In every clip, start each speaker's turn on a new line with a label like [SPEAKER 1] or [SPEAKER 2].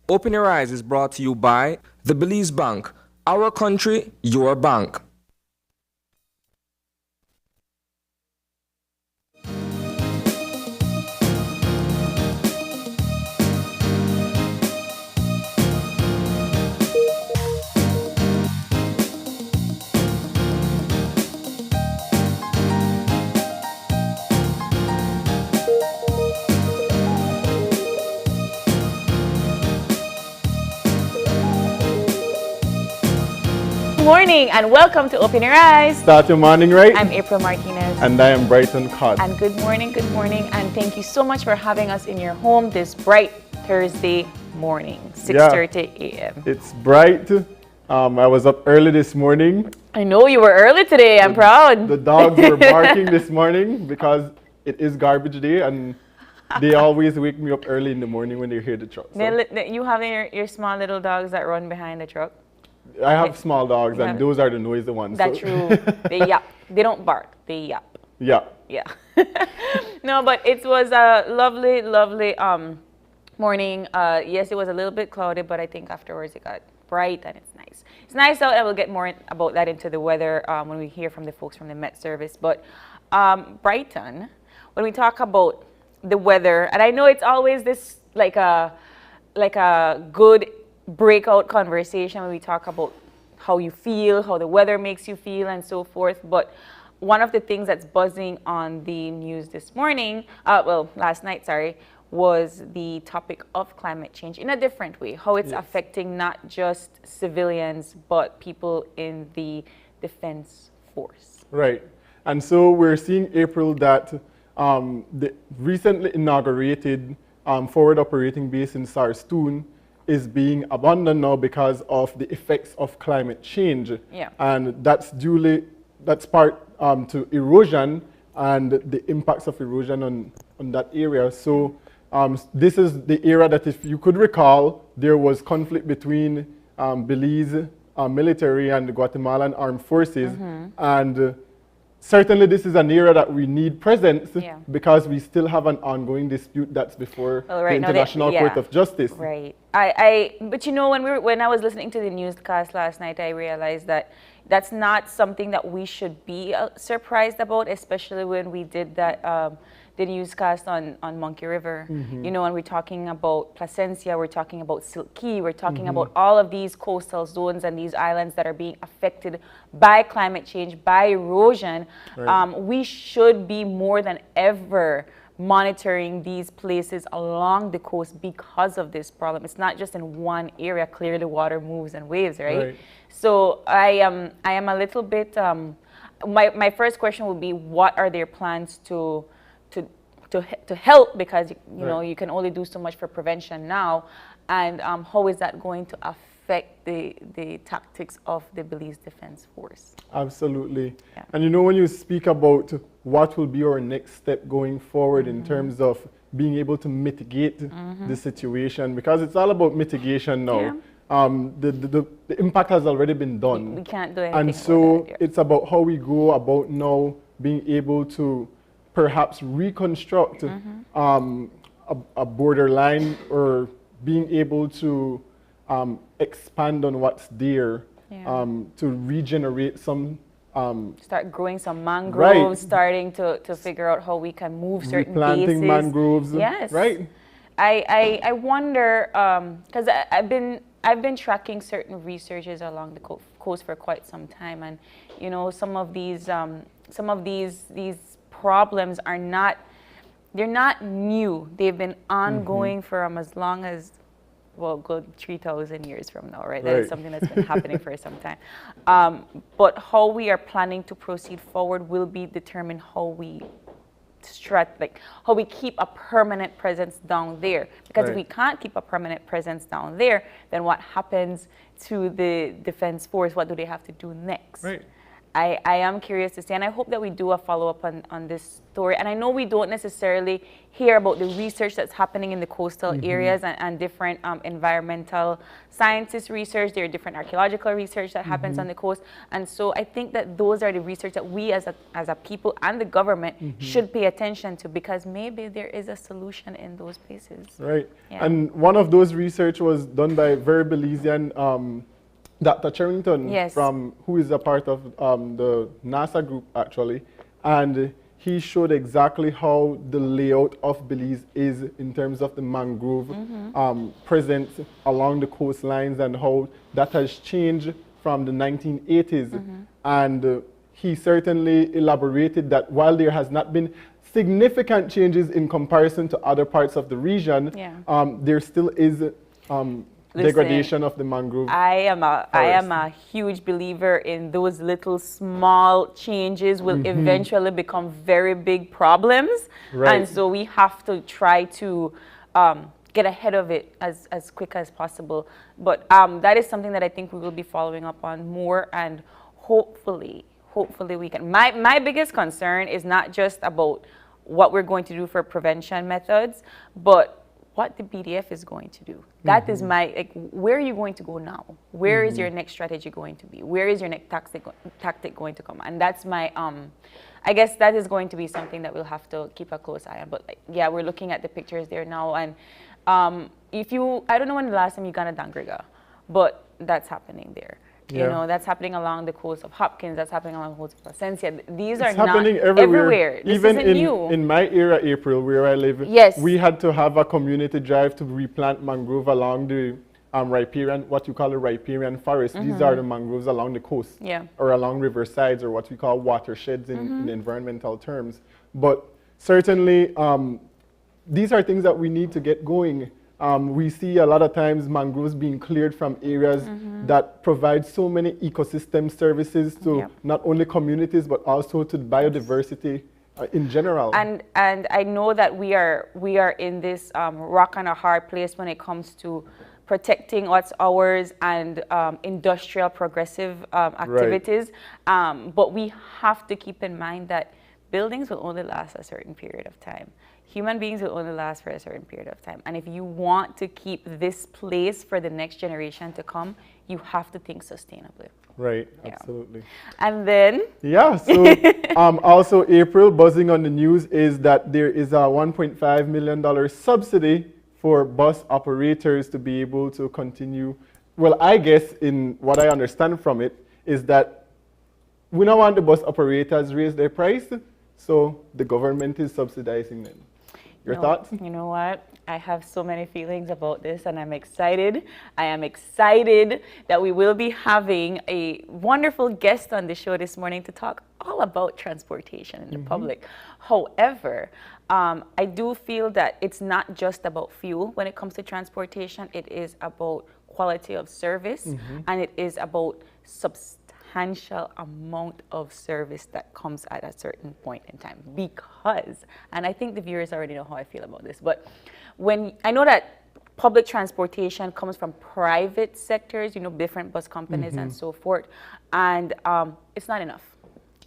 [SPEAKER 1] Open Your Eyes is brought to you by the Belize Bank. Our country, your bank.
[SPEAKER 2] Morning and welcome to Open Your Eyes.
[SPEAKER 3] Start your morning right.
[SPEAKER 2] I'm April Martinez.
[SPEAKER 3] And I am Brighton Cott.
[SPEAKER 2] And good morning, and thank you so much for having us in your home this bright Thursday morning, 6:30 a.m.
[SPEAKER 3] It's bright. I was up early this morning.
[SPEAKER 2] I know you were early today. I'm proud.
[SPEAKER 3] The dogs were barking this morning because it is garbage day, and they always wake me up early in the morning when they hear the truck. So.
[SPEAKER 2] You have your small little dogs that run behind the truck?
[SPEAKER 3] I have small dogs, and those are the noisy ones.
[SPEAKER 2] That's true. They yap. They don't bark. They yap.
[SPEAKER 3] Yeah.
[SPEAKER 2] Yeah. No, but it was a lovely, lovely morning. Yes, it was a little bit cloudy, but I think afterwards it got bright and it's nice. It's nice out, and we'll get more about that into the weather when we hear from the folks from the Met Service. But Brighton, when we talk about the weather, and I know it's always this like a good breakout conversation when we talk about how you feel, how the weather makes you feel, and so forth. But one of the things that's buzzing on the news this morning, last night, was the topic of climate change in a different way, how it's affecting not just civilians, but people in the defense force.
[SPEAKER 3] Right. And so we're seeing, April, that the recently inaugurated forward operating base in Sarstoon is being abandoned now because of the effects of climate change.
[SPEAKER 2] Yeah.
[SPEAKER 3] And that's part to erosion and the impacts of erosion on that area. So this is the area that, if you could recall, there was conflict between Belize military and the Guatemalan armed forces. And certainly this is an area that we need presence because we still have an ongoing dispute that's before the International Court of Justice.
[SPEAKER 2] Right. But you know, when I was listening to the newscast last night, I realized that that's not something that we should be surprised about, especially when we did that the newscast on Monkey River. You know, and we're talking about Placencia, we're talking about Silk Key, we're talking about all of these coastal zones and these islands that are being affected by climate change, by erosion.
[SPEAKER 3] Right.
[SPEAKER 2] We should be more than ever monitoring these places along the coast because of this problem. It's not just in one area. Clearly water moves and waves, right? So I am a little bit, my first question would be, what are their plans to help, because you know you can only do so much for prevention now, and how is that going to affect the tactics of the Belize Defense Force?
[SPEAKER 3] Absolutely. Yeah. And you know, when you speak about what will be our next step going forward in terms of being able to mitigate the situation, because it's all about mitigation now. The impact has already been done.
[SPEAKER 2] We can't do anything.
[SPEAKER 3] And so
[SPEAKER 2] about that,
[SPEAKER 3] it's about how we go about now being able to perhaps reconstruct a borderline, or being able to expand on what's there, to regenerate some.
[SPEAKER 2] Start growing some mangroves, starting to figure out how we can move certain
[SPEAKER 3] replanting
[SPEAKER 2] bases.
[SPEAKER 3] mangroves.
[SPEAKER 2] Yes.
[SPEAKER 3] Right.
[SPEAKER 2] I wonder, because I've been tracking certain researches along the coast for quite some time, and you know, some of these problems are not new. They've been ongoing for as long as, well, good 3,000 years from now, right? That is something that's been happening for some time. But how we are planning to proceed forward will be determined how we how we keep a permanent presence down there. Because if we can't keep a permanent presence down there, then what happens to the Defense Force? What do they have to do next?
[SPEAKER 3] Right.
[SPEAKER 2] I am curious to see, and I hope that we do a follow-up on this story. And I know we don't necessarily hear about the research that's happening in the coastal areas and different environmental sciences research. There are different archaeological research that happens on the coast. And so I think that those are the research that we as a people and the government should pay attention to, because maybe there is a solution in those places.
[SPEAKER 3] Right.
[SPEAKER 2] Yeah.
[SPEAKER 3] And one of those research was done by very Belizean Dr. Charrington,
[SPEAKER 2] Yes.
[SPEAKER 3] who is a part of the NASA group, actually. And he showed exactly how the layout of Belize is in terms of the mangrove presence along the coastlines, and how that has changed from the 1980s. And he certainly elaborated that while there has not been significant changes in comparison to other parts of the region, there still is degradation of the mangrove.
[SPEAKER 2] I am a huge believer in those little small changes will eventually become very big problems.
[SPEAKER 3] Right.
[SPEAKER 2] And so we have to try to get ahead of it as quick as possible. But that is something that I think we will be following up on more, and hopefully we can. My biggest concern is not just about what we're going to do for prevention methods, but what the BDF is going to do. That is my, where are you going to go now? Where is your next strategy going to be? Where is your next tactic going to come? And that's my, I guess that is going to be something that we'll have to keep a close eye on. But yeah, we're looking at the pictures there now. And I don't know when the last time you got a Dangriga, but that's happening there. You know, that's happening along the coast of Hopkins. That's happening along the coast of Placencia. These are not everywhere. This
[SPEAKER 3] Even
[SPEAKER 2] isn't new.
[SPEAKER 3] in my area, April, where I live,
[SPEAKER 2] Yes.
[SPEAKER 3] we had to have a community drive to replant mangrove along the riparian, what you call the riparian forest. These are the mangroves along the coast, or along riversides, or what we call watersheds in environmental terms. But certainly, these are things that we need to get going. We see a lot of times mangroves being cleared from areas that provide so many ecosystem services to not only communities but also to biodiversity in general.
[SPEAKER 2] And I know that we are in this rock and a hard place when it comes to protecting what's ours and industrial progressive activities. But we have to keep in mind that buildings will only last a certain period of time. Human beings will only last for a certain period of time. And if you want to keep this place for the next generation to come, you have to think sustainably.
[SPEAKER 3] Right, absolutely.
[SPEAKER 2] And then?
[SPEAKER 3] Yeah, so also April, buzzing on the news is that there is a $1.5 million subsidy for bus operators to be able to continue. Well, I guess in what I understand from it is that we don't want the bus operators raise their price, so the government is subsidizing them. Your thoughts?
[SPEAKER 2] You know what? I have so many feelings about this, and I'm excited. I am excited that we will be having a wonderful guest on the show this morning to talk all about transportation in the public. However, I do feel that it's not just about fuel when it comes to transportation. It is about quality of service, and it is about substantial amount of service that comes at a certain point in time. Because, and I think the viewers already know how I feel about this, but when I know that public transportation comes from private sectors, you know, different bus companies and so forth, and it's not enough.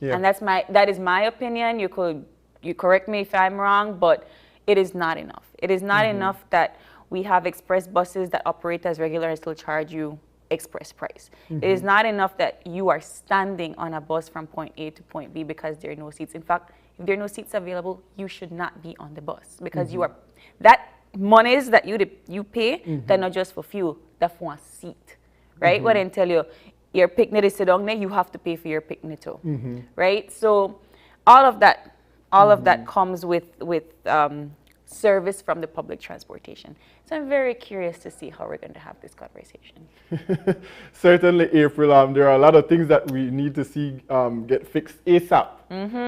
[SPEAKER 2] And that is my opinion. You correct me if I'm wrong, but it is not enough. It is not enough that we have express buses that operate as regular and still charge you express price. It is not enough that you are standing on a bus from point A to point B because there are no seats. In fact, if there are no seats available, you should not be on the bus, because you are, that monies that you pay, they're not just for fuel, they're for a seat, right? What I tell you, your picnic is sit down there, you have to pay for your picnic too, right? So all of that comes with service from the public transportation. So I'm very curious to see how we're going to have this conversation.
[SPEAKER 3] Certainly, April, there are a lot of things that we need to see get fixed ASAP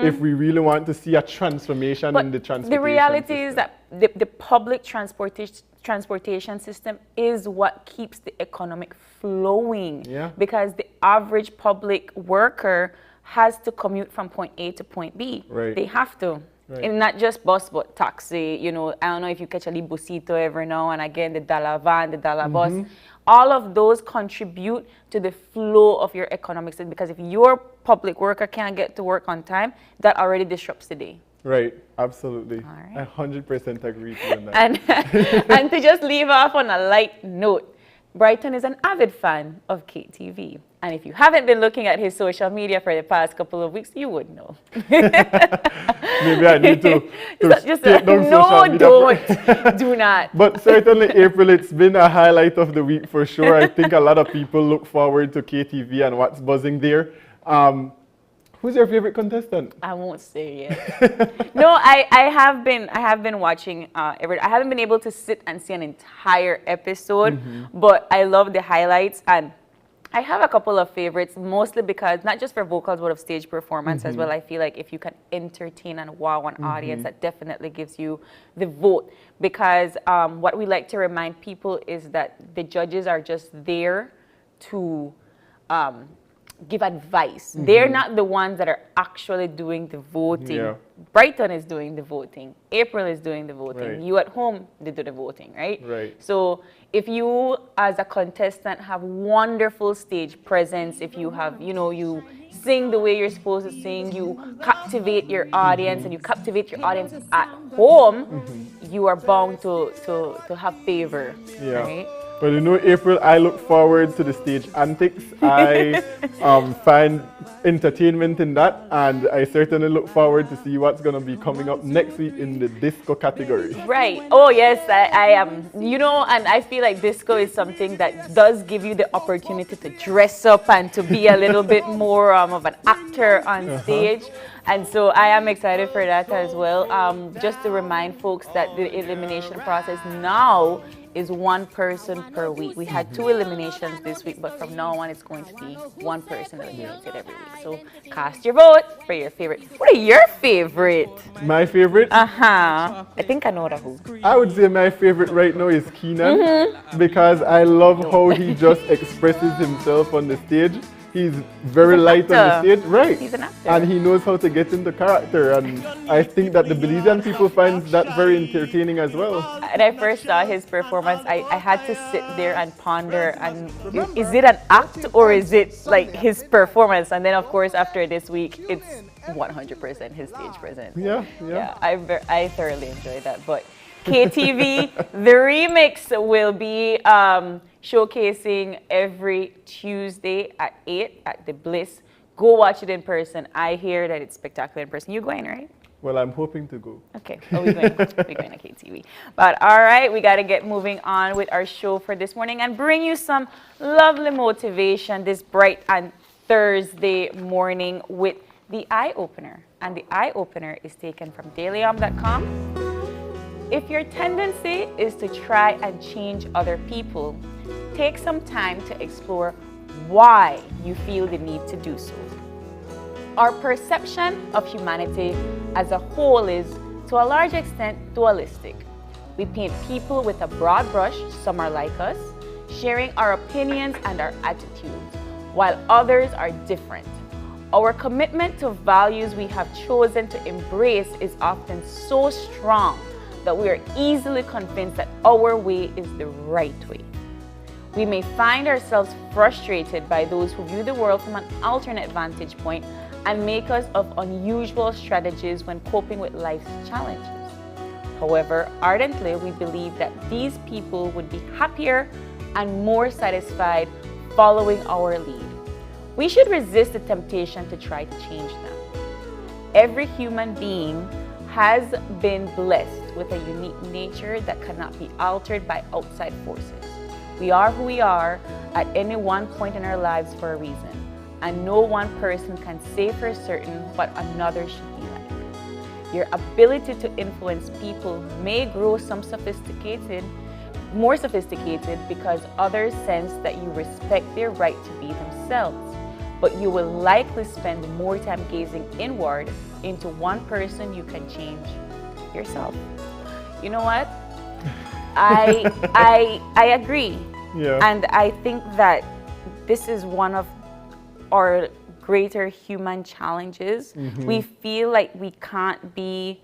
[SPEAKER 3] if we really want to see a transformation in the transportation
[SPEAKER 2] The reality
[SPEAKER 3] system.
[SPEAKER 2] is that the public transportation system is what keeps the economic flowing, because the average public worker has to commute from point A to point B.
[SPEAKER 3] Right.
[SPEAKER 2] They have to.
[SPEAKER 3] Right.
[SPEAKER 2] And not just bus, but taxi. You know, I don't know if you catch a Libusito every now and again, the dollar van, the dollar bus. All of those contribute to the flow of your economic system, because if your public worker can't get to work on time, that already disrupts the day.
[SPEAKER 3] Right, absolutely.
[SPEAKER 2] All
[SPEAKER 3] I 100% agree with you on that.
[SPEAKER 2] And, and to just leave off on a light note, Brighton is an avid fan of KTV. And if you haven't been looking at his social media for the past couple of weeks, you would know.
[SPEAKER 3] Maybe I need to
[SPEAKER 2] Just
[SPEAKER 3] take down
[SPEAKER 2] no,
[SPEAKER 3] social media.
[SPEAKER 2] don't. Do not.
[SPEAKER 3] But certainly, April, it's been a highlight of the week for sure. I think a lot of people look forward to KTV and what's buzzing there. Who's your favorite contestant?
[SPEAKER 2] I won't say yet. No, I have been watching I haven't been able to sit and see an entire episode, but I love the highlights, and I have a couple of favorites, mostly because not just for vocals, but of stage performance as well. I feel like if you can entertain and wow an audience, that definitely gives you the vote. Because what we like to remind people is that the judges are just there to give advice. They're not the ones that are actually doing the voting.
[SPEAKER 3] Yeah.
[SPEAKER 2] Brighton is doing the voting. April is doing the voting.
[SPEAKER 3] Right.
[SPEAKER 2] You at home, they do the voting, right?
[SPEAKER 3] Right.
[SPEAKER 2] So if you as a contestant have wonderful stage presence, if you have, you sing the way you're supposed to sing, you captivate your audience, and you captivate your audience at home, you are bound to have favor,
[SPEAKER 3] Yeah.
[SPEAKER 2] right?
[SPEAKER 3] But April, I look forward to the stage antics. I find entertainment in that, and I certainly look forward to see what's going to be coming up next week in the disco category.
[SPEAKER 2] Right. Oh, yes, I am. And I feel like disco is something that does give you the opportunity to dress up and to be a little bit more of an actor on stage. And so I am excited for that as well. Just to remind folks that the elimination process now is one person per week. We had 2 eliminations this week, but from now on it's going to be one person eliminated every week. So cast your vote for your favorite. What are your favorite?
[SPEAKER 3] My favorite?
[SPEAKER 2] I think I know who.
[SPEAKER 3] I would say my favorite right now is Keenan, because I love how he just expresses himself on the stage. He's very light on the stage, right?
[SPEAKER 2] He's an actor.
[SPEAKER 3] And he knows how to get into character, and I think that the Belizean people find that very entertaining as well.
[SPEAKER 2] When I first saw his performance, I had to sit there and ponder, and is it an act or is it like his performance? And then of course after this week, it's 100% his stage presence.
[SPEAKER 3] Yeah.
[SPEAKER 2] I thoroughly enjoyed that. But KTV, the remix will be showcasing every Tuesday at 8 at the Bliss. Go watch it in person. I hear that it's spectacular in person. You're going, right?
[SPEAKER 3] Well, I'm hoping to go.
[SPEAKER 2] Okay, we're going to KTV. But all right, we got to get moving on with our show for this morning and bring you some lovely motivation this bright and Thursday morning with the Eye Opener. And the Eye Opener is taken from dailyom.com. If your tendency is to try and change other people, take some time to explore why you feel the need to do so. Our perception of humanity as a whole is, to a large extent, dualistic. We paint people with a broad brush. Some are like us, sharing our opinions and our attitudes, while others are different. Our commitment to values we have chosen to embrace is often so strong that we are easily convinced that our way is the right way. We may find ourselves frustrated by those who view the world from an alternate vantage point and make us of unusual strategies when coping with life's challenges. However, ardently, we believe that these people would be happier and more satisfied following our lead. We should resist the temptation to try to change them. Every human being has been blessed with a unique nature that cannot be altered by outside forces. We are who we are at any one point in our lives for a reason, and no one person can say for certain what another should be like. Your ability to influence people may grow more sophisticated because others sense that you respect their right to be themselves, but you will likely spend more time gazing inward into one person you can change: yourself. You know what? I agree.
[SPEAKER 3] Yeah.
[SPEAKER 2] And I think that this is one of our greater human challenges. We feel like we can't be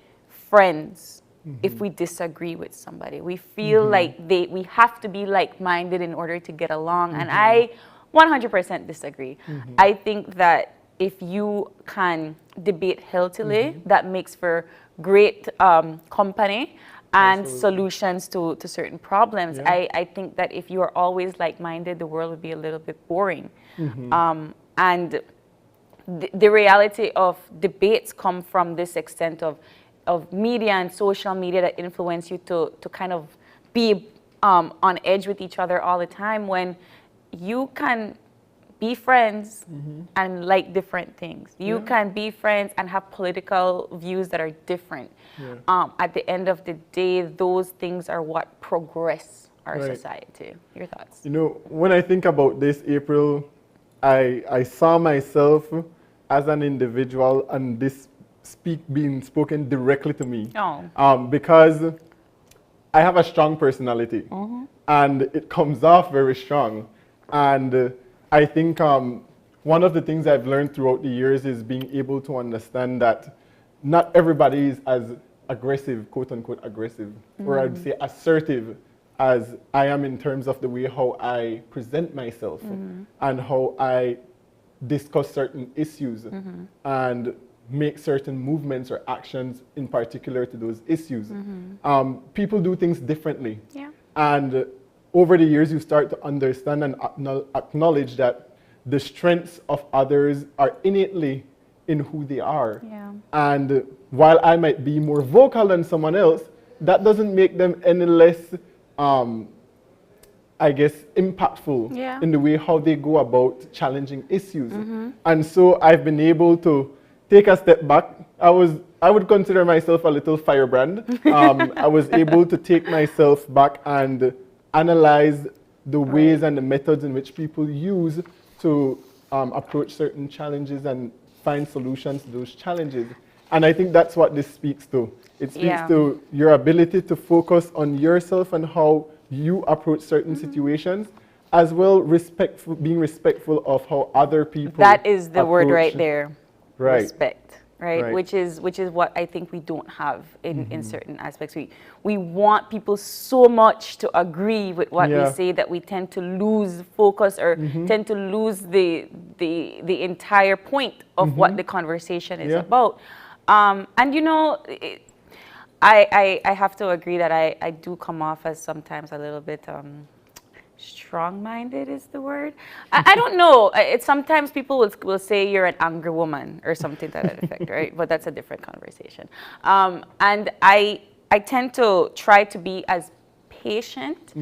[SPEAKER 2] friends if we disagree with somebody. We feel like we have to be like-minded in order to get along, and I 100% disagree. I think that if you can debate healthily, that makes for great company and solutions to certain problems.
[SPEAKER 3] Yeah.
[SPEAKER 2] I think that if you are always like-minded, the world would be a little bit boring. And the reality of debates come from this extent of media and social media that influence you to kind of be on edge with each other all the time, when you can be friends and like different things. You can be friends and have political views that are different. At the end of the day, those things are what progress our
[SPEAKER 3] Right.
[SPEAKER 2] society. Your thoughts?
[SPEAKER 3] You know, when I think about this, April, I saw myself as an individual and this being spoken directly to me. Because I have a strong personality and it comes off very strong. And I think one of the things I've learned throughout the years is being able to understand that not everybody is as aggressive, quote unquote aggressive, or I'd say assertive as I am in terms of the way how I present myself and how I discuss certain issues and make certain movements or actions in particular to those issues. People do things differently. And over the years, you start to understand and acknowledge that the strengths of others are innately in who they are. And while I might be more vocal than someone else, that doesn't make them any less, I guess, impactful in the way how they go about challenging issues. And so I've been able to take a step back. I would consider myself a little firebrand. I was able to take myself back and analyze the ways and the methods in which people use to approach certain challenges and find solutions to those challenges. And I think that's what this speaks to. It speaks to your ability to focus on yourself and how you approach certain situations, as well being respectful of how other people
[SPEAKER 2] That is the word right there.
[SPEAKER 3] Right.
[SPEAKER 2] Respect, right? Which is what I think we don't have in certain aspects. We want people so much to agree with what we say that we tend to lose focus or tend to lose the entire point of what the conversation is about. And you know, I have to agree that I do come off as sometimes a little bit strong-minded is the word. I don't know. Sometimes people will say you're an angry woman or something to that effect, right? But that's a different conversation. And I tend to try to be as patient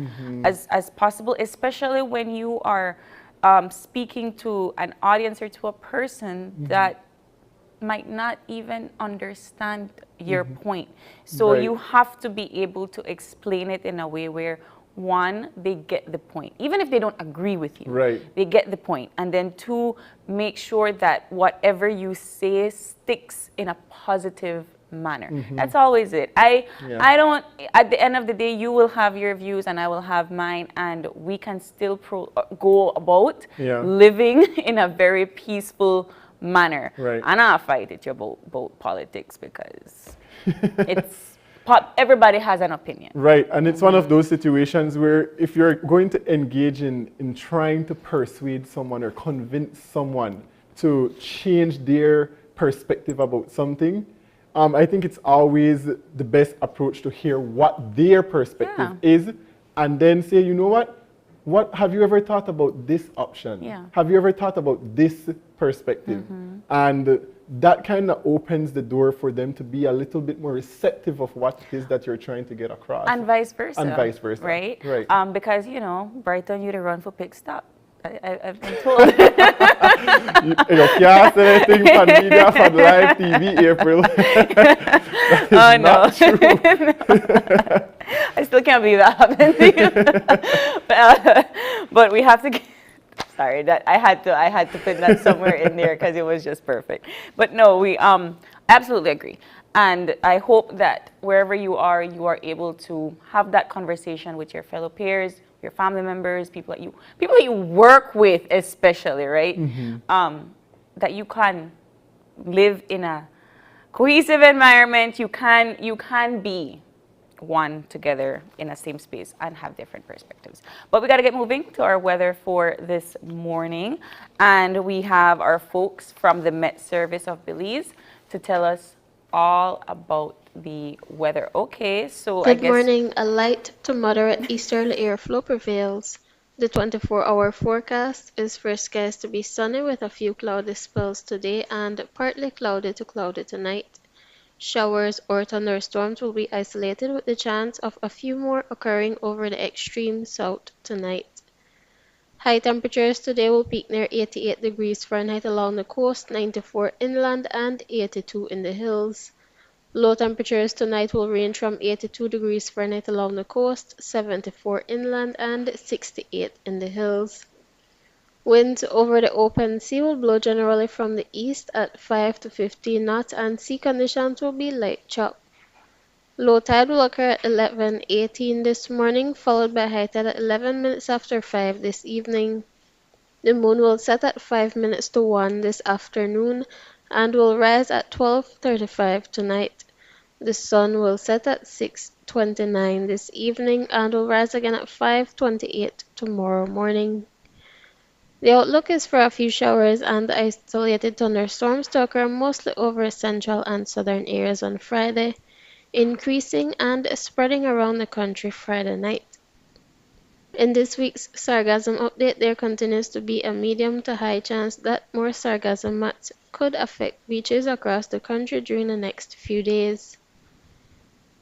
[SPEAKER 2] as possible, especially when you are speaking to an audience or to a person that might not even understand your point. So you have to be able to explain it in a way where, one, they get the point. Even if they don't agree with you, they get the point. And then two, make sure that whatever you say sticks in a positive manner. That's always it. I don't, at the end of the day, you will have your views and I will have mine, and we can still go about living in a very peaceful manner. And I'll fight it about politics because everybody has an opinion.
[SPEAKER 3] And it's one of those situations where if you're going to engage in trying to persuade someone or convince someone to change their perspective about something, I think it's always the best approach to hear what their perspective is and then say, you know what have you ever thought about this option? Have you ever thought about this perspective? And that kind of opens the door for them to be a little bit more receptive of what it is that you're trying to get across.
[SPEAKER 2] And vice versa.
[SPEAKER 3] And vice versa.
[SPEAKER 2] Right? Because, you know, Brighton, you to run for pick stop. I've been told.
[SPEAKER 3] You can't say anything on media, on live TV, April. That is not true.
[SPEAKER 2] I still can't believe that happened to you. But we have to sorry, that I had to put that somewhere in there because it was just perfect. But no, we absolutely agree. And I hope that wherever you are able to have that conversation with your fellow peers, your family members, people that you work with, especially, right? That you can live in a cohesive environment. You can be one together in a same space and have different perspectives. But we got to get moving to our weather for this morning. And we have our folks from the Met Service of Belize to tell us all about the weather. Okay, so I
[SPEAKER 4] Good
[SPEAKER 2] guess
[SPEAKER 4] morning. A light to moderate easterly airflow prevails. The 24-hour forecast is for skies to be sunny with a few cloudy spells today and partly cloudy to cloudy tonight. Showers or thunderstorms will be isolated with the chance of a few more occurring over the extreme south tonight. High temperatures today will peak near 88 degrees Fahrenheit along the coast, 94 inland, and 82 in the hills. Low temperatures tonight will range from 82 degrees Fahrenheit along the coast, 74 inland, and 68 in the hills. Winds over the open sea will blow generally from the east at 5 to 15 knots, and sea conditions will be light chop. Low tide will occur at 11:18 this morning, followed by high tide at 11 minutes after 5 this evening. The moon will set at 5 minutes to 1 this afternoon and will rise at 12:35 tonight. The sun will set at 6:29 this evening and will rise again at 5:28 tomorrow morning. The outlook is for a few showers and isolated thunderstorms to occur mostly over central and southern areas on Friday, increasing and spreading around the country Friday night. In this week's sargassum update, there continues to be a medium to high chance that more sargassum mats could affect beaches across the country during the next few days.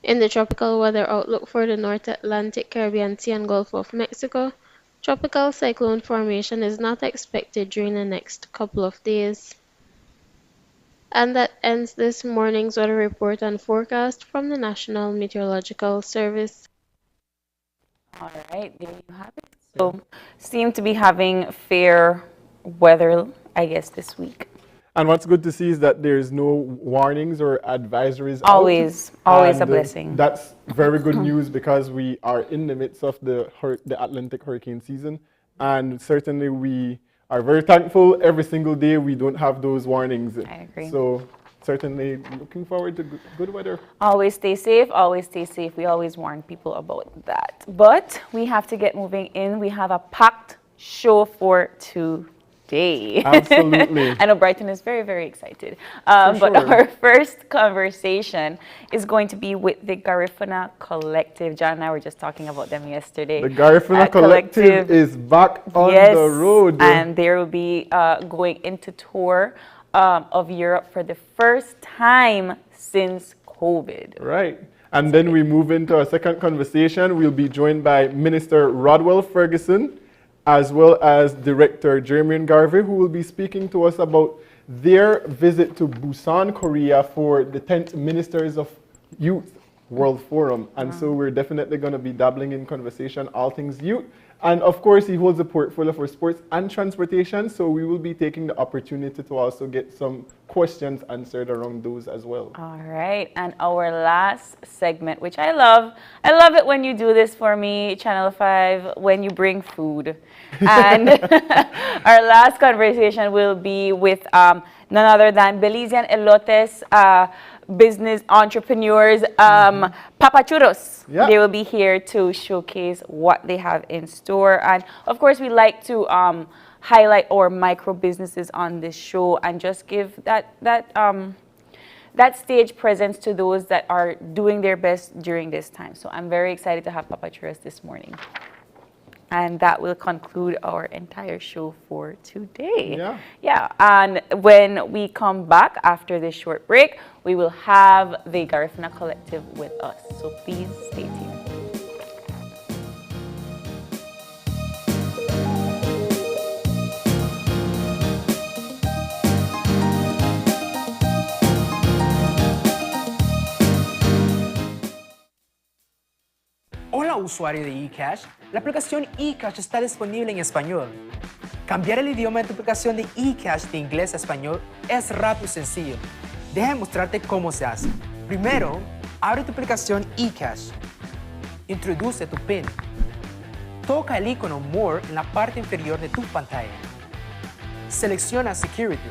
[SPEAKER 4] In the tropical weather outlook for the North Atlantic, Caribbean Sea and Gulf of Mexico, tropical cyclone formation is not expected during the next couple of days. And that ends this morning's weather report and forecast from the National Meteorological Service.
[SPEAKER 2] all right, there you have it. So seem to be having fair weather, I guess, this week.
[SPEAKER 3] And what's good to see is that there's no warnings or advisories out.
[SPEAKER 2] Always a
[SPEAKER 3] And,
[SPEAKER 2] blessing.
[SPEAKER 3] That's very good news because we are in the midst of the Atlantic hurricane season. And certainly we are very thankful every single day we don't have those warnings.
[SPEAKER 2] I agree.
[SPEAKER 3] So certainly looking forward to good weather.
[SPEAKER 2] Always stay safe, always stay safe. We always warn people about that. But we have to get moving in. We have a packed show for today.
[SPEAKER 3] Absolutely.
[SPEAKER 2] I know Brighton is very, very excited. But
[SPEAKER 3] sure.
[SPEAKER 2] our first conversation is going to be with the Garifuna Collective. John and I were just talking about them yesterday.
[SPEAKER 3] The Garifuna Collective is back on the road.
[SPEAKER 2] And they will be going into tour of Europe for the first time since COVID.
[SPEAKER 3] Right. And then we move into our second conversation. We'll be joined by Minister Rodwell Ferguson, as well as Director Jeremy Garvey, who will be speaking to us about their visit to Busan, Korea for the 10th Ministers of Youth World Forum. And so we're definitely going to be dabbling in conversation, all things youth. And of course, he holds a portfolio for sports and transportation, so we will be taking the opportunity to also get some questions answered around those as well.
[SPEAKER 2] All right, and our last segment, which I love it when you do this for me, Channel 5, when you bring food. And our last conversation will be with none other than Belizean Elotes business entrepreneurs, Papa Churros.
[SPEAKER 3] Yeah.
[SPEAKER 2] They will be here to showcase what they have in store. And of course, we like to highlight our micro businesses on this show and just give that stage presence to those that are doing their best during this time. So I'm very excited to have Papa Churros this morning. And that will conclude our entire show for today. Yeah. And when we come back after this short break, we will have the Garifuna Collective with us. So please stay tuned.
[SPEAKER 5] Hola usuario de eCash, la aplicación eCash está disponible en español. Cambiar el idioma de tu aplicación de eCash de inglés a español es rápido y sencillo. Déjame mostrarte cómo se hace. Primero, abre tu aplicación eCash. Introduce tu PIN. Toca el icono More en la parte inferior de tu pantalla. Selecciona Security.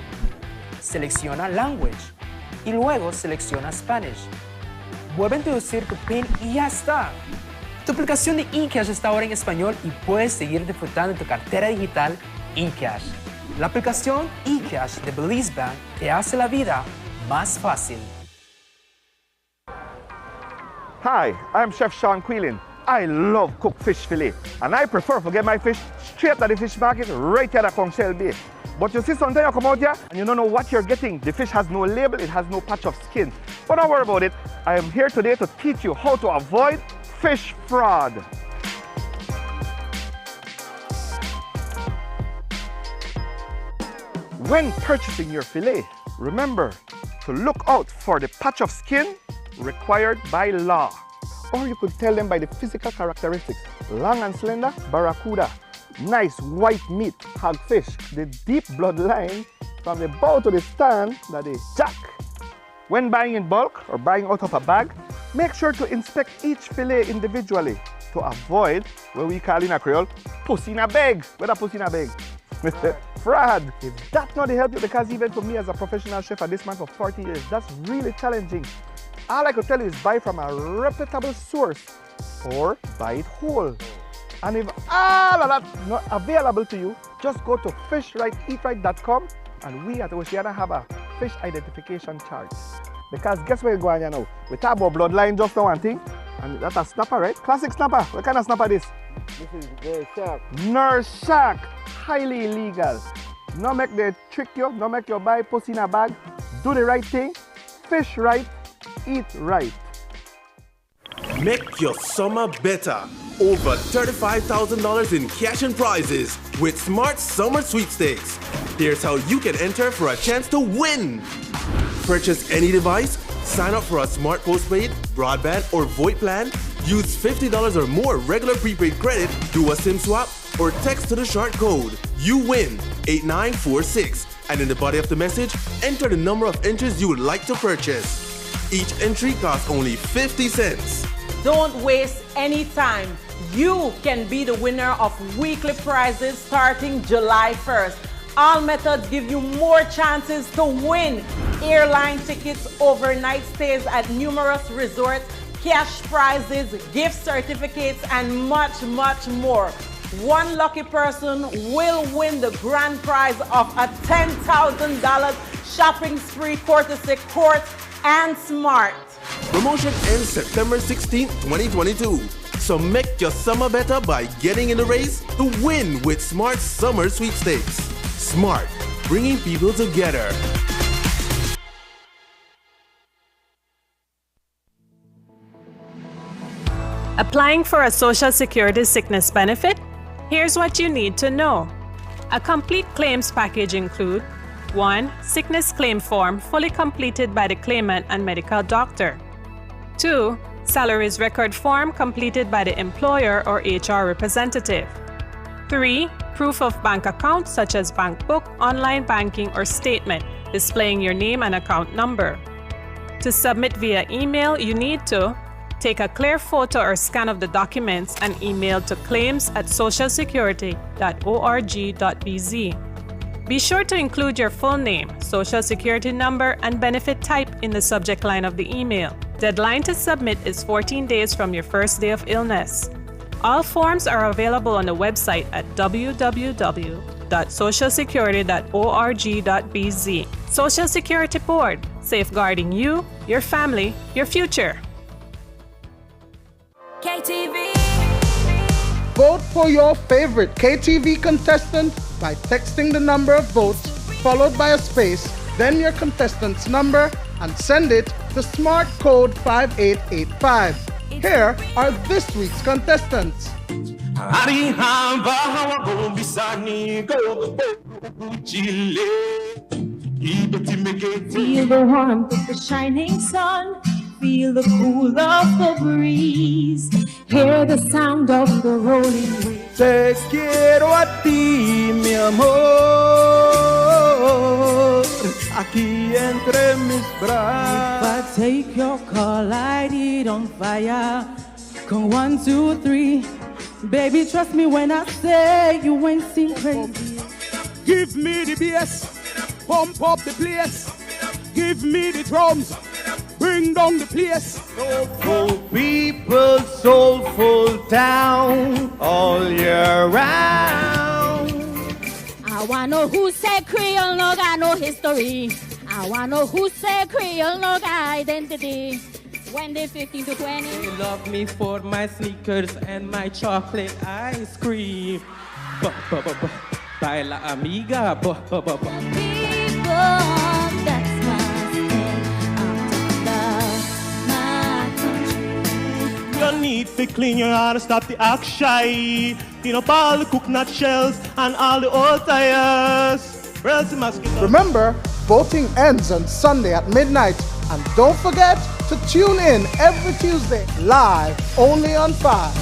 [SPEAKER 5] Selecciona Language. y luego selecciona Spanish. Vuelve a introducir tu PIN y ya está. Tu aplicación de eCash está ahora en español y puedes seguir disfrutando de tu cartera digital eCash. La aplicación eCash de Belize Bank te hace la vida más fácil.
[SPEAKER 6] Hi, I'm Chef Sean Quillen. I love cooked fish fillet, and I prefer to get my fish straight at the fish market right here at Conchel Bay. But you see, sometimes you come out here and you don't know what you're getting. The fish has no label, it has no patch of skin. But don't worry about it. I am here today to teach you how to avoid fish fraud. When purchasing your fillet, remember to look out for the patch of skin required by law. Or you could tell them by the physical characteristics. Long and slender, barracuda. Nice white meat, hagfish. The deep bloodline from the bow to the stand, that is jack. When buying in bulk or buying out of a bag, make sure to inspect each fillet individually to avoid what we call in a Creole, pussy in a bag. What a pussy in a bag? Fraud. If that's not the help you, because even for me as a professional chef at this man for 40 years, that's really challenging. All I could tell you is buy from a reputable source or buy it whole. And if all of that's not available to you, just go to fishrighteatright.com and we at Oceana have a fish identification chart. Because guess where you're going here now? We talk about bloodline just now one thing, and that's a snapper, right? Classic snapper. What kind of snapper this?
[SPEAKER 7] This is Nurse Shark.
[SPEAKER 6] Nurse Shark. Highly illegal. No make they trick you, no make you buy pussy in a bag. Do the right thing, fish right, eat right.
[SPEAKER 8] Make your summer better. Over $35,000 in cash and prizes with Smart Summer Sweepstakes. Here's how you can enter for a chance to win. Purchase any device, sign up for a Smart Postpaid, broadband, or VoIP plan, use $50 or more regular prepaid credit, do a SIM swap, or text to the short code. You win 8946. And in the body of the message, enter the number of entries you would like to purchase. Each entry costs only 50 cents.
[SPEAKER 9] Don't waste any time. You can be the winner of weekly prizes starting July 1st. All methods give you more chances to win. Airline tickets, overnight stays at numerous resorts, cash prizes, gift certificates, and much, much more. One lucky person will win the grand prize of a $10,000 shopping spree courtesy Court and Smart.
[SPEAKER 8] Promotion ends September 16, 2022. So make your summer better by getting in the race to win with Smart Summer Sweepstakes. Smart, bringing people together.
[SPEAKER 10] Applying for a Social Security sickness benefit? Here's what you need to know. A complete claims package include 1. Sickness claim form fully completed by the claimant and medical doctor. 2. Salaries record form completed by the employer or HR representative. 3. Proof of bank account such as bank book, online banking, or statement displaying your name and account number. To submit via email, you need to take a clear photo or scan of the documents and email to claims@socialsecurity.org.bz. Be sure to include your full name, social security number, and benefit type in the subject line of the email. Deadline to submit is 14 days from your first day of illness. All forms are available on the website at www.socialsecurity.org.bz. Social Security Board, safeguarding you, your family, your future.
[SPEAKER 11] KTV.
[SPEAKER 12] Vote for your favorite KTV contestant by texting the number of votes followed by a space, then your contestant's number, and send it to Smart Code 5885. Here are this week's contestants.
[SPEAKER 11] Feel the warmth of the shining sun. Feel the cool of the breeze. Hear the sound of the rolling waves.
[SPEAKER 13] Te quiero a ti, mi amor, aquí entre mis brazos.
[SPEAKER 14] If I take your call, light it on fire. Come 1, 2, 3. Baby, trust me when I say you ain't seen crazy.
[SPEAKER 13] Give me the bass, pump up the place. give me the drums. Bring down the place.
[SPEAKER 7] Soulful people, soulful town, all year round.
[SPEAKER 11] I wanna know who said Creole no got no history. I wanna know who said Creole no got identity. When they 15 to 20.
[SPEAKER 14] They love me for my sneakers and my chocolate ice cream. Baila amiga.
[SPEAKER 11] People, that's my
[SPEAKER 15] You need to clean your heart to stop the action. Clean up all the coconut shells and all the old tires.
[SPEAKER 12] Remember, voting ends on Sunday at midnight. And don't forget to tune in every Tuesday live only on 5.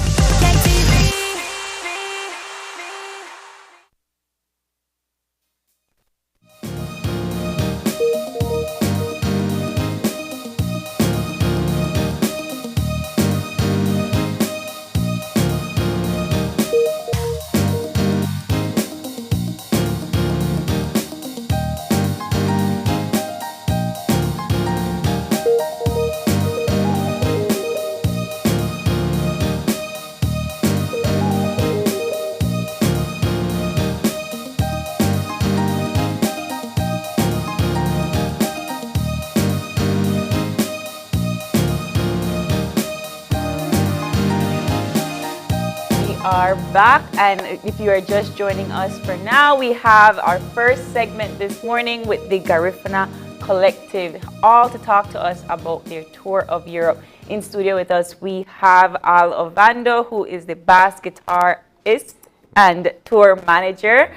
[SPEAKER 2] Are back, and if you are just joining us for now, we have our first segment this morning with the Garifuna Collective, all to talk to us about their tour of Europe. In studio with us, we have Al Ovando, who is the bass guitarist and tour manager,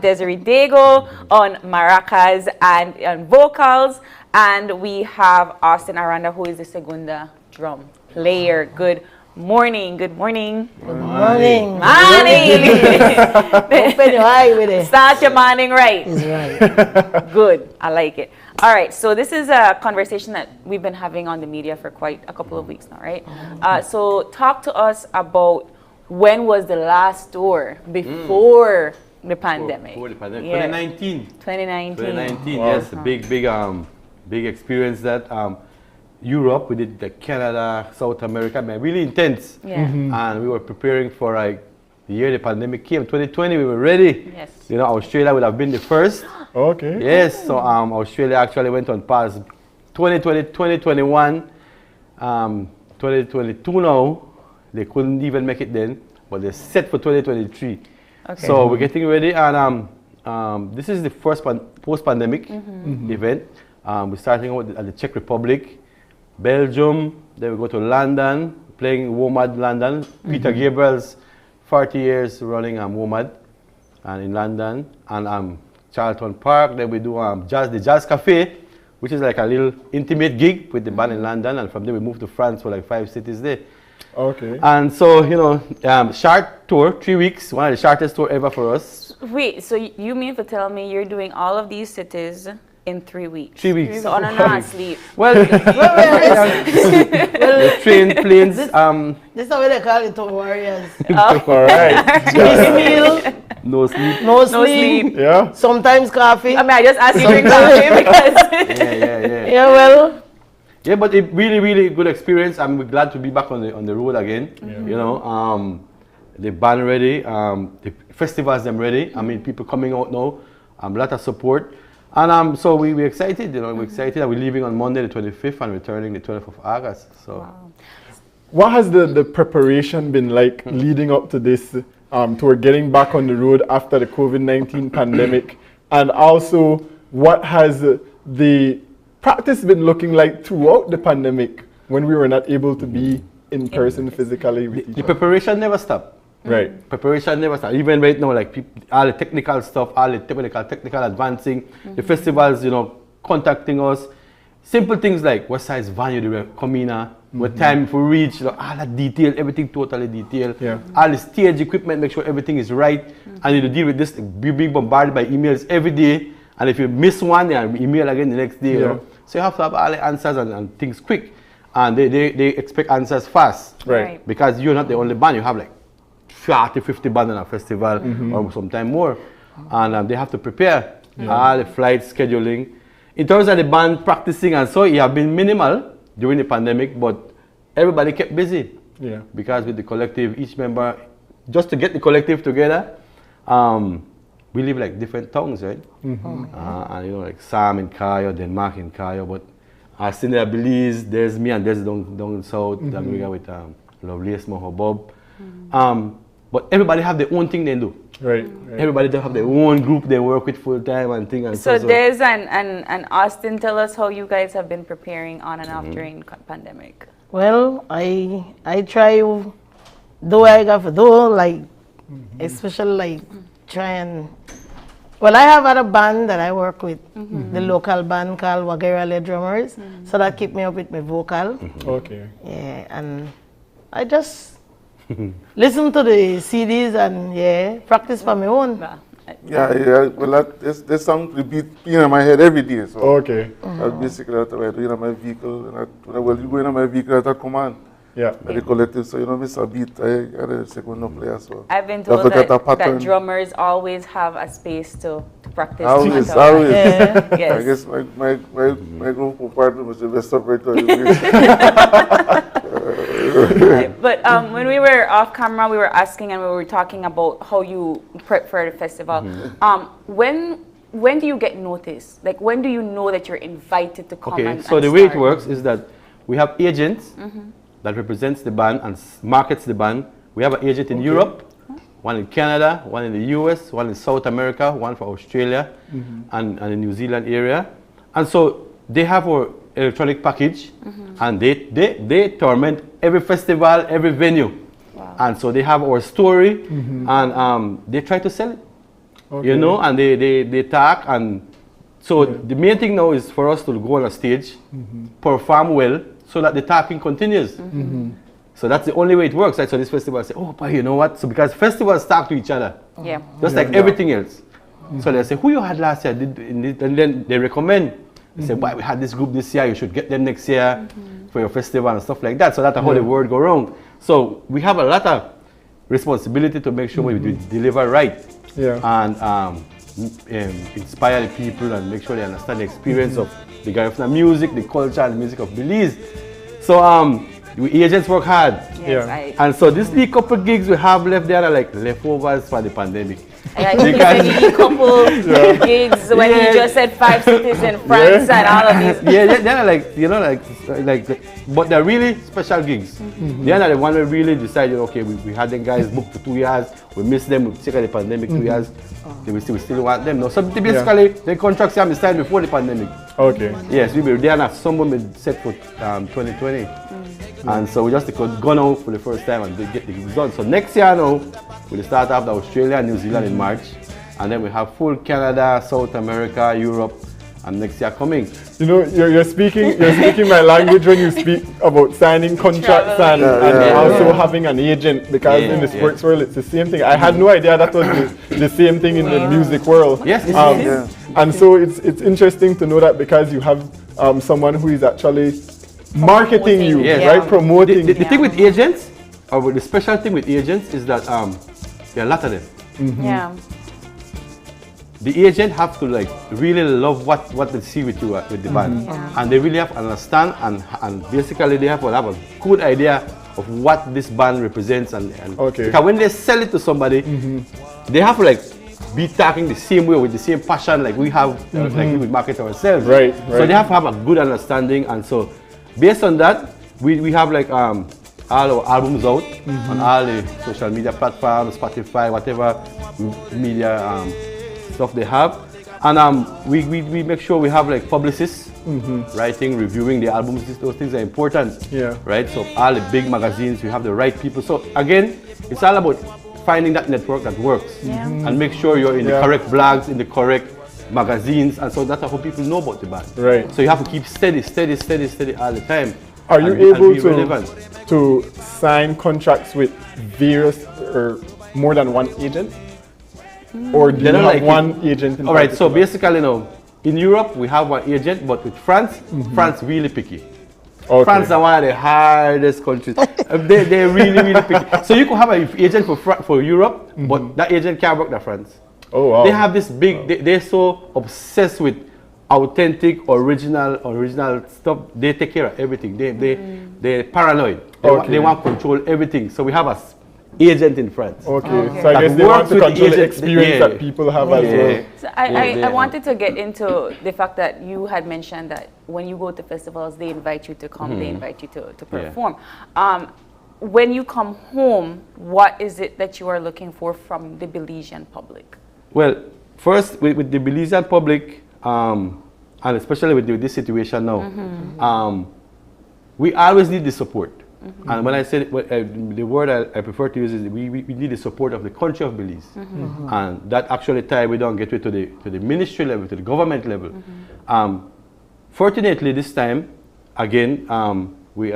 [SPEAKER 2] Desiree Dago on maracas and on vocals, and we have Austin Aranda, who is the segunda drum player. Good morning. Good morning.
[SPEAKER 16] Good morning.
[SPEAKER 2] Morning.
[SPEAKER 16] Open your eye with it.
[SPEAKER 2] Start your morning right.
[SPEAKER 16] It's right.
[SPEAKER 2] Good. I like it. All right. So this is a conversation that we've been having on the media for quite a couple of weeks now, right? So talk to us about when was the last tour before the pandemic?
[SPEAKER 17] Before the pandemic.
[SPEAKER 2] Yeah.
[SPEAKER 17] 2019.
[SPEAKER 2] 2019.
[SPEAKER 17] Wow. Yes, a big experience that. Europe, we did the Canada, South America, man, really intense.
[SPEAKER 2] Yeah.
[SPEAKER 17] And we were preparing for like the year the pandemic came. 2020, we were ready.
[SPEAKER 2] Yes.
[SPEAKER 17] You know, Australia would have been the first.
[SPEAKER 3] Okay.
[SPEAKER 17] Yes, so Australia actually went on pause 2020, 2021, 2022 now. They couldn't even make it then, but they're set for 2023.
[SPEAKER 2] Okay.
[SPEAKER 17] So we're getting ready, and this is the first post-pandemic event. We're starting out at the Czech Republic, Belgium, then we go to London, playing WOMAD London. Peter Gabriel's 40 years running WOMAD and in London, and Charlton Park. Then we do the Jazz Cafe, which is like a little intimate gig with the band in London, and from there we moved to France for like 5 cities there.
[SPEAKER 3] Okay.
[SPEAKER 17] And so, you know, short tour, 3 weeks, one of the shortest tour ever for us.
[SPEAKER 2] Wait, so you mean to tell me you're doing all of these cities in 3 weeks?
[SPEAKER 17] 3 weeks.
[SPEAKER 2] So on a non-sleep.
[SPEAKER 17] Well, the train, planes.
[SPEAKER 16] This is how they call it, tour warriors.
[SPEAKER 3] All right.
[SPEAKER 16] Missed meal.
[SPEAKER 17] No sleep.
[SPEAKER 16] No sleep.
[SPEAKER 3] Yeah.
[SPEAKER 16] Sometimes coffee.
[SPEAKER 2] I mean, I just asked you to drink coffee because.
[SPEAKER 16] Yeah, well.
[SPEAKER 17] Yeah, but it really good experience. I'm glad to be back on the road again. You know, the band ready, the festivals them ready. I mean, people coming out now. A lot of support, and so we're excited. You know, we're excited. We're leaving on Monday the 25th and returning the 12th of August. So,
[SPEAKER 3] what has the preparation been like leading up to this tour, getting back on the road after the COVID-19 pandemic, and also what has the practice been looking like throughout the pandemic when we were not able to be in person physically with each other?
[SPEAKER 17] The preparation never stopped.
[SPEAKER 3] Right.
[SPEAKER 17] Preparation never stopped. Even right now, like all the technical stuff, all the technical advancing, the festivals, you know, contacting us. Simple things like what size venue do we come in at, what time if we reach, you know, all that detail, everything totally detailed.
[SPEAKER 3] Yeah.
[SPEAKER 17] All the stage equipment, make sure everything is right. And you deal with this, being bombarded by emails every day. And if you miss one, then email again the next day. You know? So you have to have all the answers and things quick. And they expect answers fast.
[SPEAKER 3] Right.
[SPEAKER 17] Because you're not the only band. You have like 40, 50 bands in a festival or sometime more. And they have to prepare all the flight scheduling. in terms of the band practicing and so, it have been minimal during the pandemic, but everybody kept busy.
[SPEAKER 3] Yeah.
[SPEAKER 17] Because with the collective, each member, just to get the collective together, we live like different towns, right? And you know, like Sam in Cayo, Denmark in Cayo, but Austin there, Belize, there's me and there's down south, America with Lovelace, Moho Bob. But everybody have their own thing they do.
[SPEAKER 3] Right.
[SPEAKER 17] Everybody they have their own group they work with full time and thing and
[SPEAKER 2] So Des and Austin, tell us how you guys have been preparing on and off during pandemic.
[SPEAKER 16] Well, I try do what I got to do, like especially like try and. Well, I have other band that I work with, the local band called Wagerale Drummers, so that keep me up with my vocal.
[SPEAKER 3] Okay.
[SPEAKER 16] Yeah, and I just listen to the CDs and practice for my own.
[SPEAKER 18] Yeah. Well, that song repeat in my head every day. So
[SPEAKER 3] okay.
[SPEAKER 18] That's basically what I do in my vehicle. And you go in my vehicle at a command.
[SPEAKER 3] Yeah.
[SPEAKER 18] At the collective, so you know, miss a beat, I got a second play as well.
[SPEAKER 2] I've been told that drummers always have a space to practice.
[SPEAKER 18] Always.
[SPEAKER 2] Yeah. Yes.
[SPEAKER 18] I guess my group partner was the best operator.
[SPEAKER 2] Right. But when we were off camera, we were asking and we were talking about how you prep for the festival. When do you get noticed? Like, when do you know that you're invited to come?
[SPEAKER 17] Okay, so the way it works is that we have agents that represents the band and markets the band. We have an agent in Europe, one in Canada, one in the US, one in South America, one for Australia, and the New Zealand area. And so they have our electronic package, and they torment every festival, every venue. Wow. And so they have our story, and they try to sell it. Okay. You know, and they talk, and so the main thing now is for us to go on a stage, perform well, so that the talking continues. So that's the only way it works. Right? So this festival say, oh, but you know what? So because festivals talk to each other, just like everything else. So they say, who you had last year? And then they recommend. They say, boy, we had this group this year. You should get them next year for your festival and stuff like that. So that's how the word go around. So we have a lot of responsibility to make sure we deliver right. And inspire the people and make sure they understand the experience of the Garifuna music, the culture and the music of Belize. So we agents work hard. And so these couple gigs we have left there are like leftovers for the pandemic.
[SPEAKER 2] I think he couple gigs when he just said 5 cities in France and all of these.
[SPEAKER 17] They're like, you know, like, but they're really special gigs. They're not the one we really decided, okay, we had them guys booked for 2 years, we missed them, we took the pandemic 2 years, we still want them. No, so basically, the contracts have been signed before the pandemic.
[SPEAKER 3] Okay.
[SPEAKER 17] Yes, we were there and someone been set for 2020. And so we just gone out for the first time and get the gigs done. So next year now, we'll start off the Australia and New Zealand in March, and then we have full Canada, South America, Europe, and next year coming.
[SPEAKER 3] You know, you're speaking my language when you speak about signing contracts and also having an agent, because in the sports world it's the same thing. I had no idea that was the same thing in the music world.
[SPEAKER 17] Yes,
[SPEAKER 3] and so it's interesting to know that, because you have someone who is actually marketing you, right? Promoting.
[SPEAKER 17] The thing with agents, or with the special thing with agents, is that there are a lot of them. The agent have to like really love what they see with you with the band, and they really have to understand and basically they have to have a good idea of what this band represents and because when they sell it to somebody, they have to like be talking the same way with the same passion like we have like we market ourselves.
[SPEAKER 3] Right.
[SPEAKER 17] So they have to have a good understanding, and so based on that we have like all our albums out on all the social media platforms, Spotify, whatever media stuff they have, and we make sure we have like publicists writing, reviewing the albums. Those things are important, right? So all the big magazines, we have the right people. So again, it's all about finding that network that works and make sure you're in the correct blogs, in the correct magazines, and so that's how people know about the band.
[SPEAKER 3] Right.
[SPEAKER 17] So you have to keep steady all the time.
[SPEAKER 3] Are you able to sign contracts with various or more than one agent? Or do you have like one agent in
[SPEAKER 17] Alright, so basically now, in Europe we have one agent, but with France, France really picky. France are one of the hardest countries. They're really picky. So you could have an agent for Europe, but that agent can't work in France.
[SPEAKER 3] Oh wow.
[SPEAKER 17] They have this big, they're so obsessed with authentic, original stuff. They take care of everything. They're paranoid. They want control everything. So we have a agent in France.
[SPEAKER 3] Okay. So I guess they want to control the experience that people have as well.
[SPEAKER 2] So I wanted to get into the fact that you had mentioned that when you go to festivals, they invite you to come, they invite you to perform. When you come home, what is it that you are looking for from the Belizean public?
[SPEAKER 17] Well, first, with the Belizean public, and especially with this situation now, we always need the support. And when I say the word I prefer to use is we need the support of the country of Belize. And that actually tie we don't get it to the ministry level, to the government level. Fortunately, this time, again, we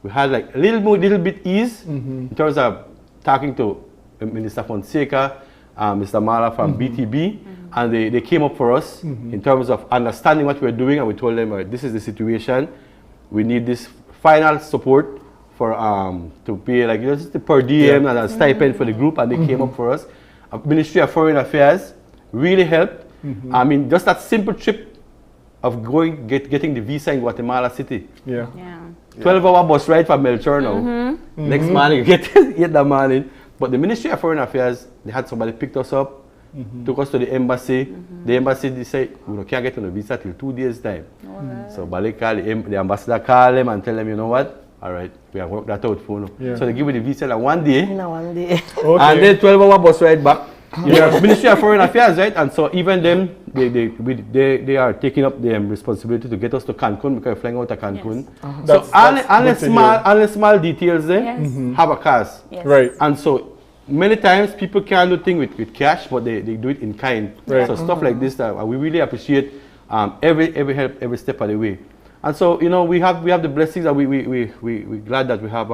[SPEAKER 17] had like a little bit ease in terms of talking to Minister Fonseca, Mr. Mala from BTB, and they came up for us in terms of understanding what we're doing, and we told them, this is the situation, we need this final support for to pay like just the per diem and a stipend for the group, and they came up for us. Ministry of Foreign Affairs really helped. I mean, just that simple trip of getting the visa in Guatemala City. 12-hour bus ride from Melchor now. Next morning, get that morning. But the Ministry of Foreign Affairs, they had somebody picked us up, took us to the embassy. The embassy, they said, we can't get on the visa till 2 days' time. So Bali called the ambassador, call them and tell them, you know what? All right, we have worked that out for you. So they give me the visa in one day. And then 12-hour bus ride back. Ministry of Foreign Affairs, right? And so even them, they are taking up the responsibility to get us to Cancun because we're flying out of Cancun. So all the small details there have a cost.
[SPEAKER 3] Right.
[SPEAKER 17] And so many times people can't do things with cash, but they do it in kind.
[SPEAKER 3] Right.
[SPEAKER 17] So stuff like this, we really appreciate every help, every step of the way. And so, you know, we have the blessings, and we're glad that we have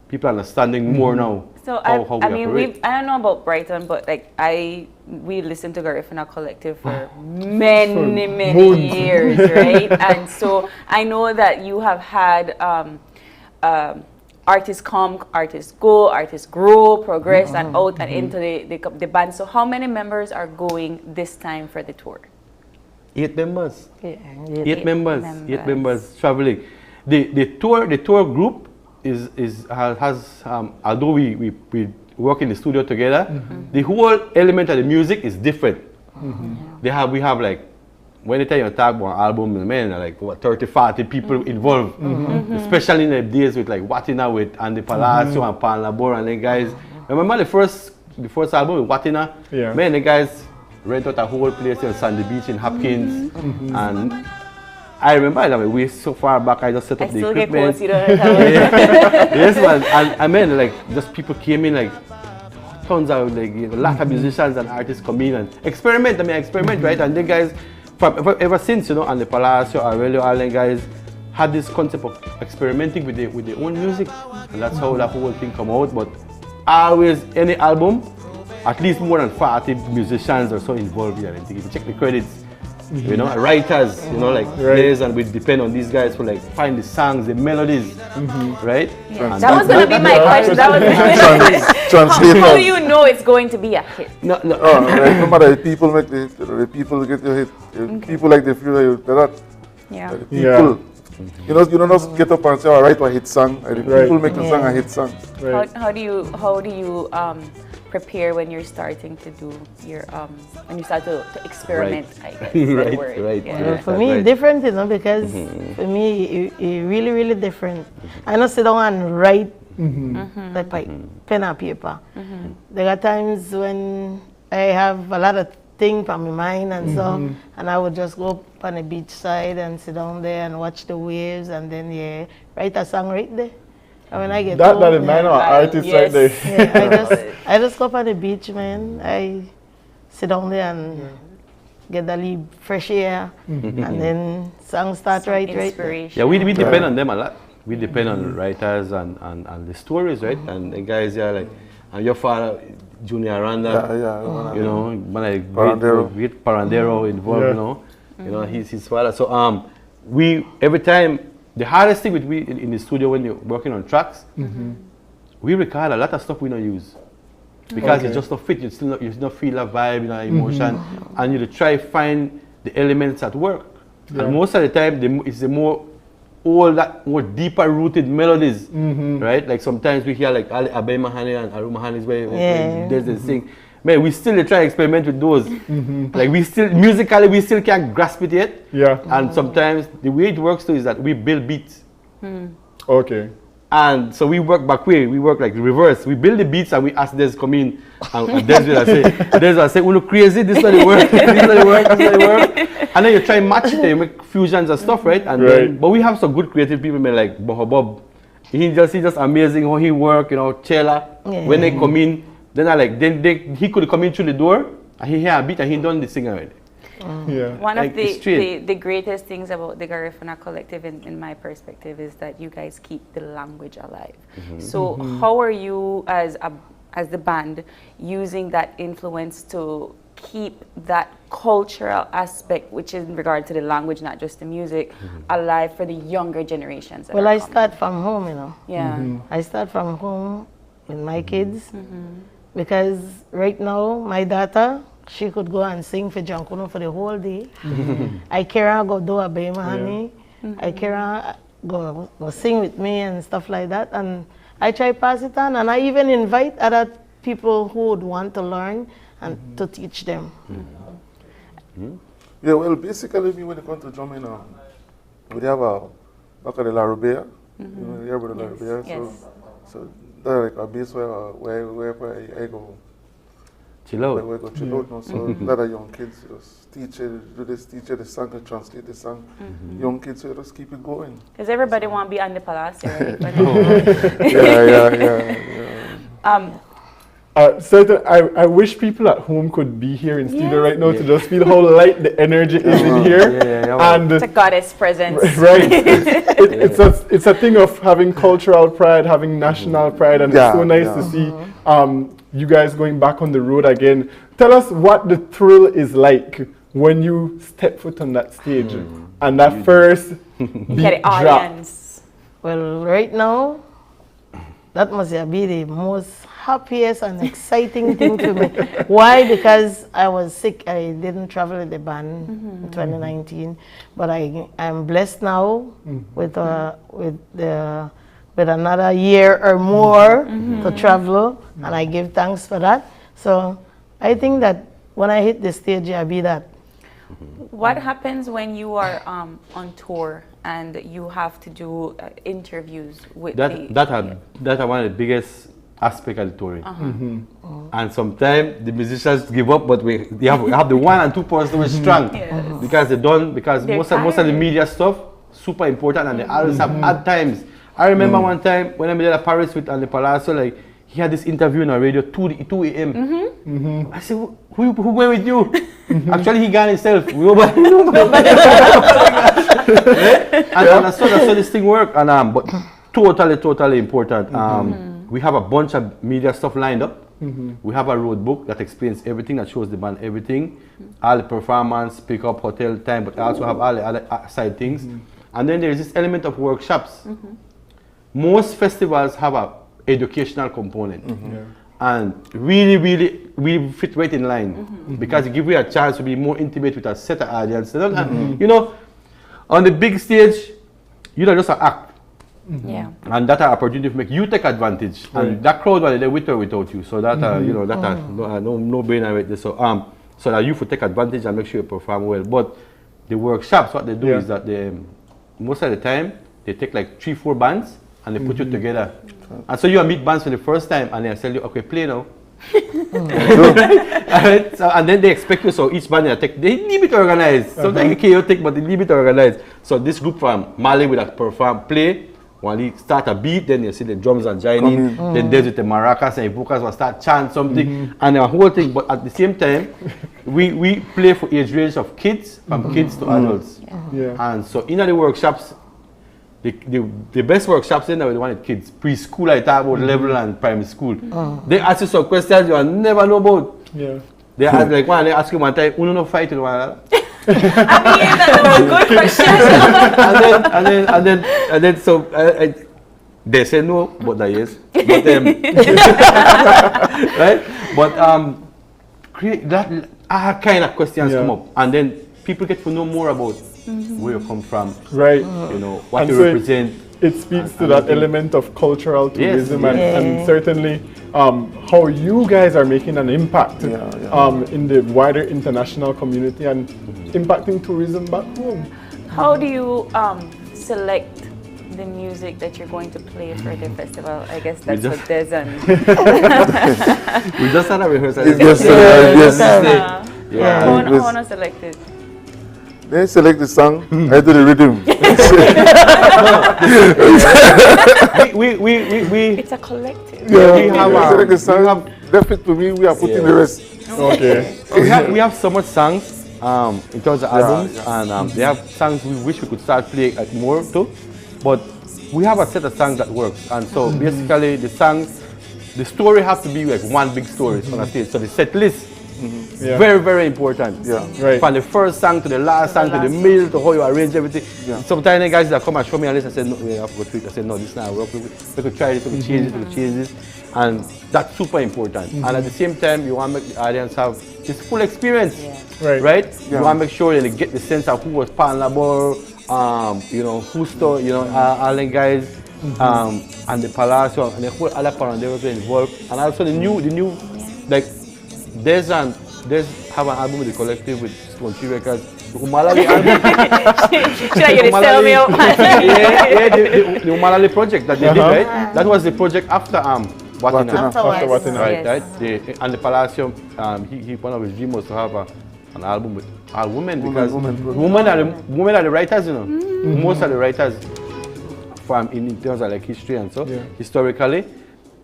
[SPEAKER 17] people understanding more now.
[SPEAKER 2] So
[SPEAKER 17] how
[SPEAKER 2] I mean,
[SPEAKER 17] operate.
[SPEAKER 2] I don't know about Brighton, but like we listened to Garifuna Collective for many years, right? And so I know that you have had artists come, artists go, artists grow, progress, and out and into the band. So how many members are going this time for the tour?
[SPEAKER 17] 8 members.
[SPEAKER 2] Eight
[SPEAKER 17] members traveling. The tour group has although we work in the studio together, the whole element of the music is different. We have like, when you talk about album, man, like what 30-40 people involved, especially in the days with like Watina with Andy Palacio and Pan Labor, and the guys. Remember the first album with Watina? Man, the guys rent out a whole place on Sandy Beach in Hopkins, and I remember that we so far back. I just set up the equipment. Yes, man. And I mean, like, just people came in, like, tons of like a lot of musicians and artists come in and experiment. Right? And the guys, ever since, you know, and the Palacio, Aurelio, all the guys had this concept of experimenting with their own music, and that's how that whole thing come out. But always, any album, at least more than 40 musicians or so involved here. If you check the credits, you know, writers, you know, like players, and we depend on these guys for like find the songs, the melodies, right?
[SPEAKER 2] That was going to be my question. How do you know it's going to be a hit?
[SPEAKER 18] No matter if people make the people get the hit, if people like the feel that. The people, you know, you don't just get up and say, "All right, a hit song." The people make the song a hit song.
[SPEAKER 2] How do you prepare when you're starting to do your when you start to experiment? I guess.
[SPEAKER 16] For me, different, you know, because for me, it really different. I don't sit down and write like by pen and paper. There are times when I have a lot of things on my mind and so, and I would just go up on the beach side and sit down there and watch the waves, and then write a song right there. And when I get home,
[SPEAKER 3] that is mine, or artist right there.
[SPEAKER 16] I just go up on the beach, man. I sit down there and get the little fresh air, and then songs start right there.
[SPEAKER 17] Yeah, we depend on them a lot. We depend on writers and the stories, right? And the guys are like, and your father, Junior Aranda, you know, like great Parandero involved, you know, he's his father. So we every time. The hardest thing with we in the studio when you're working on tracks, we record a lot of stuff we don't use because it's just not fit. You still not feel that vibe, you know, emotion, and you try find the elements at work.
[SPEAKER 3] Yeah.
[SPEAKER 17] And most of the time, it's the more deeper rooted melodies, right? Like sometimes we hear like Abe Mahani and Aru Mahani's way, there's this thing. Man, we still try to experiment with those. Like musically, we still can't grasp it yet.
[SPEAKER 3] Yeah.
[SPEAKER 17] And sometimes the way it works too is that we build beats.
[SPEAKER 3] Okay.
[SPEAKER 17] And so we work back way, we work like reverse. We build the beats and we ask Des come in and Des will say, look crazy, this is not the work, this is not the work, this is not the work. And then you try and match it, you make fusions and stuff, right? And then, but we have some good creative people, man, like Bob. He's just amazing how he work, Chela. When they come in, then he could come in through the door and he hear a beat and he done the sing already.
[SPEAKER 2] One of the greatest things about the Garifuna Collective, in my perspective, is that you guys keep the language alive. So how are you as the band using that influence to keep that cultural aspect, which is in regard to the language, not just the music, alive for the younger generations?
[SPEAKER 16] Well, I start from home,
[SPEAKER 2] Yeah.
[SPEAKER 16] I start from home with my kids because right now my daughter, she could go and sing for Jankuno for the whole day. I carry her go do a Bema honey. I carry her go sing with me and stuff like that. And I try pass it on, and I even invite other people who would want to learn and to teach them.
[SPEAKER 18] Yeah, well, basically, when it comes to drumming, we have a back of the La Rubea. You hear about the La Rubea? So that's like a base where I go.
[SPEAKER 17] Chill out.
[SPEAKER 18] Where I go chill out now. So a lot of young kids just teach the song, and translate the song. Young kids, so just keep it going.
[SPEAKER 2] Because everybody want to be on the palace, right?
[SPEAKER 3] I wish people at home could be here in studio right now to just feel how light the energy is in here. And
[SPEAKER 2] it's a goddess presence.
[SPEAKER 3] Right. It's a thing of having cultural pride, having national pride, and it's so nice to see you guys going back on the road again. Tell us what the thrill is like when you step foot on that stage and that first beat drop.
[SPEAKER 16] Well, right now, that must be the most happiest and exciting thing to me. Why? Because I was sick. I didn't travel with the band in 2019, but I'm blessed now with another year or more to travel, and I give thanks for that. So I think that when I hit the stage, I'll be that.
[SPEAKER 2] What happens when you are on tour and you have to do interviews with
[SPEAKER 17] that's one of the biggest aspect of the touring. And sometimes the musicians give up, but we have the 1 and 2 points that were strong because most of the media stuff super important, and they always have hard times. I remember one time when I made at Paris with the Palazzo, like he had this interview on the radio 2 a.m. I said, who went with you? Actually, he got himself. Nobody. And that's how this thing works. And but totally important. We have a bunch of media stuff lined up. We have a road book that explains everything, that shows the band everything, all the performance, pick up, hotel time, but also have all the other side things. And then there's this element of workshops. Most festivals have a educational component, and really fit right in line because it gives you a chance to be more intimate with a set of audience. And, on the big stage, you don't just act. And that an opportunity to make you take advantage, and that crowd was there with or without you. So that no brainer with this. So that you could take advantage and make sure you perform well. But the workshops, what they do is that they most of the time they take like 3-4 bands and they put you together. And so you meet bands for the first time and they tell you, okay, play now. And then they expect you, so each band they leave it organized. Sometimes chaotic, but they leave it organized. So this group from Mali will perform, play, while they start a beat, then you see the drums are joining, then there's with the maracas and the vocals will start chant something, and the whole thing. But at the same time, we play for age range of kids, from kids to adults. And so in the workshops, the best workshops in there, the one with kids, preschool, I talk about level and primary school. They ask you some questions you never know about. They ask, like one, they ask you one time, you don't fight with one another.
[SPEAKER 2] I mean, that's a good question.
[SPEAKER 17] and then so they say no, but that yes. But right? But create that kind of questions come up, and then people get to know more about where you come from.
[SPEAKER 3] Right.
[SPEAKER 17] You know, what
[SPEAKER 3] And
[SPEAKER 17] you
[SPEAKER 3] so
[SPEAKER 17] represent.
[SPEAKER 3] It speaks to that element of cultural tourism
[SPEAKER 17] yes.
[SPEAKER 3] and certainly how you guys are making an impact in the wider international community and impacting tourism back home.
[SPEAKER 2] How do you select the music that you're going to play for the festival? I guess that's what Des and
[SPEAKER 17] We just had a rehearsal.
[SPEAKER 2] How no selected?
[SPEAKER 18] They select the song, I do the rhythm.
[SPEAKER 2] It's a collective.
[SPEAKER 18] We select the song, left it to me, we are putting the rest.
[SPEAKER 3] Okay.
[SPEAKER 17] we have so much songs in terms of albums, and they have songs we wish we could start playing like more too, but we have a set of songs that works, and so basically the songs, the story has to be like one big story on a stage. So the set list, very, very important.
[SPEAKER 3] Right.
[SPEAKER 17] From the first song to the last song to the middle to how you arrange everything. Sometimes the guys that come and show me a list, I said, no, we have to go through it. I said, no, this is not work. We could try this, we could change it, we could change this. And that's super important. And at the same time, you want to make the audience have this full experience. Right? You want to make sure they get the sense of who was Panlabor, you know, who's to, you know, all the guys, and the Palacio, and the whole other part, they were involved. And also the new, like, Des have an album with the collective with Stone Tree Records. The Umalali album.
[SPEAKER 2] Should I get it tell me out?
[SPEAKER 17] The Umalali project that they did, right? That was the project after Watina.
[SPEAKER 2] After Watina.
[SPEAKER 17] Right? And the Palacio, he one of his dreams was to have an album with all women, because women are the writers, you know. Most of the writers from in terms of like history and so historically.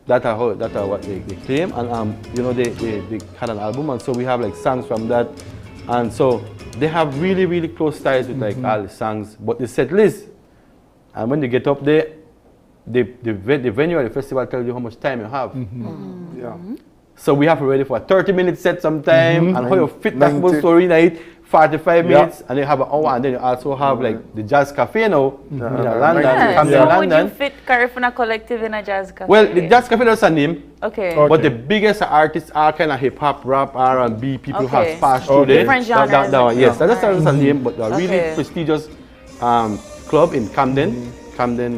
[SPEAKER 17] That's what they claim, and you know, they had an album, and so we have like songs from that, and so they have really, really close ties with like all the songs. But the set list, and when they get up there, the venue at the festival tells you how much time you have. So we have to ready for a 30-minute set sometime, and how you fit that whole story night, 45 minutes, and they have an hour, and then you also have like the Jazz Cafe now in London.
[SPEAKER 2] How would you fit Carifuna Collective in a jazz cafe?
[SPEAKER 17] Well, the Jazz Cafe does a name.
[SPEAKER 2] Okay.
[SPEAKER 17] But the biggest artists are kind of hip hop, rap, R&B. People have passed through there.
[SPEAKER 2] Different genres.
[SPEAKER 17] Yes, that's a name, but a really prestigious club in Camden,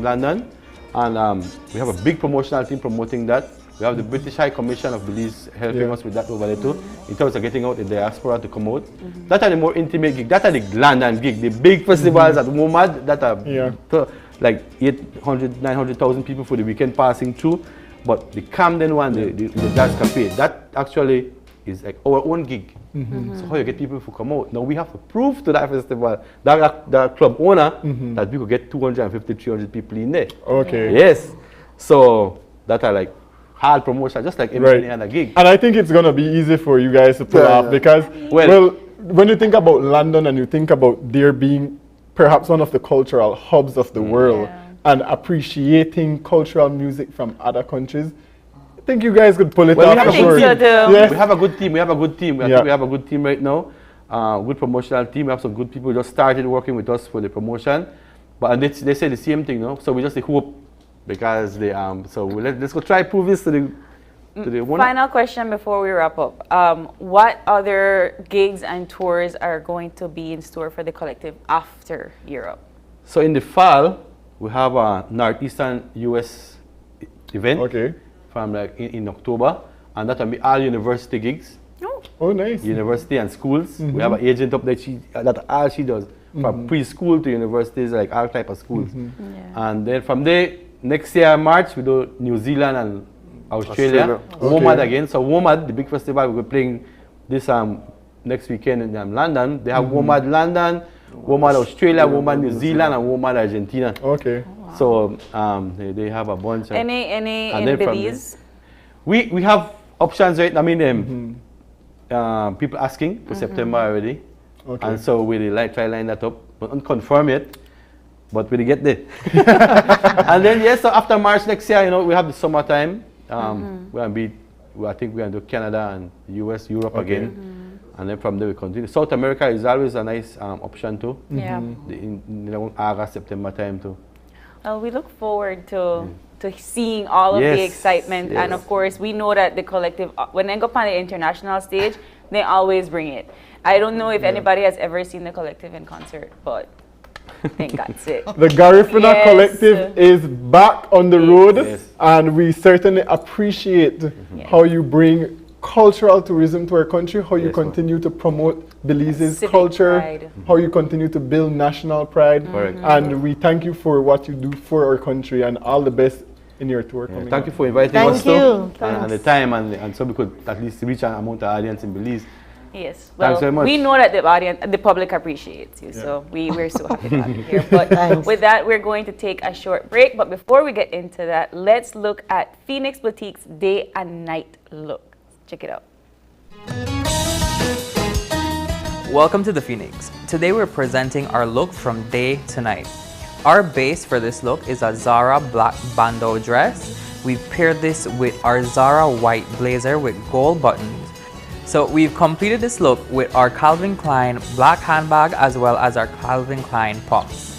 [SPEAKER 17] London, and we have a big promotional team promoting that. We have the British High Commission of Belize helping us with that over there too, in terms of getting out the diaspora to come out. That are the more intimate gigs. That are the London gig, the big festivals at WOMAD that are like 800, 900,000 people for the weekend passing through. But the Camden one, the Jazz Cafe, that actually is like our own gig. So how you get people to come out? Now we have to prove to that festival, that club owner, that we could get 250, 300 people in there.
[SPEAKER 3] Okay.
[SPEAKER 17] Yes. So that are like hard promotion, just like any other gig.
[SPEAKER 3] And I think it's going to be easy for you guys to pull off because, well, when you think about London and you think about there being perhaps one of the cultural hubs of the world and appreciating cultural music from other countries, I think you guys could pull it off.
[SPEAKER 17] We have a good team. We have a good team. I think we have a good team right now. Good promotional team. We have some good people who just started working with us for the promotion. But they say the same thing, no? So we just hope. Because they so let's go try prove this to the one.
[SPEAKER 2] Final question before we wrap up. What other gigs and tours are going to be in store for the collective after Europe?
[SPEAKER 17] So in the fall, we have a Northeastern US event from like in October, and that will be all university gigs.
[SPEAKER 3] Oh, nice.
[SPEAKER 17] University and schools. We have an agent up there that all she does from preschool to universities, like all type of schools. And then from there, next year, March, we do New Zealand and Australia. WOMAD again. So WOMAD, the big festival, we're playing this next weekend in London. They have WOMAD London, WOMAD Australia, WOMAD New Zealand, and WOMAD Argentina.
[SPEAKER 3] Okay.
[SPEAKER 17] So they have a bunch.
[SPEAKER 2] Any in Belize?
[SPEAKER 17] We have options right now. I mean, people asking for September already. And so we try line that up. But unconfirm it. But we get there. And then so after March next year, we have the summertime. I think we're going to do Canada and US, Europe again. And then from there we continue. South America is always a nice option too. In August, September time too.
[SPEAKER 2] Well, we look forward to seeing all of the excitement. And of course, we know that the collective, when they go up on the international stage, they always bring it. I don't know if anybody has ever seen the collective in concert, but I think that's it.
[SPEAKER 3] The Garifuna
[SPEAKER 2] Yes.
[SPEAKER 3] Collective is back on the road, and we certainly appreciate how you bring cultural tourism to our country, how you continue to promote Belize's
[SPEAKER 2] Civic
[SPEAKER 3] culture,
[SPEAKER 2] pride.
[SPEAKER 3] how you continue to build national pride.
[SPEAKER 17] Correct.
[SPEAKER 3] And we thank you for what you do for our country, and all the best in your tour coming
[SPEAKER 17] Thank
[SPEAKER 3] up.
[SPEAKER 17] you for inviting
[SPEAKER 16] Thank
[SPEAKER 17] us
[SPEAKER 16] you.
[SPEAKER 17] too,
[SPEAKER 16] Thanks.
[SPEAKER 17] and the time, and so we could at least reach an amount of audience in Belize.
[SPEAKER 2] Yes.
[SPEAKER 17] Thanks
[SPEAKER 2] Well,
[SPEAKER 17] very much.
[SPEAKER 2] we know that the audience, the public appreciates you, so we're so happy to have you here. But with that, we're going to take a short break. But before we get into that, let's look at Phoenix Boutique's day and night look. Check it out.
[SPEAKER 19] Welcome to the Phoenix. Today we're presenting our look from day to night. Our base for this look is a Zara black bandeau dress. We've paired this with our Zara white blazer with gold buttons. So we've completed this look with our Calvin Klein black handbag as well as our Calvin Klein pumps.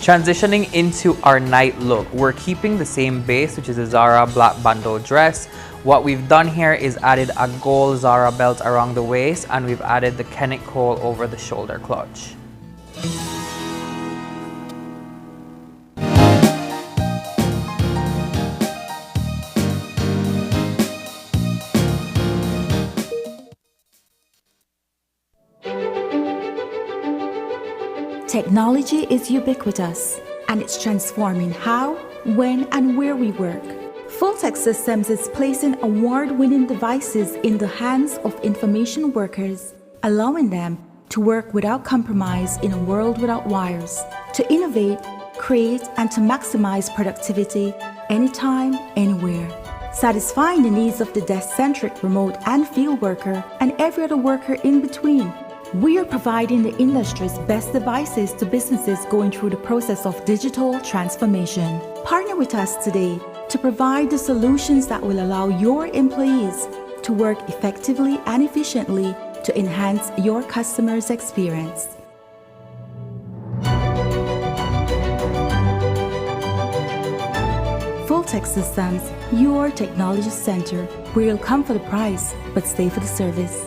[SPEAKER 19] Transitioning into our night look, we're keeping the same base, which is a Zara black bandeau dress. What we've done here is added a gold Zara belt around the waist, and we've added the Kenneth Cole over the shoulder clutch.
[SPEAKER 20] Technology is ubiquitous, and it's transforming how, when, and where we work. Fulltech Systems is placing award-winning devices in the hands of information workers, allowing them to work without compromise in a world without wires, to innovate, create, and to maximize productivity anytime, anywhere, satisfying the needs of the desk-centric remote and field worker and every other worker in between. We are providing the industry's best devices to businesses going through the process of digital transformation. Partner with us today to provide the solutions that will allow your employees to work effectively and efficiently to enhance your customers' experience. Fulltech Systems, your technology center, where you'll come for the price, but stay for the service.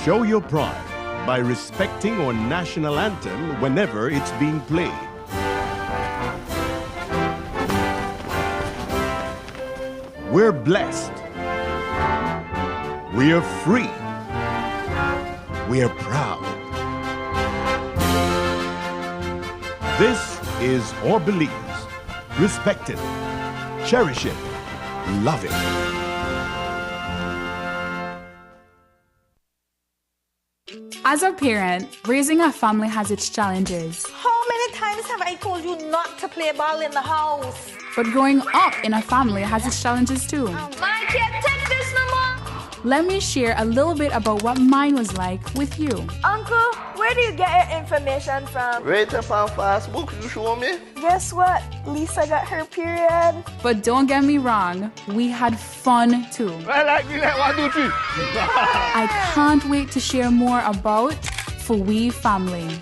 [SPEAKER 13] Show your pride by respecting our national anthem whenever it's being played. We're blessed. We are free. We are proud. This is our Belize. Respect it, cherish it, love it.
[SPEAKER 21] As a parent, raising a family has its challenges.
[SPEAKER 22] How many times have I told you not to play ball in the house?
[SPEAKER 21] But growing up in a family has its challenges too.
[SPEAKER 22] I can't take this no more.
[SPEAKER 21] Let me share a little bit about what mine was like with you.
[SPEAKER 22] Uncle, where do you get your information from?
[SPEAKER 23] Right up on Facebook, you show me.
[SPEAKER 22] Guess what? Lisa got her period.
[SPEAKER 21] But don't get me wrong, we had fun too.
[SPEAKER 23] I like me like 1, 2, 3.
[SPEAKER 21] I can't wait to share more about Fui Family.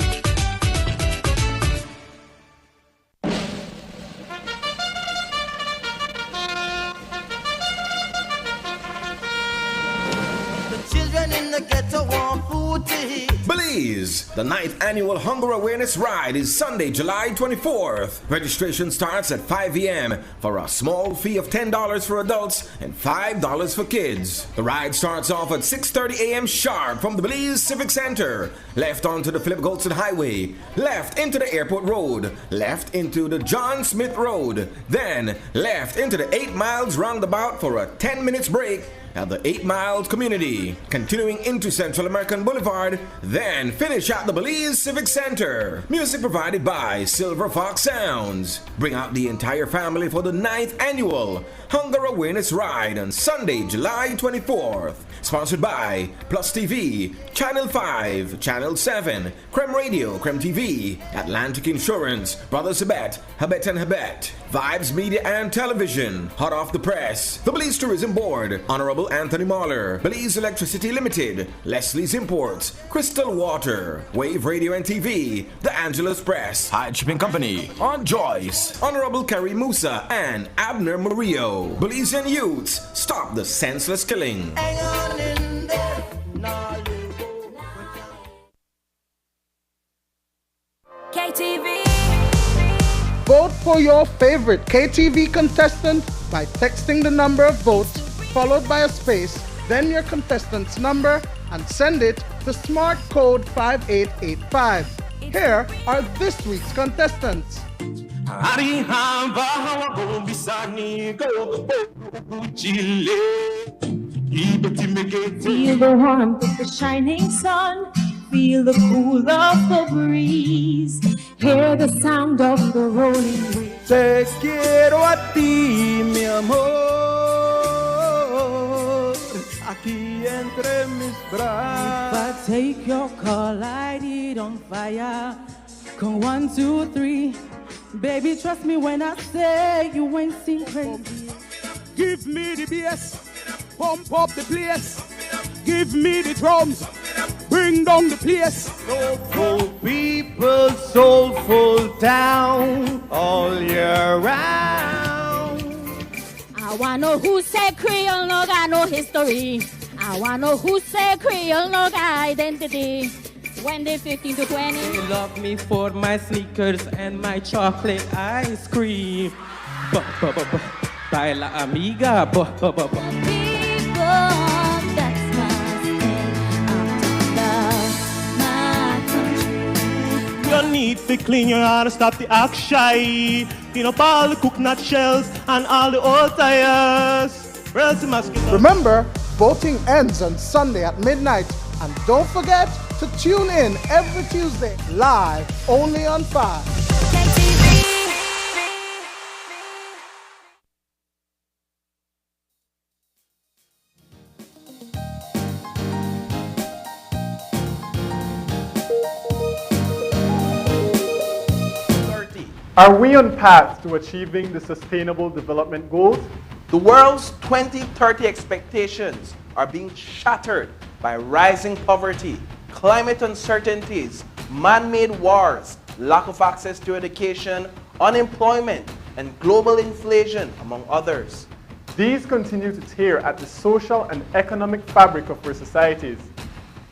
[SPEAKER 24] Belize, the 9th annual Hunger Awareness Ride is Sunday, July 24th. Registration starts at 5 a.m. for a small fee of $10 for adults and $5 for kids. The ride starts off at 6:30 a.m. sharp from the Belize Civic Center. Left onto the Philip Goldson Highway, left into the Airport Road, left into the John Smith Road, then left into the 8 Miles roundabout for a 10 minutes break at the 8 Miles Community, continuing into Central American Boulevard, then finish at the Belize Civic Center. Music provided by Silver Fox Sounds. Bring out the entire family for the 9th annual Hunger Awareness Ride on Sunday, July 24th. Sponsored by Plus TV, Channel 5, Channel 7, Creme Radio, Creme TV, Atlantic Insurance, Brothers Habet, Habet and Habet, Vibes Media and Television, Hot Off the Press, the Belize Tourism Board, Honorable Honorable Anthony Mahler, Belize Electricity Limited, Leslie's Imports, Crystal Water, Wave Radio and TV, The Angeles Press, Hyde Shipping Company, Aunt Joyce, Honorable Kerry Musa, and Abner Murillo. Belizean youths, stop the senseless killing.
[SPEAKER 11] KTV.
[SPEAKER 12] Vote for your favorite KTV contestant by texting the number of votes followed by a space, then your contestant's number, and send it to smart code 5885. Here are this week's contestants.
[SPEAKER 1] Feel the warmth of the shining sun, feel the cool of the breeze, hear the sound of the rolling waves.
[SPEAKER 7] Te quiero a ti, mi amor, aquí entre mis brazos.
[SPEAKER 14] If I take your call, light it on fire. Come 1, 2, 3. Baby, trust me when I say you ain't seen crazy.
[SPEAKER 23] Give me the bass, pump up the place. Give me the drums, bring down the place.
[SPEAKER 7] Soulful people, soulful town, all year round.
[SPEAKER 11] I wanna know who said Creole no got no history. I wanna know who said Creole no got identity. When they 15 to 20.
[SPEAKER 14] They love me for my sneakers and my chocolate ice cream. Baila amiga.
[SPEAKER 15] You need to clean your heart and stop the act shy. Clean up all the coconut shells and all the old tires.
[SPEAKER 12] Remember, voting ends on Sunday at midnight. And don't forget to tune in every Tuesday, live, only on 5.
[SPEAKER 3] Are we on path to achieving the Sustainable Development Goals?
[SPEAKER 4] The world's 2030 expectations are being shattered by rising poverty, climate uncertainties, man-made wars, lack of access to education, unemployment, and global inflation, among others.
[SPEAKER 3] These continue to tear at the social and economic fabric of our societies.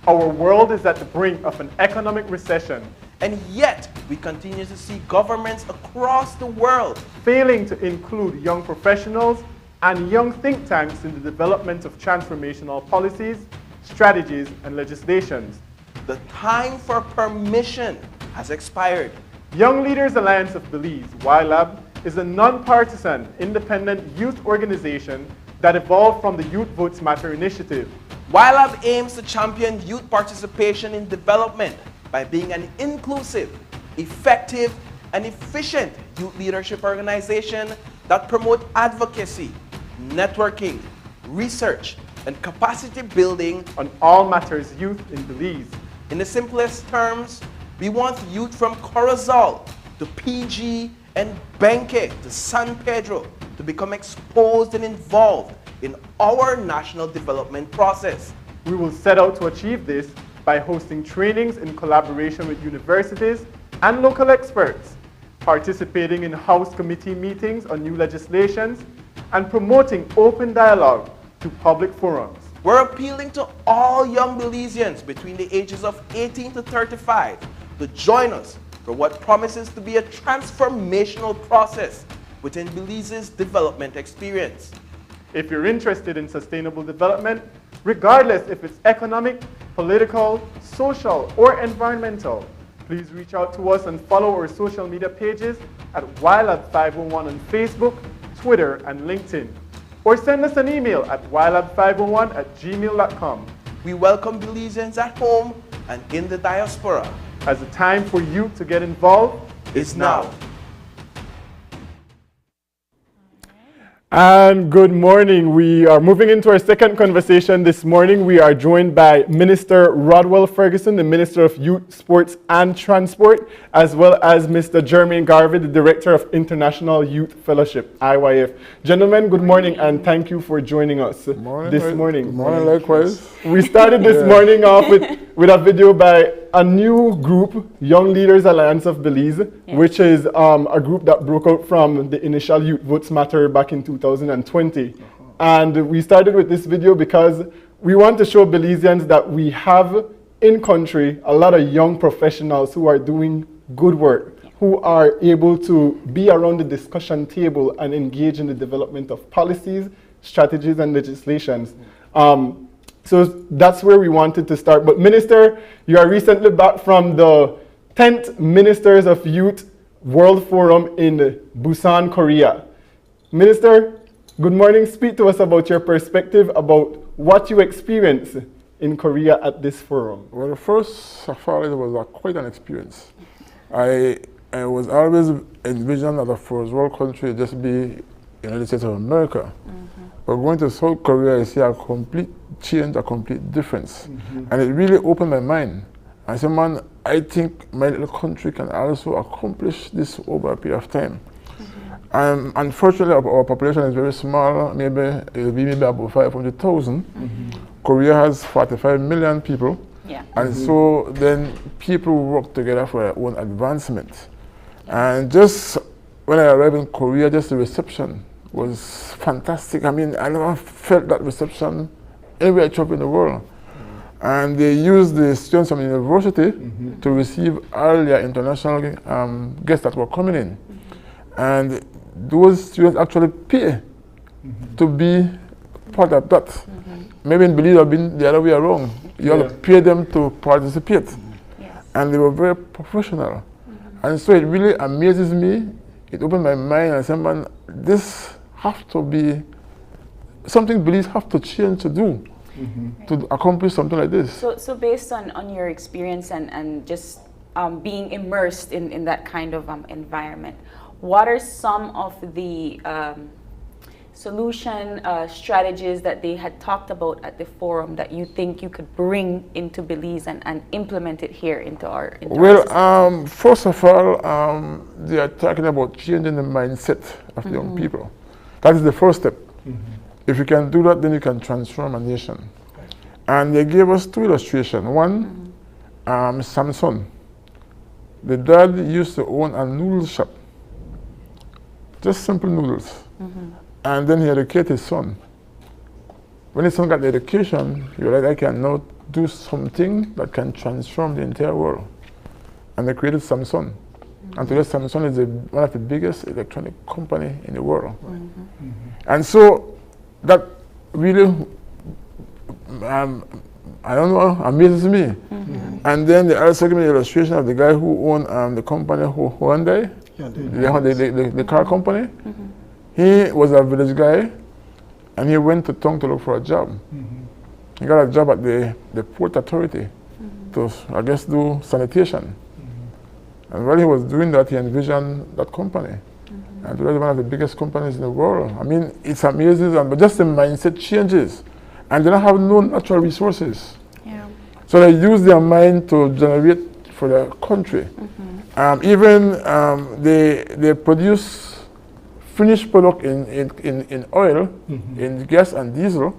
[SPEAKER 3] Our world is at the brink of an economic recession.
[SPEAKER 4] And yet, we continue to see governments across the world
[SPEAKER 3] failing to include young professionals and young think tanks in the development of transformational policies, strategies, and legislations.
[SPEAKER 4] The time for permission has expired.
[SPEAKER 3] Young Leaders Alliance of Belize, YLAB, is a non-partisan, independent youth organization that evolved from the Youth Votes Matter initiative.
[SPEAKER 4] YLAB aims to champion youth participation in development by being an inclusive, effective, and efficient youth leadership organization that promotes advocacy, networking, research, and capacity building
[SPEAKER 3] on all matters youth in Belize.
[SPEAKER 4] In the simplest terms, we want youth from Corozal to PG and Benque to San Pedro to become exposed and involved in our national development process.
[SPEAKER 3] We will set out to achieve this by hosting trainings in collaboration with universities and local experts, participating in House committee meetings on new legislations, and promoting open dialogue to public forums.
[SPEAKER 4] We're appealing to all young Belizeans between the ages of 18 to 35 to join us for what promises to be a transformational process within Belize's development experience.
[SPEAKER 3] If you're interested in sustainable development, regardless if it's economic, political, social, or environmental, please reach out to us and follow our social media pages at YLAB501 on Facebook, Twitter, and LinkedIn. Or send us an email at ylab501@gmail.com.
[SPEAKER 4] We welcome Belizeans at home and in the diaspora.
[SPEAKER 3] As the time for you to get involved
[SPEAKER 4] is now.
[SPEAKER 3] And good morning. We are moving into our second conversation this morning. We are joined by Minister Rodwell Ferguson, the Minister of Youth, Sports and Transport, as well as Mr. Jermaine Garvey, the Director of International Youth Fellowship, IYF. Gentlemen, good morning and thank you for joining us this morning.
[SPEAKER 5] Good morning, likewise.
[SPEAKER 3] We started this morning off with a video by a new group, Young Leaders Alliance of Belize, which is a group that broke out from the initial Youth Votes Matter back in 2020. And we started with this video because we want to show Belizeans that we have in country a lot of young professionals who are doing good work, who are able to be around the discussion table and engage in the development of policies, strategies, and legislations. So that's where we wanted to start. But Minister, you are recently back from the 10th Ministers of Youth World Forum in Busan, Korea. Minister, good morning. Speak to us about your perspective about what you experienced in Korea at this forum.
[SPEAKER 5] Well, first of all, it was quite an experience. I was always envisioned that a first world country just be United States of America. But going to South Korea, I see a complete change, a complete difference. And it really opened my mind. I said, man, I think my little country can also accomplish this over a period of time. Unfortunately, our population is very small. Maybe it will be about 500,000. Korea has 45 million people. And so then people work together for their own advancement. And just when I arrived in Korea, just the reception was fantastic. I mean, I never felt that reception anywhere I traveled in the world. And they used the students from the university to receive all their international guests that were coming in. And those students actually pay to be part of that. Maybe in Belize, it would have been the other way around. You have to pay them to participate. And they were very professional. And so it really amazes me. It opened my mind and I said, man, this have to be something Belize have to change to do to accomplish something like this.
[SPEAKER 2] So based on your experience and just being immersed in that kind of environment, what are some of the solution strategies that they had talked about at the forum that you think you could bring into Belize and implement it here into our system?
[SPEAKER 5] First of all, they are talking about changing the mindset of the young people. That is the first step. If you can do that, then you can transform a nation. And they gave us two illustrations. One, Samson. The dad used to own a noodle shop. Just simple noodles. And then he educated his son. When his son got the education, he realized, I can now do something that can transform the entire world. And they created Samsung. And today Samsung is one of the biggest electronic company in the world. And so that really, I don't know, amazes me. And then they also give me the illustration of the guy who owned the company Hyundai, the car company. He was a village guy, and he went to town to look for a job. He got a job at the port authority to, I guess, do sanitation. And while he was doing that, he envisioned that company. And today, one of the biggest companies in the world. I mean, it's amazing, but just the mindset changes. And they don't have no natural resources. So they use their mind to generate for their country. They produce finished product in oil, in gas and diesel,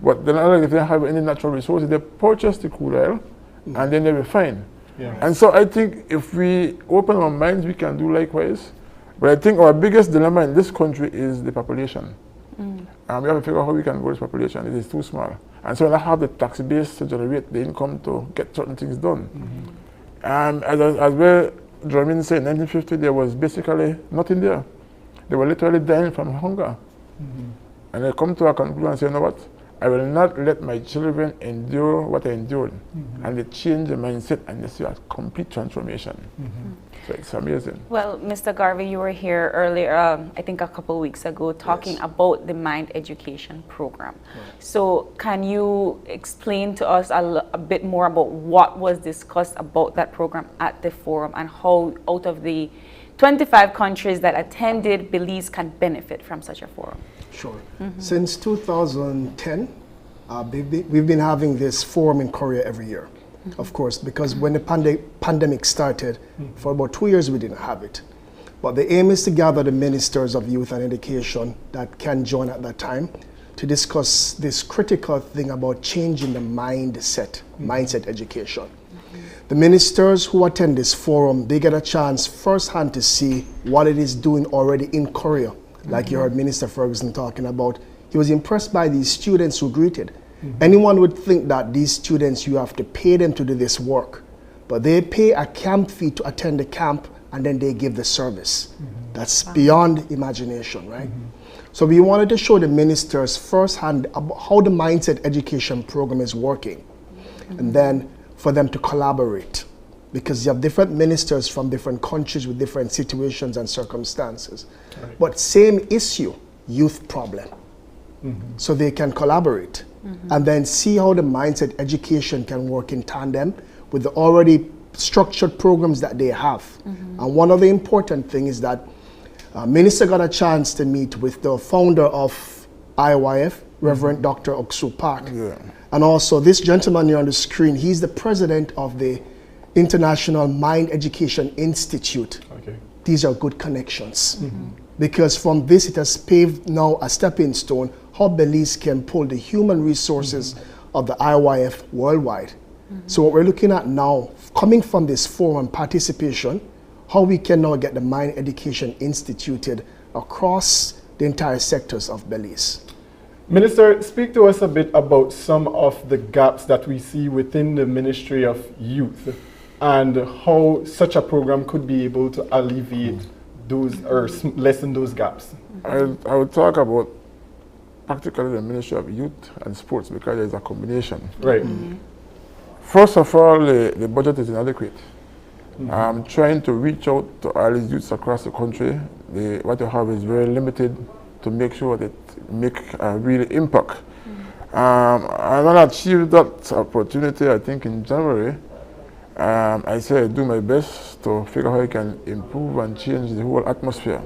[SPEAKER 5] but then if they don't have any natural resources, they purchase the crude oil and then they refine. And so I think if we open our minds, we can do likewise. But I think our biggest dilemma in this country is the population. We have to figure out how we can grow this population. It is too small. And so I have the tax base to generate the income to get certain things done. And as well, Jermaine said, in 1950, there was basically nothing there. They were literally dying from hunger. And they come to a conclusion and say, you know what? I will not let my children endure what I endured. And they change the mindset and they see a complete transformation. So it's amazing.
[SPEAKER 2] Well, Mr. Garvey, you were here earlier, I think a couple of weeks ago, talking about the Mind Education Program. So can you explain to us a bit more about what was discussed about that program at the forum and how out of the 25 countries that attended, Belize can benefit from such a forum?
[SPEAKER 6] Sure. Since 2010, we've been having this forum in Korea every year, of course, because when the pandemic started, for about 2 years we didn't have it. But the aim is to gather the ministers of youth and education that can join at that time to discuss this critical thing about changing the mindset education. The ministers who attend this forum, they get a chance firsthand to see what it is doing already in Korea. Like you heard Minister Ferguson talking about, he was impressed by these students who greeted. Anyone would think that these students, you have to pay them to do this work, but they pay a camp fee to attend the camp and then they give the service. That's beyond imagination, right? So we wanted to show the ministers firsthand about how the mindset education program is working, and then for them to collaborate, because you have different ministers from different countries with different situations and circumstances, but same issue, youth problem. So they can collaborate and then see how the mindset education can work in tandem with the already structured programs that they have. And one of the important things is that Minister got a chance to meet with the founder of IYF, Reverend Dr. Oksu Park. And also this gentleman here on the screen, he's the president of the International Mind Education Institute. These are good connections. Because from this it has paved now a stepping stone how Belize can pull the human resources of the IYF worldwide. So what we're looking at now, coming from this forum participation, how we can now get the Mind Education instituted across the entire sectors of Belize.
[SPEAKER 3] Minister, speak to us a bit about some of the gaps that we see within the Ministry of Youth and how such a program could be able to alleviate those or lessen those gaps.
[SPEAKER 5] I will talk about practically the Ministry of Youth and Sports because there's a combination.
[SPEAKER 3] Right.
[SPEAKER 5] First of all, the budget is inadequate. I'm trying to reach out to all these youths across the country. What you have is very limited to make sure that it make a real impact. I want to achieve that opportunity, I think, in January. I say I do my best to figure out how I can improve and change the whole atmosphere.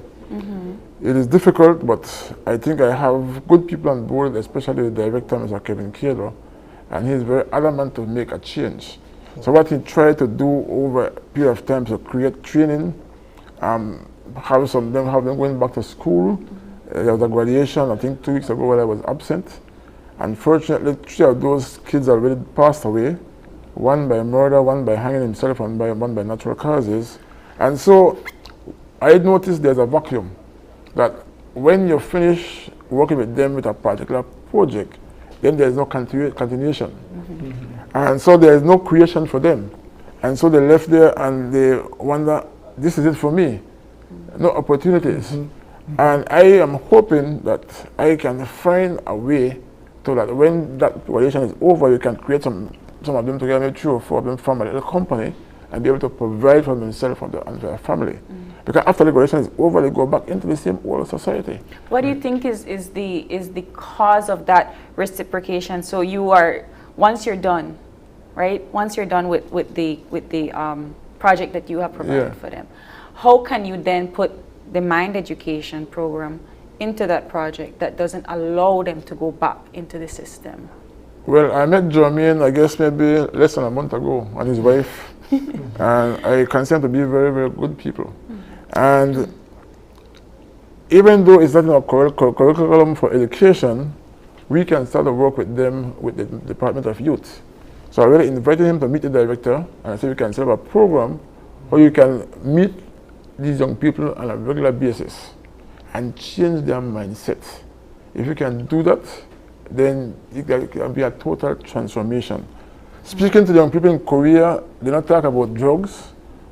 [SPEAKER 5] It is difficult, but I think I have good people on board, especially the director, Mr. Kevin Kado, and he's very adamant to make a change. So what he tried to do over a period of time to create training, have them going back to school. There was a graduation, I think 2 weeks ago, where I was absent. Unfortunately, 3 of those kids already passed away. One by murder, one by hanging himself, and one by natural causes. And so I noticed there's a vacuum, that when you finish working with them with a particular project, then there's no continuation. And so there's no creation for them. And so they left there and they wonder, this is it for me. No opportunities. And I am hoping that I can find a way so that when that relation is over, you can create some of them together, maybe 3 or 4 of them form a little company and be able to provide for themselves and their family. Because after the relation is over, they go back into the same old society.
[SPEAKER 2] What do you think is the cause of that reciprocation? So you are, once you're done, right? Once you're done with the project that you have provided for them, how can you then put the mind education program into that project that doesn't allow them to go back into the system?
[SPEAKER 5] Well, I met Jermaine, I guess maybe less than a month ago, and his wife, and I consider them to be very, very good people. And even though it's not in our curriculum for education, we can start to work with them with the Department of Youth. So I really invited him to meet the director, and I said we can set up a program where you can meet these young people on a regular basis and change their mindset. If you can do that, then it can be a total transformation. Speaking to the young people in Korea, they don't talk about drugs,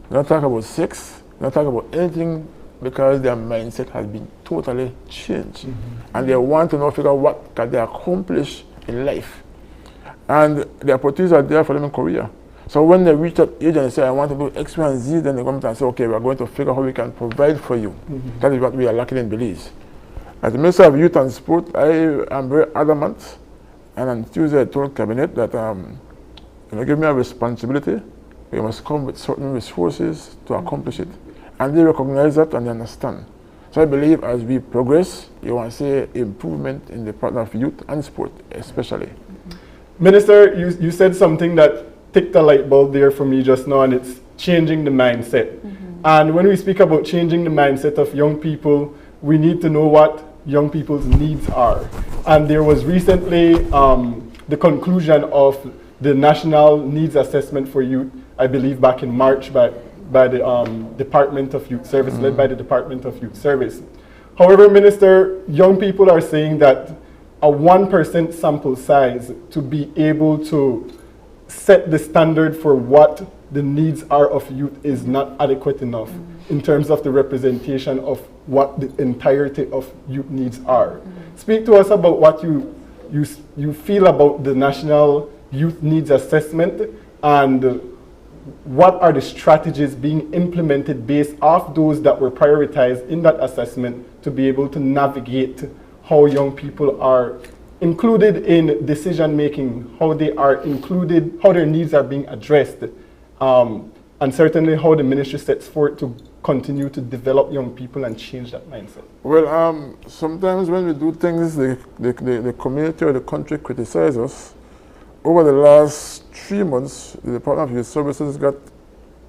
[SPEAKER 5] they don't talk about sex, they don't talk about anything because their mindset has been totally changed. And they want to know, figure out what can they accomplish in life. And the opportunities are there for them in Korea. So when they reach that age and they say, I want to do X, Y, and Z, then they come and say, okay, we're going to figure out how we can provide for you. That is what we are lacking in Belize. As the Minister of Youth and Sport, I am very adamant, and on Tuesday I told Cabinet that give me a responsibility. We must come with certain resources to accomplish it. And they recognize that and they understand. So I believe as we progress, you want to see improvement in the Department of Youth and Sport, especially.
[SPEAKER 3] Minister, you said something that ticked a light bulb there for me just now, and it's changing the mindset. And when we speak about changing the mindset of young people, we need to know what young people's needs are. And there was recently the conclusion of the National Needs Assessment for Youth, I believe back in March by the Department of Youth Service, led by the Department of Youth Service. However, Minister, young people are saying that a 1% sample size to be able to set the standard for what the needs are of youth is not adequate enough in terms of the representation of what the entirety of youth needs are. Speak to us about what you feel about the National Youth Needs Assessment, and what are the strategies being implemented based off those that were prioritized in that assessment to be able to navigate how young people are included in decision making, how they are included, how their needs are being addressed, and certainly how the ministry sets forth to continue to develop young people and change that mindset.
[SPEAKER 5] Well, sometimes when we do things, the community or the country criticize us. Over the last 3 months, the Department of Youth Services got,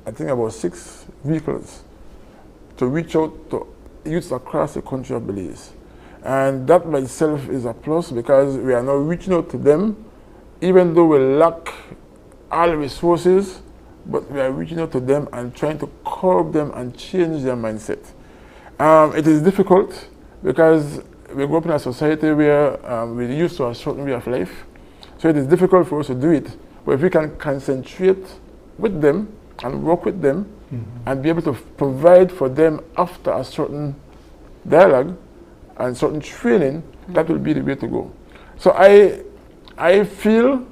[SPEAKER 5] I think, about 6 vehicles to reach out to youths across the country of Belize. And that by itself is a plus, because we are now reaching out to them, even though we lack all the resources, but we are reaching out to them and trying to curb them and change their mindset. It is difficult because we grew up in a society where we're used to a certain way of life. So it is difficult for us to do it. But if we can concentrate with them and work with them and be able to provide for them after a certain dialogue and certain training, that will be the way to go. So I feel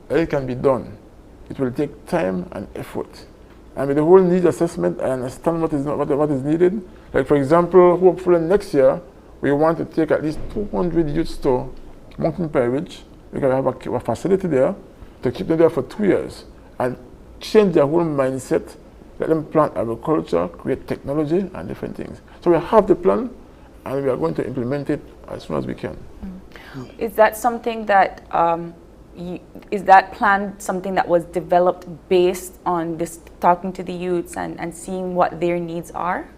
[SPEAKER 5] that it can be done. It will take time and effort. And with the whole needs assessment, I understand what is needed. Like, for example, hopefully next year, we want to take at least 200 youths to Mountain Pie Ridge. We can have a facility there to keep them there for 2 years and change their whole mindset, let them plant agriculture, create technology and different things. So we have the plan and we are going to implement it as soon as we can.
[SPEAKER 2] Is that something that, is that plan something that was developed based on this talking to the youths and seeing what their needs are?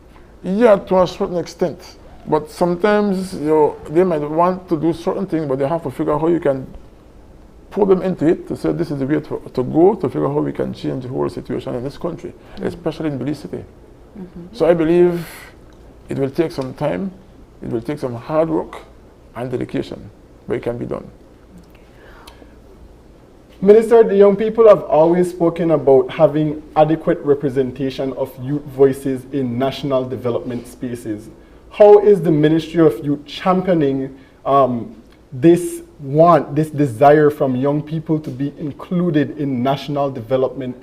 [SPEAKER 5] Yeah, to a certain extent. But sometimes they might want to do certain things, but they have to figure out how you can pull them into it to say this is the way to go, to figure out how we can change the whole situation in this country, especially in Belize City. So I believe it will take some time, it will take some hard work and dedication, but it can be done.
[SPEAKER 3] Minister, the young people have always spoken about having adequate representation of youth voices in national development spaces. How is the Ministry of Youth championing this desire from young people to be included in national development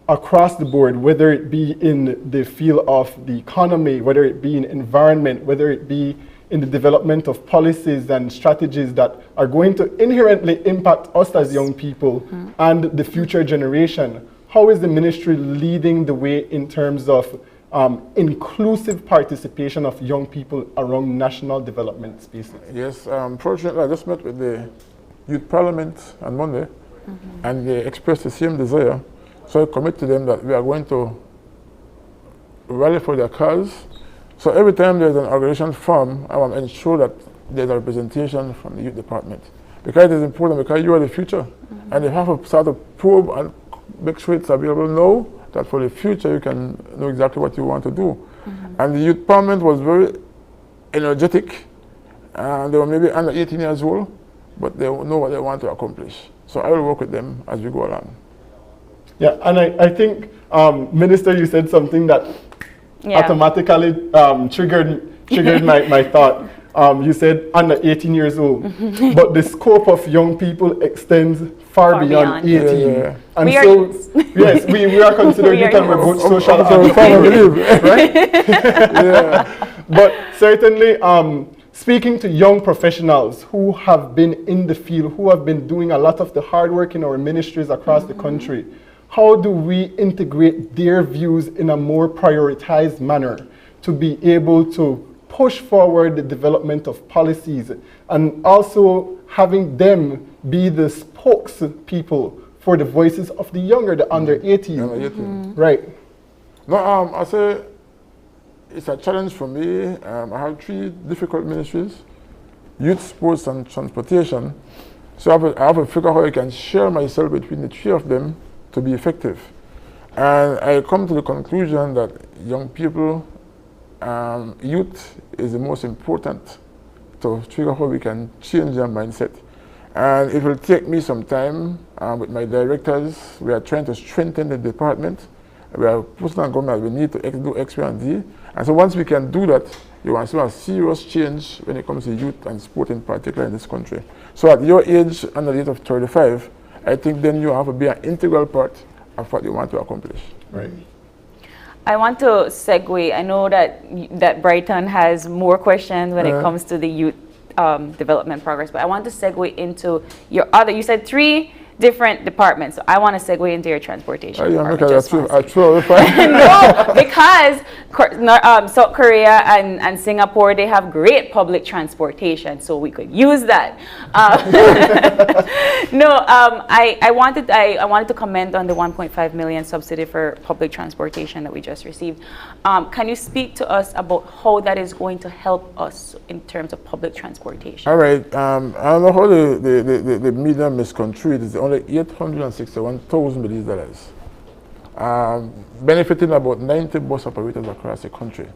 [SPEAKER 3] across the board, whether it be in the field of the economy, whether it be in environment, whether it be in the development of policies and strategies that are going to inherently impact us as young people and the future generation? How is the ministry leading the way in terms of inclusive participation of young people around national development spaces?
[SPEAKER 5] Yes, fortunately I just met with the Youth Parliament on Monday and they expressed the same desire. So I commit to them that we are going to rally for their cause. So every time there's an organization formed, I want to ensure that there's a representation from the youth department. Because it is important, because you are the future. And you have to start to probe and make sure it's available now, that for the future you can know exactly what you want to do. And the youth parliament was very energetic. They were maybe under 18 years old, but they know what they want to accomplish. So I will work with them as we go along.
[SPEAKER 3] Yeah, and I think, Minister, you said something that automatically triggered my thought. You said under 18 years old, but the scope of young people extends far beyond 18. And yes, we are considered youth and we're both social activists, right? But certainly, speaking to young professionals who have been in the field, who have been doing a lot of the hard work in our ministries across the country, how do we integrate their views in a more prioritized manner to be able to push forward the development of policies, and also having them be the spokespeople for the voices of the younger, the under 18. Right.
[SPEAKER 5] No, I say it's a challenge for me. I have 3 difficult ministries: youth, sports, and transportation. So I have to figure out how I can share myself between the 3 of them to be effective. And I come to the conclusion that young people, youth is the most important to figure out how we can change their mindset. And it will take me some time with my directors. We are trying to strengthen the department. We are putting on government, we need to do X, Y, and Z. And so once we can do that, you will see a serious change when it comes to youth and sport in particular in this country. So at your age, under the age of 35, I think then you have to be an integral part of what you want to accomplish.
[SPEAKER 3] Right.
[SPEAKER 2] I want to segue. I know that Brighton has more questions when it comes to the youth development progress, but I want to segue into your other, you said 3 different departments. So I want to segue into your transportation department. No, because South Korea and Singapore, they have great public transportation, so we could use that. I wanted to comment on the 1.5 million subsidy for public transportation that we just received. Can you speak to us about how that is going to help us in terms of public transportation?
[SPEAKER 5] All right. I don't know how the media misconstrued. It's only $861,000 with these dollars, benefiting about 90 bus operators across the country.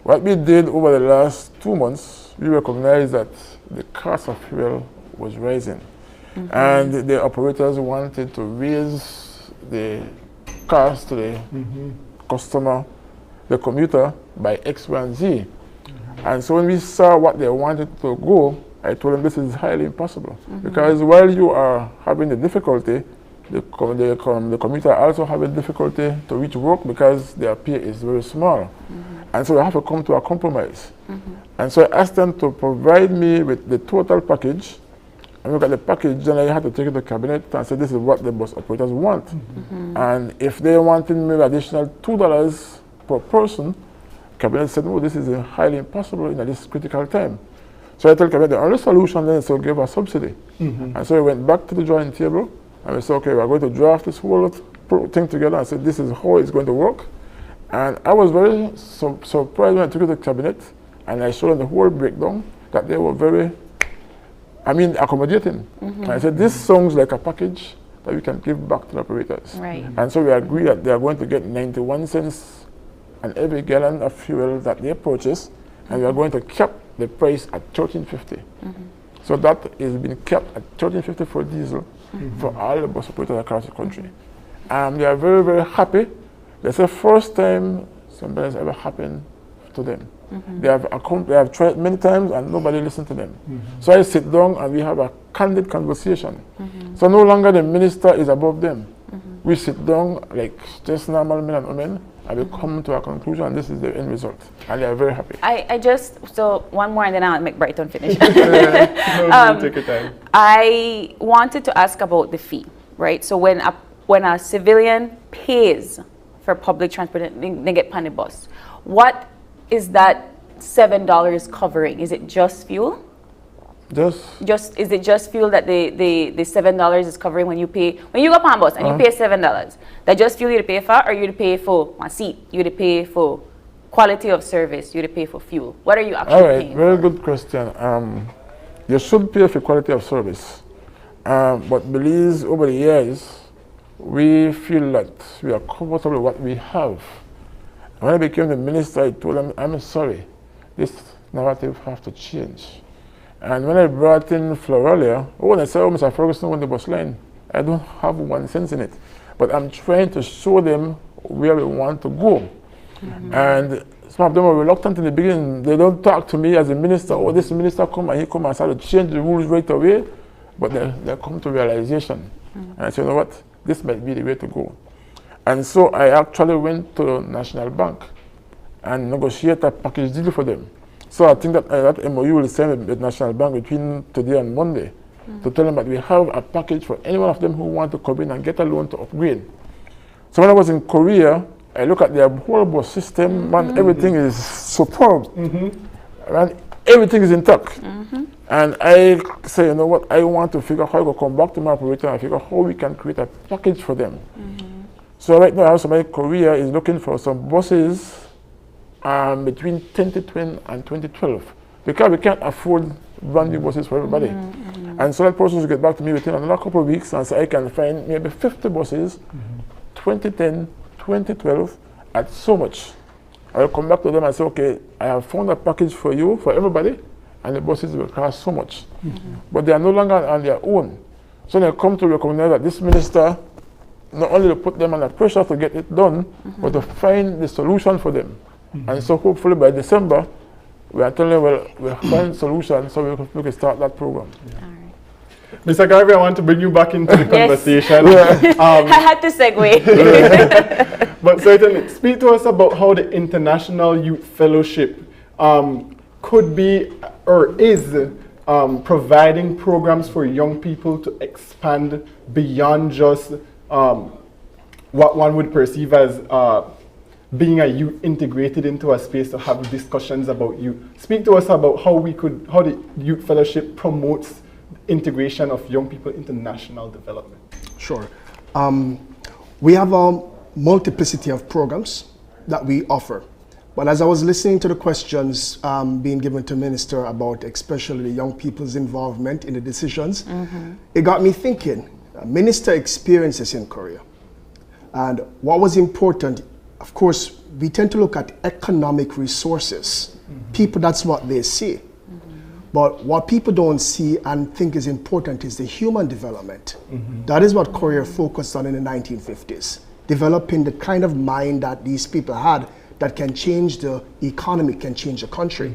[SPEAKER 5] What we did over the last 2 months, we recognized that the cost of fuel was rising, and the operators wanted to raise the cost to the customer, the commuter, by X, Y, and Z. And so when we saw what they wanted to go, I told them this is highly impossible, because while you are having the difficulty, the commuter also having difficulty to reach work because their pay is very small. And so I have to come to a compromise. And so I asked them to provide me with the total package. And look at the package, then I had to take it to the cabinet and say this is what the bus operators want. And if they wanted maybe additional $2 per person, cabinet said, no, this is highly impossible in this critical time. So I told cabinet the only solution then is to give a subsidy. And so I went back to the drawing table and we said, okay, we're going to draft this whole thing together and said, this is how it's going to work. And I was very surprised when I took it to the cabinet and I showed them the whole breakdown, that they were very, accommodating. And I said, this sounds like a package that we can give back to the operators.
[SPEAKER 2] Right.
[SPEAKER 5] And so we agreed that they are going to get 91 cents on every gallon of fuel that they purchase, and we are going to cap the price at $13.50. So that is being kept at $13.50 for diesel for all the bus operators across the country. And they are very, very happy. That's the first time something has ever happened to them. They have tried many times and nobody listened to them. So I sit down and we have a candid conversation. So no longer the minister is above them. We sit down like just normal men and women, and we come to a conclusion, and this is the end result. And they are very happy.
[SPEAKER 2] So one more and then I'll make Brighton finish.
[SPEAKER 3] Take your time.
[SPEAKER 2] I wanted to ask about the fee, right? So when a civilian pays for public transport, they get on the bus. What is that $7 covering? Is it just fuel? Is it just fuel that the $7 is covering when you go on bus and you pay $7? That just fuel you to pay for, or you to pay for one seat, you to pay for quality of service, you to pay for fuel? What are you actually paying?
[SPEAKER 5] Very good question. You should pay for quality of service. But Belize, over the years, we feel that we are comfortable with what we have. When I became the minister, I told them, I'm sorry, this narrative has to change. And when I brought in Floralia, when I said, oh, Mr. Ferguson on the bus line, I don't have 1 cent in it. But I'm trying to show them where we want to go. And some of them are reluctant in the beginning. They don't talk to me as a minister. Oh, this minister come and he come and start to change the rules right away. But they come to realization. And I said, you know what, this might be the way to go. And so I actually went to the National Bank and negotiated a package deal for them. So I think that that MOU will send with National Bank between today and Monday to tell them that we have a package for any one of them who want to come in and get a loan to upgrade. So when I was in Korea, I look at their whole bus system, man, everything is superb. Man, everything is intact. And I say, you know what, I want to figure out how I can come back to my operator and figure out how we can create a package for them. So right now, somebody Korea is looking for some buses between 2010 and 2012 because we can't afford brand new buses for everybody. And so that person will get back to me within another couple of weeks and say I can find maybe 50 buses, 2010, 2012 at so much. I'll come back to them and say, okay, I have found a package for you, for everybody, and the buses will cost so much. But they are no longer on their own. So they come to recognize that this minister not only to put them under pressure to get it done, but to find the solution for them. And so hopefully by December, we are telling them, well, we'll find solutions so we can start that program.
[SPEAKER 3] Mr. Garvey, I want to bring you back into the conversation.
[SPEAKER 2] I had to segue.
[SPEAKER 3] But certainly, speak to us about how the International Youth Fellowship could be or is providing programs for young people to expand beyond just what one would perceive as being a youth integrated into a space to have discussions about youth. Speak to us about how the Youth Fellowship promotes integration of young people into national development.
[SPEAKER 6] Sure. We have a multiplicity of programs that we offer. But as I was listening to the questions being given to Minister about especially the young people's involvement in the decisions, it got me thinking. Minister experiences in Korea. And what was important, of course, we tend to look at economic resources. People, that's what they see. But what people don't see and think is important is the human development. That is what Korea focused on in the 1950s, developing the kind of mind that these people had that can change the economy, can change the country.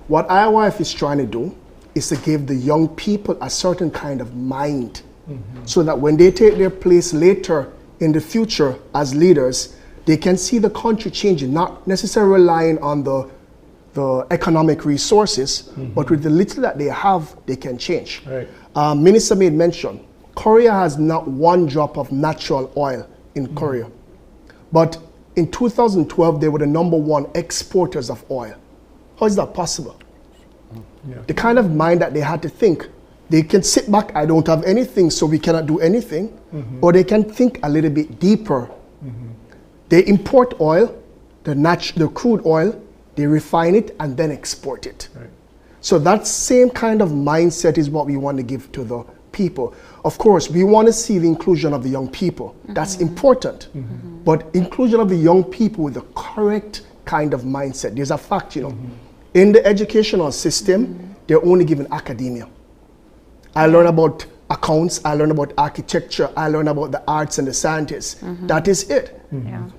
[SPEAKER 6] What IYF is trying to do is to give the young people a certain kind of mind so that when they take their place later in the future as leaders, they can see the country changing, not necessarily relying on the economic resources, but with the little that they have, they can change. Minister made mention, Korea has not one drop of natural oil in Korea. But in 2012, they were the #1 exporters of oil. How is that possible? The kind of mind that they had to think, they can sit back, I don't have anything, so we cannot do anything, or they can think a little bit deeper. They import oil, the crude oil, they refine it and then export it. So that same kind of mindset is what we want to give to the people. Of course, we want to see the inclusion of the young people. That's important. But inclusion of the young people with the correct kind of mindset. There's a fact, in the educational system, they're only given academia. I learn about accounts, I learn about architecture, I learn about the arts and the sciences. That is it.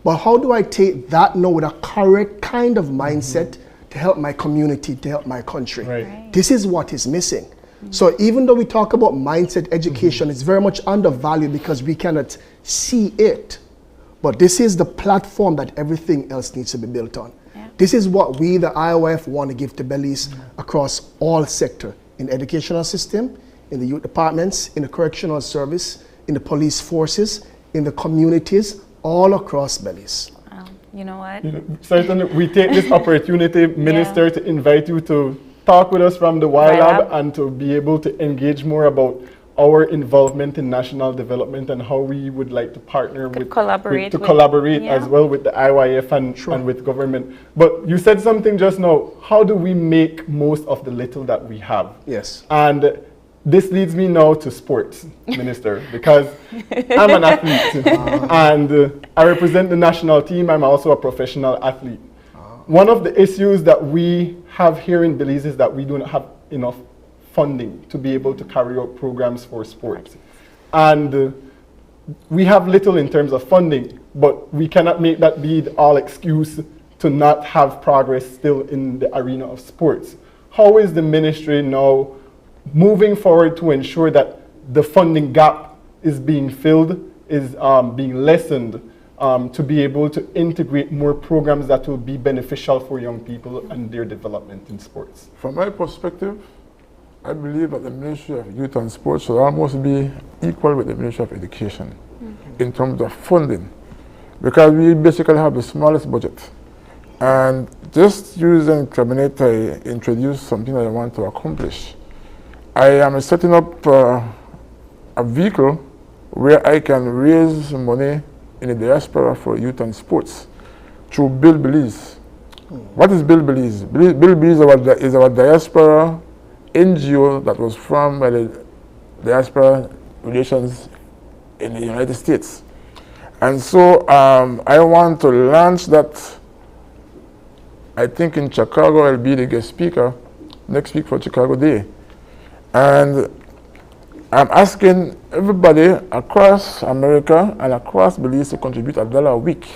[SPEAKER 6] But how do I take that now with a correct kind of mindset to help my community, to help my country? This is what is missing. So even though we talk about mindset education, it's very much undervalued because we cannot see it. But this is the platform that everything else needs to be built on. This is what we, the IOF, want to give to Belize across all sectors, in the educational system, in the youth departments, in the correctional service, in the police forces, in the communities, all across Belize.
[SPEAKER 2] You know what?
[SPEAKER 3] Certainly, we take this opportunity, Minister, to invite you to talk with us from the YLab and to be able to engage more about our involvement in national development and how we would like to partner with collaborate as well with the IYF and with government. But you said something just now. How do we make most of the little that we have?
[SPEAKER 6] Yes.
[SPEAKER 3] And this leads me now to sports, Minister, because I'm an athlete and I represent the national team. I'm also a professional athlete. One of the issues that we have here in Belize is that we do not have enough funding to be able to carry out programs for sports. And we have little in terms of funding, but we cannot make that be the all excuse to not have progress still in the arena of sports. How is the ministry now moving forward to ensure that the funding gap is being filled, is being lessened, to be able to integrate more programs that will be beneficial for young people and their development in sports?
[SPEAKER 5] From my perspective, I believe that the Ministry of Youth and Sports should almost be equal with the Ministry of Education in terms of funding. because we basically have the smallest budget. And just using cabinet, I introduced something that I want to accomplish. I am setting up a vehicle where I can raise money in the diaspora for youth and sports through Build Belize. What is Build Belize? Build Belize is our diaspora NGO that was formed by the diaspora relations in the United States. And so I want to launch that. I think in Chicago I'll be the guest speaker next week for Chicago Day. And I'm asking everybody across America and across Belize to contribute $1 a week.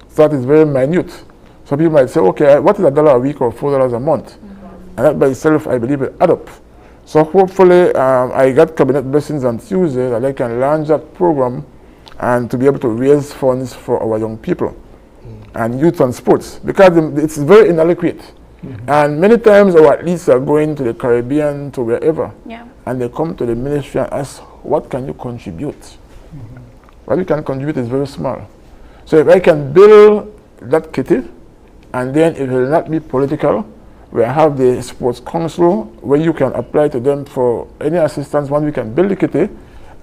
[SPEAKER 5] So that is very minute. So people might say, okay, what is $1 a week or $4 a month? And that by itself, I believe, will add up. So hopefully, I got cabinet blessings on Tuesday that I can launch that program and to be able to raise funds for our young people and youth and sports, because it's very inadequate. And many times our athletes are going to the Caribbean, to wherever, and they come to the ministry and ask, what can you contribute? What we can contribute is very small. So if I can build that kitty, and then it will not be political, we have the sports council where you can apply to them for any assistance. One, we can build the kitty,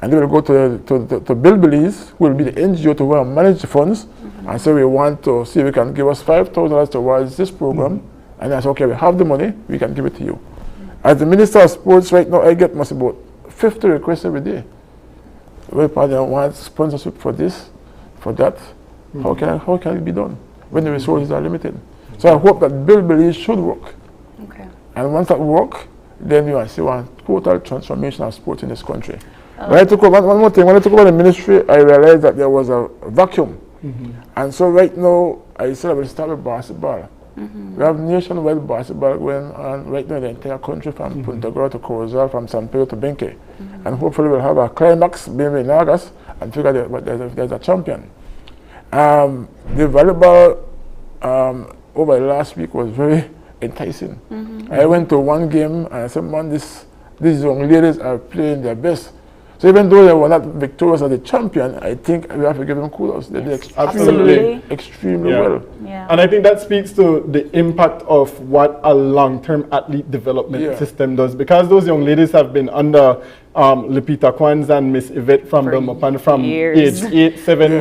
[SPEAKER 5] and they will go to Build Belize, who will be the NGO to go and manage the funds, and so we want to see if we can give us $5,000 towards this program, and I said, okay, we have the money, we can give it to you. As the Minister of Sports right now, I get must about 50 requests every day. Where partner wants sponsorship for this, for that. How can it be done when the resources are limited? So I hope that Build Belize should work.
[SPEAKER 2] Okay.
[SPEAKER 5] And once that work, then you will see one total transformation of sports in this country. When I took over, one more thing, when I took over the ministry, I realized that there was a vacuum. And so right now, I said I will start with basketball. We have nationwide basketball going on right now in the entire country, from Punta Gorda to Corozal, from San Pedro to Benque. And hopefully we'll have a climax maybe in August and figure that there's a champion. The volleyball over the last week was very enticing. I went to one game and I said, man, these young ladies are playing their best. So even though they were not victorious as the champion, I think we have to give them kudos. They did extremely well.
[SPEAKER 3] And I think that speaks to the impact of what a long-term athlete development system does. Because those young ladies have been under Lupita Kwanzaa and Miss Yvette from Belmopan from age 8, 7,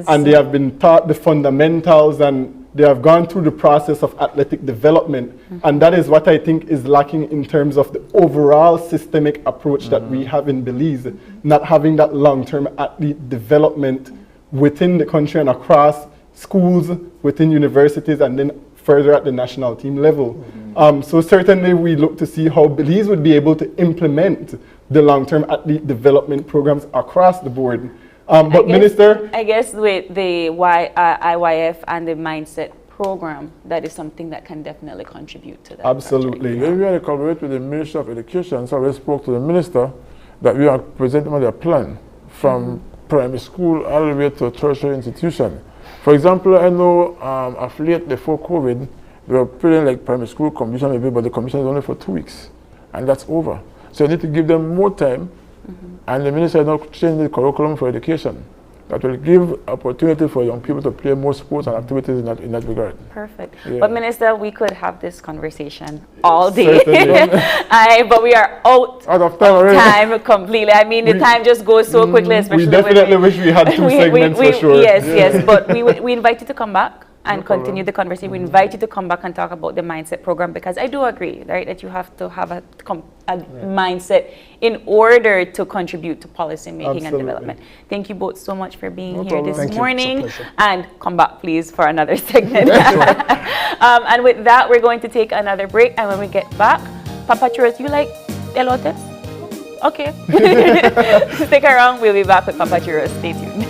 [SPEAKER 3] and they have been taught the fundamentals, and they have gone through the process of athletic development. And that is what I think is lacking in terms of the overall systemic approach that we have in Belize, not having that long-term athlete development within the country and across schools, within universities, and then further at the national team level. So certainly we look to see how Belize would be able to implement the long-term athlete development programs across the board. But Minister?
[SPEAKER 2] I guess with the IYF and the Mindset program, that is something that can definitely contribute to that.
[SPEAKER 3] Absolutely.
[SPEAKER 5] Maybe we are to collaborate with the Ministry of Education. So I spoke to the Minister that we are presenting a plan from primary school all the way to tertiary institution. For example, I know of late before COVID, we were putting like primary school commission maybe, but the commission is only for 2 weeks, and that's over. So you need to give them more time, and the minister is now changing the curriculum for education that will give opportunity for young people to play more sports and activities in that regard.
[SPEAKER 2] Perfect. But Minister, we could have this conversation all day. But we are out of time completely. I mean, the time just goes so quickly, especially
[SPEAKER 3] we definitely wish we had 2 segments for sure.
[SPEAKER 2] Yes, but we invite you to come back and continue the conversation. We invite you to come back and talk about the Mindset program, because I do agree, right, that you have to have a mindset in order to contribute to policy making and development. Thank you both so much for being here this morning, and come back please for another segment. And with that, we're going to take another break, and when we get back, Papa Churros, you like elotes? Okay. Stick around, we'll be back with Papa Churros. Stay tuned.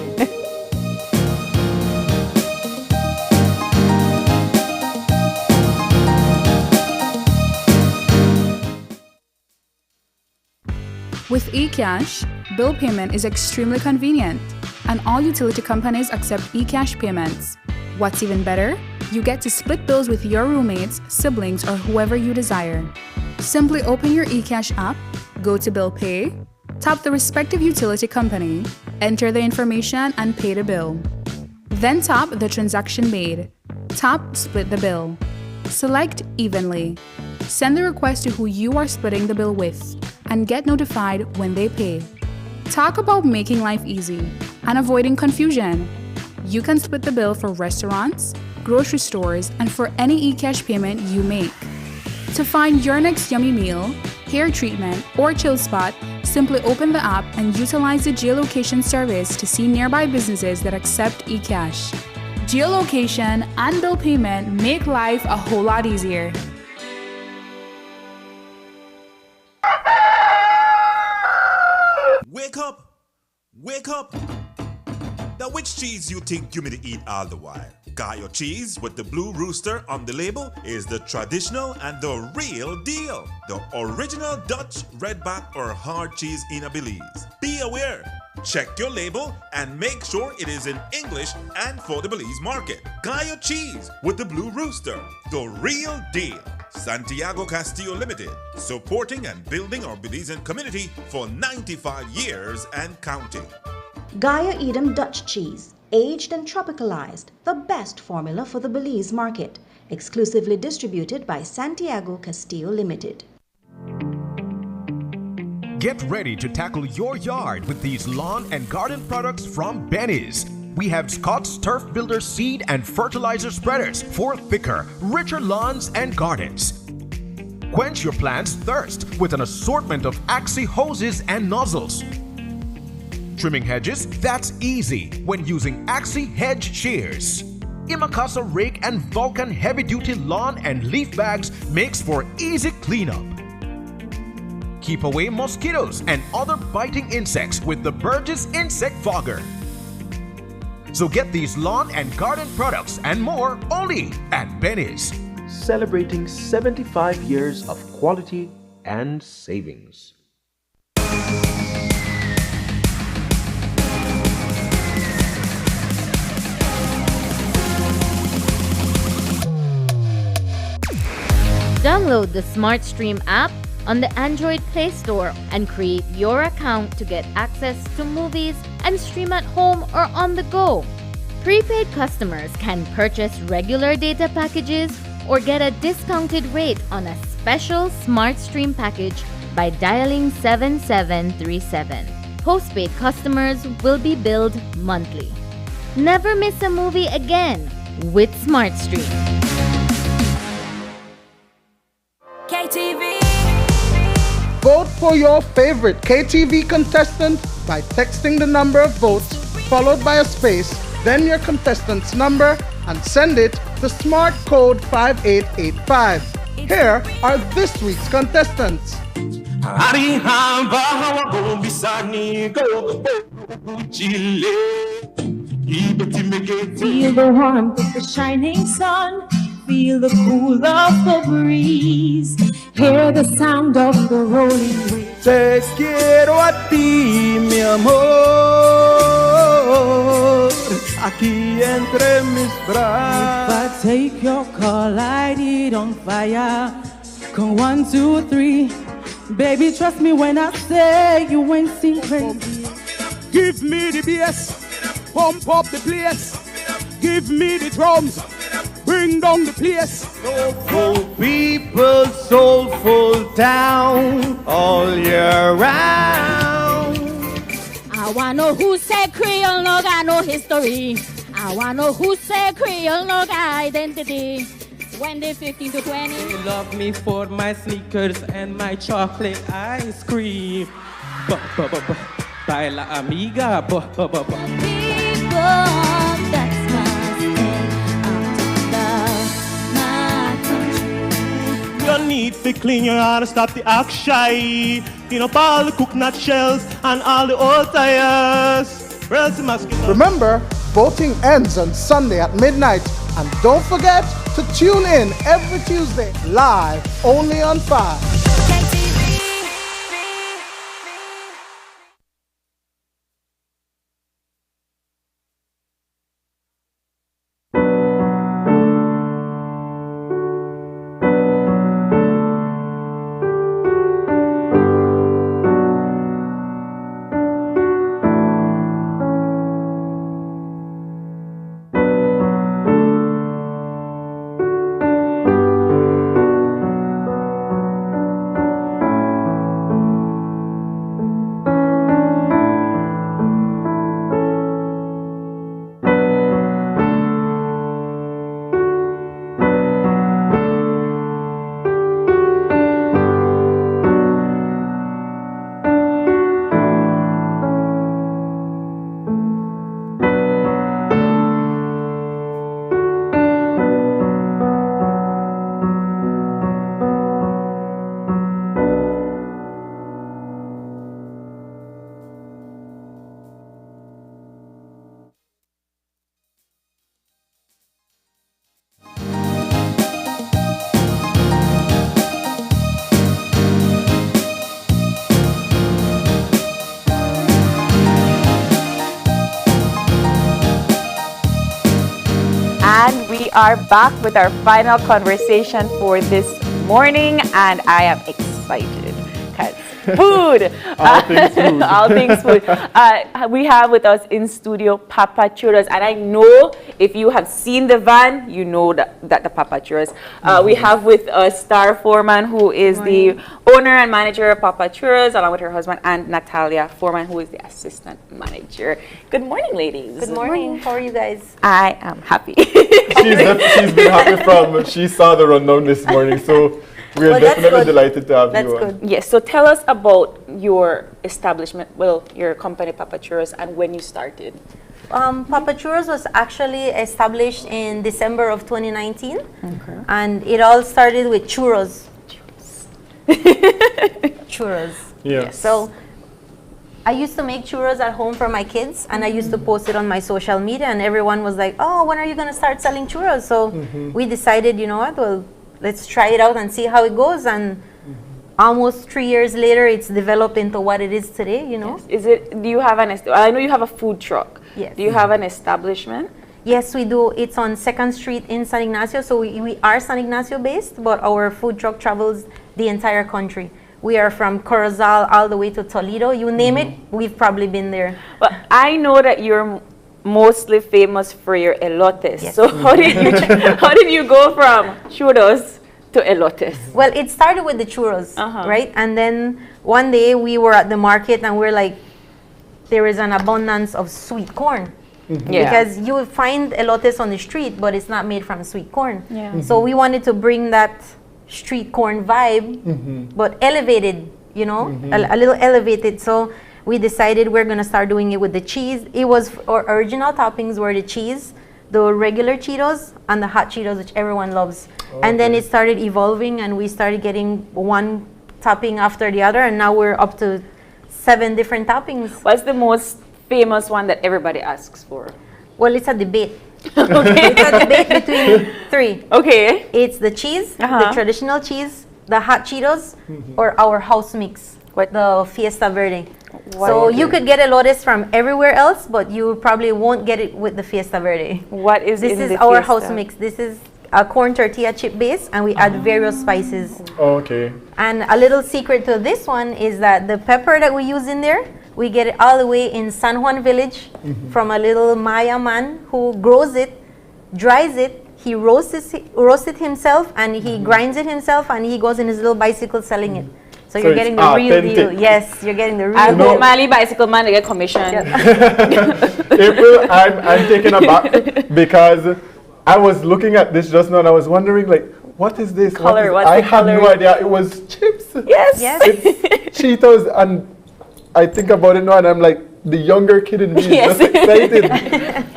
[SPEAKER 21] With eCash, bill payment is extremely convenient, and all utility companies accept eCash payments. What's even better? You get to split bills with your roommates, siblings, or whoever you desire. Simply open your eCash app, go to Bill Pay, tap the respective utility company, enter the information, and pay the bill. Then tap the transaction made. Tap Split the Bill. Select Evenly. Send the request to who you are splitting the bill with and get notified when they pay. Talk about making life easy and avoiding confusion. You can split the bill for restaurants, grocery stores, and for any eCash payment you make. To find your next yummy meal, hair treatment, or chill spot, simply open the app and utilize the geolocation service to see nearby businesses that accept eCash. Geolocation and bill payment make life a whole lot easier.
[SPEAKER 8] Wake up! Wake up! Now which cheese you think you may eat all the while? Gaio cheese with the blue rooster on the label is the traditional and the real deal. The original Dutch, redback or hard cheese in a Belize. Be aware, check your label and make sure it is in English and for the Belize market. Gaio cheese with the blue rooster, the real deal. Santiago Castillo Limited, supporting and building our Belizean community for 95 years and counting.
[SPEAKER 9] Gaia Edam Dutch cheese, aged and tropicalized, the best formula for the Belize market, exclusively distributed by Santiago Castillo Limited.
[SPEAKER 10] Get ready to tackle your yard with these lawn and garden products from Benny's. We have Scott's Turf Builder seed and fertilizer spreaders for thicker, richer lawns and gardens. Quench your plant's thirst with an assortment of Axi hoses and nozzles. Trimming hedges? That's easy when using Axi Hedge Shears. Imakasa rake and Vulcan heavy-duty lawn and leaf bags makes for easy cleanup. Keep away mosquitoes and other biting insects with the Burgess Insect Fogger. So get these lawn and garden products and more only at Benny's.
[SPEAKER 18] Celebrating 75 years of quality and savings.
[SPEAKER 25] Download the SmartStream app on the Android Play Store and create your account to get access to movies and stream at home or on the go. Prepaid customers can purchase regular data packages or get a discounted rate on a special SmartStream package by dialing 7737. Postpaid customers will be billed monthly. Never miss a movie again with SmartStream.
[SPEAKER 11] KTV.
[SPEAKER 12] Vote for your favorite KTV contestant by texting the number of votes followed by a space, then your contestant's number, and send it to smart code 5885. Here are this week's contestants.
[SPEAKER 1] Feel the warmth of the shining sun, feel the cool of the breeze, hear the sound of the rolling waves.
[SPEAKER 7] Te quiero a ti, mi amor, aquí entre mis brazos.
[SPEAKER 14] If I take your call, light it on fire. Come 1, 2, 3. Baby, trust me when I say you ain't seen crazy.
[SPEAKER 23] Give me the bass, pump up the place. Give me the drums, bring down the place.
[SPEAKER 7] Soulful people, soulful town, all year round.
[SPEAKER 11] I wanna know who said Creole no got no history. I wanna know who said Creole no got identity. When they 15 to 20.
[SPEAKER 14] You love me for my sneakers and my chocolate ice cream. Baila amiga.
[SPEAKER 11] People, that's
[SPEAKER 15] You need to clean your heart and stop the act shy. Clean up all the coconut shells and all the old tires.
[SPEAKER 12] Remember, voting ends on Sunday at midnight. And don't forget to tune in every Tuesday live only on 5.
[SPEAKER 2] are back with our final conversation for this morning, and I am excited because food.
[SPEAKER 3] All things food.
[SPEAKER 2] All things food. We have with us in studio Papa Churros, and I know if you have seen the van, you know that the Papa Churros. We have with us Star Foreman, who is the owner and manager of Papa Churros, along with her husband, and Natalia Foreman, who is the assistant manager. Good morning, ladies.
[SPEAKER 13] Good morning. How are you guys?
[SPEAKER 2] I am happy.
[SPEAKER 3] She's been happy from she saw the rundown this morning, so we are definitely delighted to have you on.
[SPEAKER 2] Yes, so tell us about your establishment, your company Papa Churros, and when you started.
[SPEAKER 13] Papa Churros was actually established in December of 2019, and it all started with churros. Churros.
[SPEAKER 3] Yes.
[SPEAKER 13] So I used to make churros at home for my kids, and I used to post it on my social media, and everyone was like, "Oh, when are you going to start selling churros?" So we decided, you know what, well, let's try it out and see how it goes. And almost 3 years later, it's developed into what it is today, you know.
[SPEAKER 2] Yes. Do you have I know you have a food truck.
[SPEAKER 13] Yes.
[SPEAKER 2] Do you have an establishment?
[SPEAKER 13] Yes, we do. It's on 2nd Street in San Ignacio. So we are San Ignacio based, but our food truck travels the entire country. We are from Corozal all the way to Toledo. You name it, we've probably been there.
[SPEAKER 2] But I know that you're mostly famous for your elotes.
[SPEAKER 13] Yes.
[SPEAKER 2] So how did you go from churros to elotes?
[SPEAKER 13] Well, it started with the churros, right? And then one day we were at the market and we're like, there is an abundance of sweet corn. Because you will find elotes on the street, but it's not made from sweet corn. So we wanted to bring that street corn vibe, but elevated, you know, a little elevated. So we decided we're going to start doing it with the cheese. It was, our original toppings were the cheese, the regular Cheetos, and the hot Cheetos, which everyone loves. And then it started evolving, and we started getting one topping after the other, and now we're up to 7 different toppings.
[SPEAKER 2] What's the most famous one that everybody asks for?
[SPEAKER 13] Well, it's a debate. It's a debate between 3.
[SPEAKER 2] Okay.
[SPEAKER 13] It's the cheese, the traditional cheese, the hot Cheetos, or our house mix, the Fiesta Verde. So you could get elotes from everywhere else, but you probably won't get it with the Fiesta Verde.
[SPEAKER 2] What is
[SPEAKER 13] this? Is our house mix. This is a corn tortilla chip base, and we add various spices.
[SPEAKER 3] Okay.
[SPEAKER 13] And a little secret to this one is that the pepper that we use in there, we get it all the way in San Juan Village from a little Maya man who grows it, dries it, he roasts it himself, and he grinds it himself, and he goes in his little bicycle selling it. So you're getting the real deal. Yes, you're getting the real deal.
[SPEAKER 2] Mali bicycle man, they get commission.
[SPEAKER 3] April, I'm taken aback because I was looking at this just now and I was wondering, like, what is this?
[SPEAKER 2] Color,
[SPEAKER 3] I had no idea it was chips.
[SPEAKER 2] Yes.
[SPEAKER 3] It's Cheetos, and I think about it now and I'm like, the younger kid in me is just excited.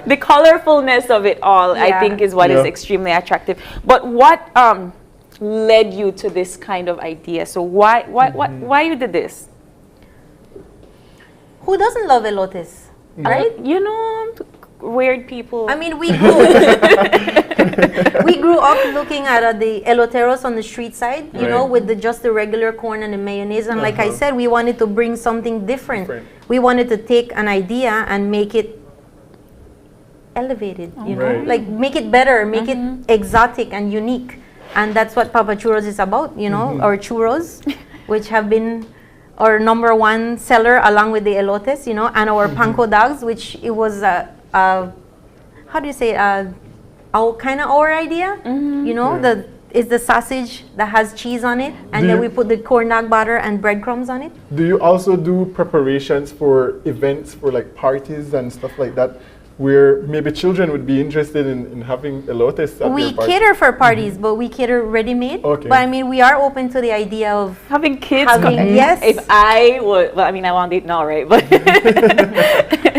[SPEAKER 2] The colorfulness of it all, I think, is what is extremely attractive. But what led you to this kind of idea? So why you did this?
[SPEAKER 13] Who doesn't love elotes, right?
[SPEAKER 2] You know, weird people.
[SPEAKER 13] I mean, we grew up looking at the eloteros on the street side, you know, with just the regular corn and the mayonnaise. And like I said, we wanted to bring something different. We wanted to take an idea and make it elevated, you know, like make it better, make it exotic and unique. And that's what Papa Churros is about, you know, our churros, which have been our #1 seller along with the elotes, you know, and our panko dogs, which it was how do you say, our idea, you know, it's the sausage that has cheese on it, and then we put the corn dog butter and breadcrumbs on it.
[SPEAKER 3] Do you also do preparations for events, for like parties and stuff like that, where maybe children would be interested in having elotes at
[SPEAKER 13] We
[SPEAKER 3] their party?
[SPEAKER 13] cater for parties, but we cater ready-made.
[SPEAKER 3] Okay.
[SPEAKER 13] But I mean, we are open to the idea of
[SPEAKER 2] having kids.
[SPEAKER 13] Yes.
[SPEAKER 2] If I would, well, I mean, I want it now, right? But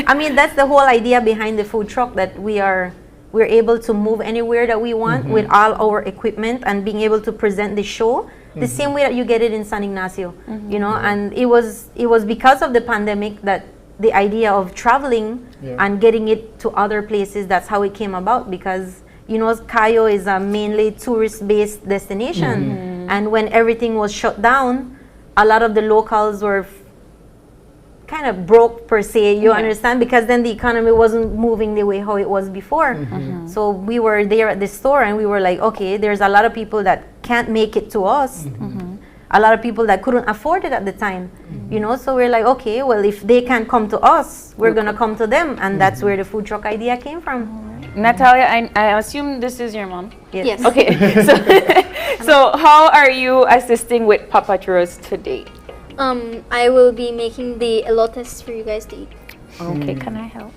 [SPEAKER 13] I mean, that's the whole idea behind the food truck, that we're able to move anywhere that we want with all our equipment and being able to present the show the same way that you get it in San Ignacio, you know. And it was because of the pandemic that the idea of traveling and getting it to other places, that's how it came about, because, you know, Cayo is a mainly tourist-based destination. And when everything was shut down, a lot of the locals were kind of broke per se, you
[SPEAKER 2] Yeah.
[SPEAKER 13] understand, because then the economy wasn't moving the way how it was before. So we were there at the store and we were like, okay, there's a lot of people that can't make it to us. A lot of people that couldn't afford it at the time, you know, so we're like, okay, well, if they can't come to us, we're gonna come to them, and that's where the food truck idea came from.
[SPEAKER 2] Natalia, I assume this is your mom?
[SPEAKER 13] Yes.
[SPEAKER 2] Okay, so how are you assisting with Papa Churros today?
[SPEAKER 16] I will be making the elotes for you guys to eat.
[SPEAKER 2] Okay, can I help?